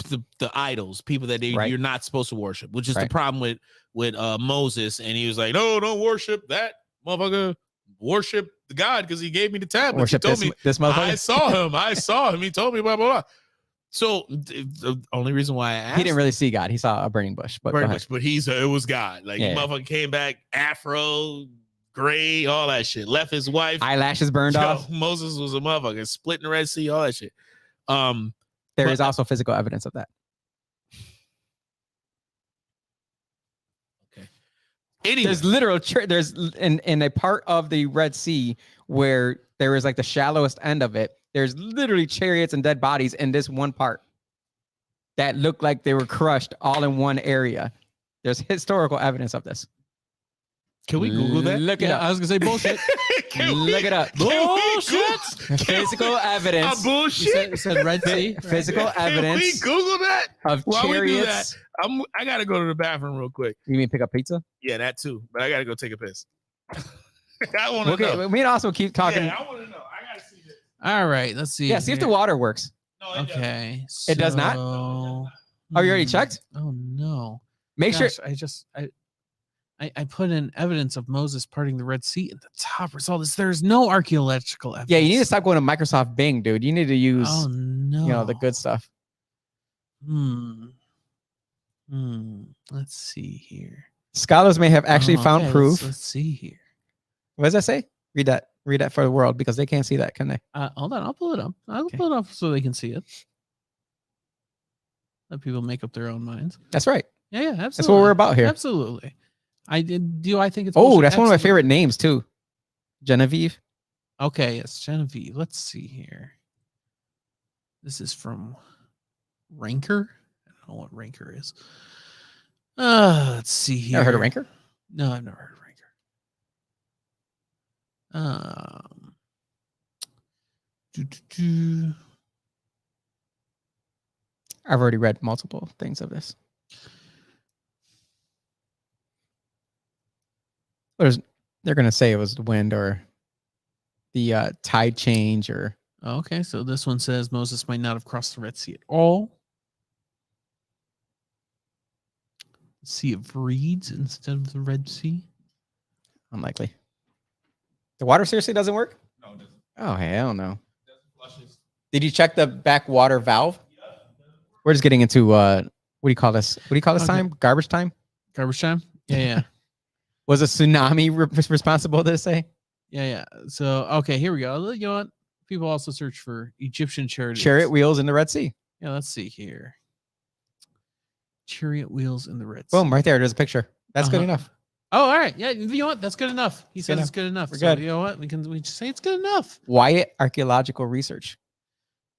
The idols, people that you're not supposed to worship, which is the problem with Moses. And he was like, no, don't worship that. Motherfucker, worship the God because he gave me the tablet. Worship he told me this motherfucker. I saw him. He told me blah blah blah. So the only reason why I asked, he didn't really see God. He saw a burning bush. But it was God. Like motherfucker came back, afro, gray, all that shit. Left his wife, eyelashes burned off. Moses was a motherfucker, splitting the Red Sea, all that shit. There is also physical evidence of that. Anyway. There's literal there's in a part of the Red Sea where there is like the shallowest end of it. There's literally chariots and dead bodies in this one part that look like they were crushed all in one area. There's historical evidence of this. Can we Google that? Look it up. I was gonna say bullshit. Look it up. Bullshit. Physical evidence. Bullshit. You said Red Sea. Physical evidence. Can we Google that? Of chariots. I gotta go to the bathroom real quick. You mean pick up pizza? Yeah, that too. But I gotta go take a piss. I want to know. We also keep talking. Yeah, I want to know. I gotta see this. All right, let's see. Yeah, see if the water works. No, it Okay. It does not? So- Oh, you already checked? Oh no. Make sure. Gosh, I put in evidence of Moses parting the Red Sea, and the top result is there's no archaeological evidence. Yeah, you need to stop going to Microsoft Bing, dude. You need to use Oh no. the good stuff. Let's see here. Scholars may have actually found Okay, proof. Let's see here. What does that say? Read that for the world because they can't see that, can they? Hold on, I'll pull it up. I'll pull it up so they can see it. Let people make up their own minds. That's right. Yeah, absolutely. That's what we're about here. Absolutely. I think it's Oh, bullshit? that's one of my Absolutely. favorite names too. Genevieve. Okay, it's Genevieve. Let's see here. This is from Ranker. I don't know what Ranker is. Let's see here. Never heard of Ranker? No, I've never heard of Ranker. I've already read multiple things of this. They're going to say it was the wind or the tide change or... Okay, so this one says Moses might not have crossed the Red Sea at all. Sea of reeds instead of the Red Sea. Unlikely. The water seriously doesn't work? No, it doesn't. Oh, hell no. It doesn't flushes. Did you check the backwater valve? We're just getting into what do you call this? What do you call this Okay. time? Garbage time? Garbage time? Yeah. Was a tsunami responsible, did it say? Yeah. So, okay, here we go. You know what? People also search for Egyptian chariot Wheels in the Red Sea. Yeah, let's see here. Chariot wheels in the Red Sea. Boom, right there. There's a picture. That's good Uh-huh. enough. Oh, all right. Yeah, you know what? That's good enough. He says enough. it's good enough. We're So, good. you know what? We just say it's good enough. Wyatt Archaeological Research.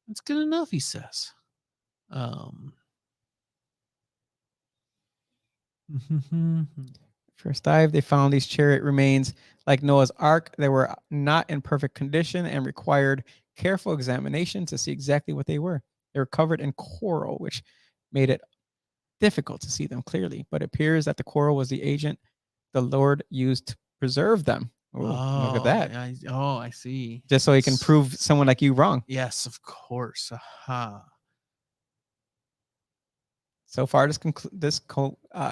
It's good enough, he says. First dive, they found these chariot remains like Noah's Ark. They were not in perfect condition and required careful examination to see exactly what they were. They were covered in coral, which made it difficult to see them clearly, but it appears that the coral was the agent the Lord used to preserve them. Ooh, look at that. I see. Just so he can prove someone like you wrong. Yes, of course. Aha. So far, this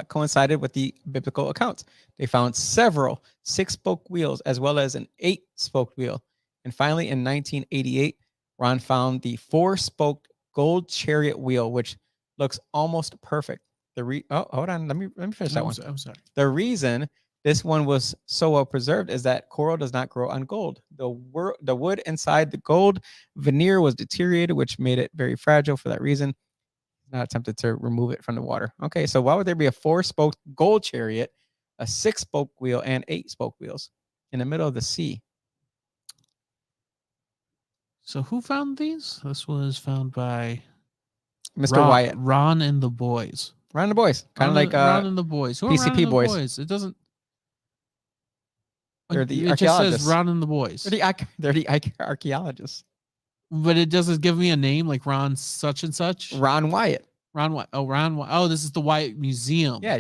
coincided with the biblical accounts. They found several 6-spoke wheels as well as an 8-spoke wheel. And finally, in 1988, Ron found the 4-spoke gold chariot wheel, which looks almost perfect. Hold on. Let me finish that one. I'm sorry. The reason this one was so well preserved is that coral does not grow on gold. The wood inside the gold veneer was deteriorated, which made it very fragile. For that reason, not attempted to remove it from the water. Okay, so why would there be a 4-spoke gold chariot, a 6-spoke wheel, and 8-spoke wheels in the middle of the sea? So who found these? This was found by Mr. Wyatt. Ron and the boys. Ron and the boys. Kind of like Ron and the boys. Who are Ron PCP and the boys. It doesn't. They're the it just archaeologists. says Ron and the boys. They're the archaeologists. But it doesn't give me a name like Ron such and such. Ron Wyatt. Ron Wyatt. Oh, Ron Wyatt. Oh, this is the Wyatt Museum. Yeah.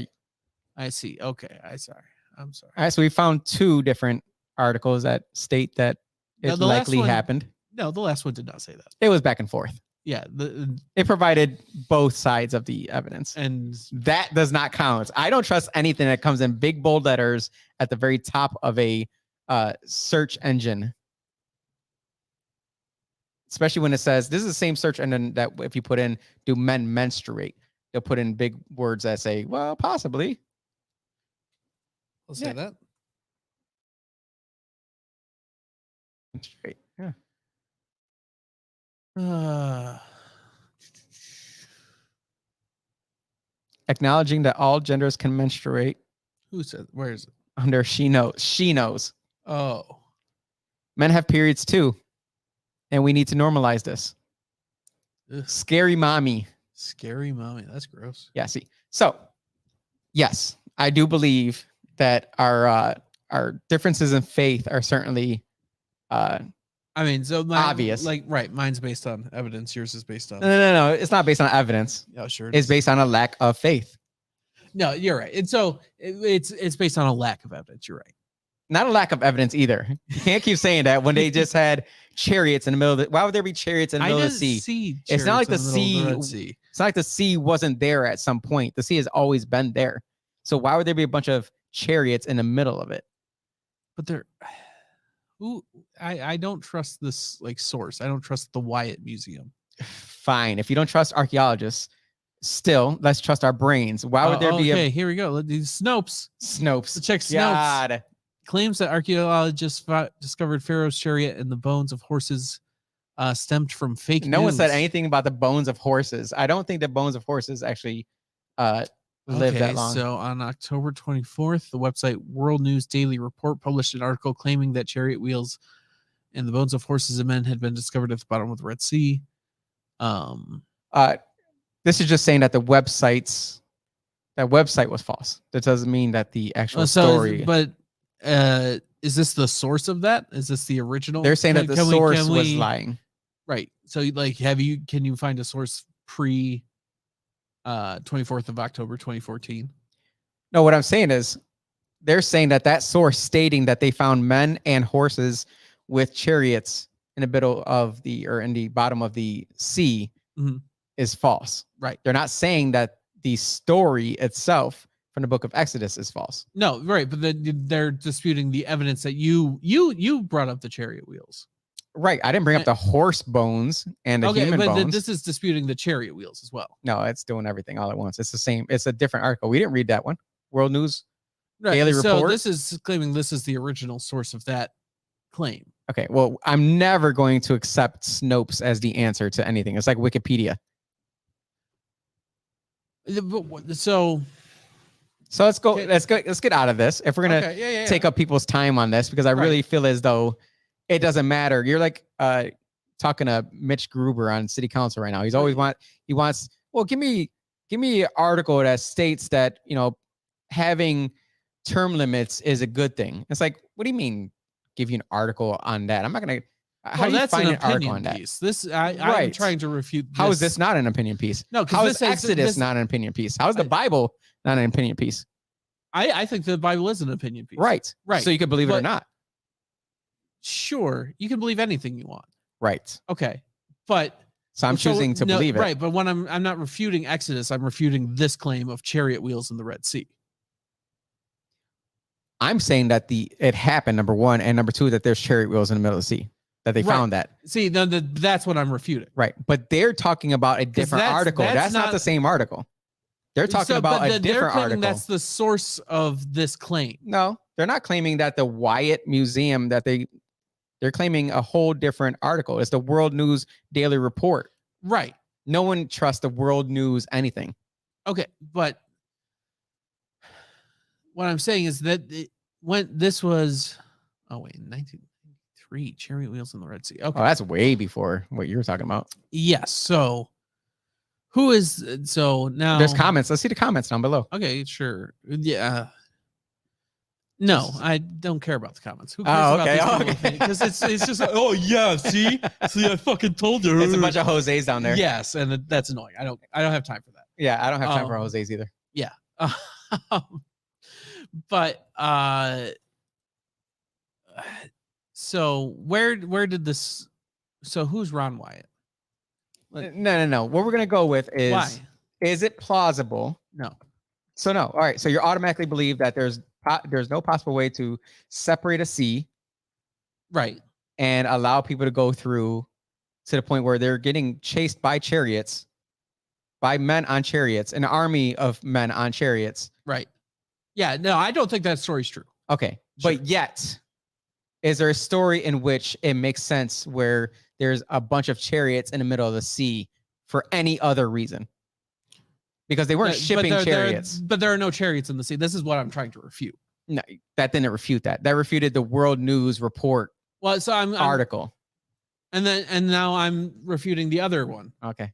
I see. Okay. I'm sorry. All right, so we found 2 different articles that state that Now, it the last likely one- happened. No, the last one did not say that. It was back and forth. Yeah. It provided both sides of the evidence. And That does not count. I don't trust anything that comes in big bold letters at the very top of a search engine. Especially when it says, this is the same search engine that if you put in, do men menstruate? They'll put in big words that say, well, possibly. I'll say that. Menstruate. Yeah. Acknowledging that all genders can menstruate Who said? Where is it? under she knows. She knows. Oh. Men have periods too. And we need to normalize this. Ugh. Scary mommy. Scary mommy. That's gross. Yeah, see. So, yes, I do believe that our differences in faith are certainly I mean, so obvious. Like, right. Mine's based on evidence. Yours is based on. No. It's not based on evidence. Yeah, sure. It's based on a lack of faith. No, you're right. And so it's based on a lack of evidence. You're right. Not a lack of evidence either. You can't keep saying that when they just had chariots in the middle of the. Why would there be chariots in the middle of the sea? See It's not like the chariots in middle of sea Red Sea. It's not like the sea wasn't there at some point. The sea has always been there. So why would there be a bunch of chariots in the middle of it? But they're I don't trust this like source. I don't trust the Wyatt Museum. Fine. If you don't trust archaeologists, still let's trust our brains. Why would there be okay, here we go. These Snopes. Snopes? Check Snopes. God. Claims that archaeologists discovered Pharaoh's chariot and the bones of horses stemmed from fake No one said news. anything about the bones of horses. I don't think the bones of horses actually live that long. So on October 24th, the website World News Daily Report published an article claiming that chariot wheels and the bones of horses and men had been discovered at the bottom of the Red Sea. This is just saying that the website was false. That doesn't mean that the actual story. Is this the source of that? Is this the original? They're saying that the source was lying. Right. So like, can you find a source pre 24th of October 2014? No, what I'm saying is they're saying that source stating that they found men and horses with chariots in the middle of in the bottom of the sea is false. Right. They're not saying that the story itself from the book of Exodus is false. No, right, but they're disputing the evidence that you brought up the chariot wheels. Right. I didn't bring up the horse bones and the human bones. This is disputing the chariot wheels as well. No, it's doing everything all at once. It's the same. It's a different article. We didn't read that one. World News Daily Report. So this is claiming this is the original source of that claim. Okay. Well, I'm never going to accept Snopes as the answer to anything. It's like Wikipedia. So let's go. Okay. Let's get out of this. If we're gonna take up people's time on this, because I really feel as though it doesn't matter. You're like talking to Mitch Gruber on City Council right now. He wants. Well, give me an article that states that having term limits is a good thing. It's like, what do you mean? Give you an article on that? I'm not gonna. How do you find an article on that? Piece. I'm trying to refute. How is this not an opinion piece? No, how is Exodus not an opinion piece? How is the Bible not an opinion piece? I think the Bible is an opinion piece. Right. So you can believe it or not. Sure, you can believe anything you want. Right. Okay, but so I'm choosing to believe it. Right, but when I'm not refuting Exodus, I'm refuting this claim of chariot wheels in the Red Sea. I'm saying that it happened, number one, and number two, that there's chariot wheels in the middle of the sea. That they found that. See, that's what I'm refuting. Right. But they're talking about a different article. That's not the same article. They're talking about a different article. That's the source of this claim. No, they're not claiming that the Wyatt Museum that they're claiming a whole different article. It's the World News Daily Report. Right. No one trusts the World News anything. Okay, but what I'm saying is that when this was 1993, chariot wheels in the Red Sea. Okay. Oh, that's way before what you were talking about. Yes. So now there's comments. Let's see the comments down below. Okay, sure. Yeah. No, I don't care about the comments. Who cares about these people? Because it's just like, oh yeah, see, I fucking told you. It's a bunch of Jose's down there. Yes, and that's annoying. I don't have time for that. Yeah, I don't have time for Jose's either. Yeah. But so where did this? So who's Ron Wyatt? No. What we're gonna go with is why? Is it plausible? No. So no. All right. So you automatically believe that there's no possible way to separate a sea, right, and allow people to go through to the point where they're getting chased by chariots, by men on chariots, an army of men on chariots. Right. Yeah. No, I don't think that story's true. Okay. Sure. But yet, is there a story in which it makes sense where there's a bunch of chariots in the middle of the sea for any other reason? Because they weren't shipping chariots. But there are no chariots in the sea. This is what I'm trying to refute. No, that didn't refute that. That refuted the World News Report article. And now I'm refuting the other one. Okay.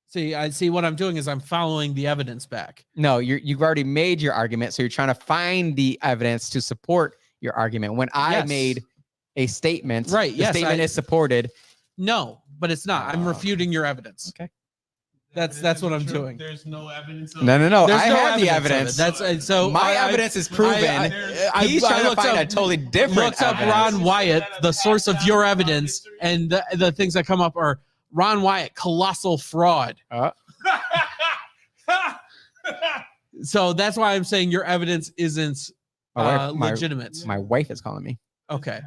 See what I'm doing is I'm following the evidence back. No, you've already made your argument, so you're trying to find the evidence to support your argument. When I made a statement, right? The statement is supported. No, but it's not. I'm refuting your evidence. Okay. That's what I'm doing. There's no evidence. No. There's I no have the evidence. That's so my evidence is proven. He's trying to find a totally different. Looked up Ron Wyatt, the source of your evidence, and the things that come up are Ron Wyatt, colossal fraud. So that's why I'm saying your evidence isn't legitimate. My wife is calling me. Okay.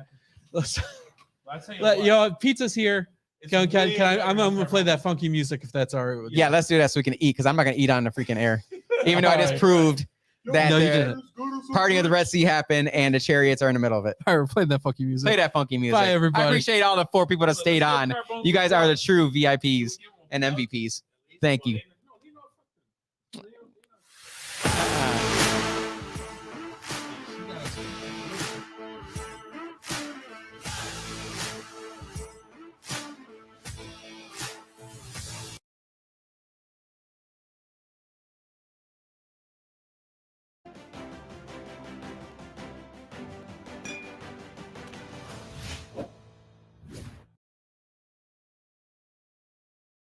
Pizza's here. I'm gonna play that funky music if that's all right with you. Yeah, let's do that so we can eat because I'm not gonna eat on the freaking air. Even though I just proved that No, you the didn't. parting of the Red Sea happened and the chariots are in the middle of it. All right, we're playing that funky music. Play that funky music. Bye, everybody. I appreciate all the 4 people that stayed on. You guys are the true VIPs and MVPs. Thank you.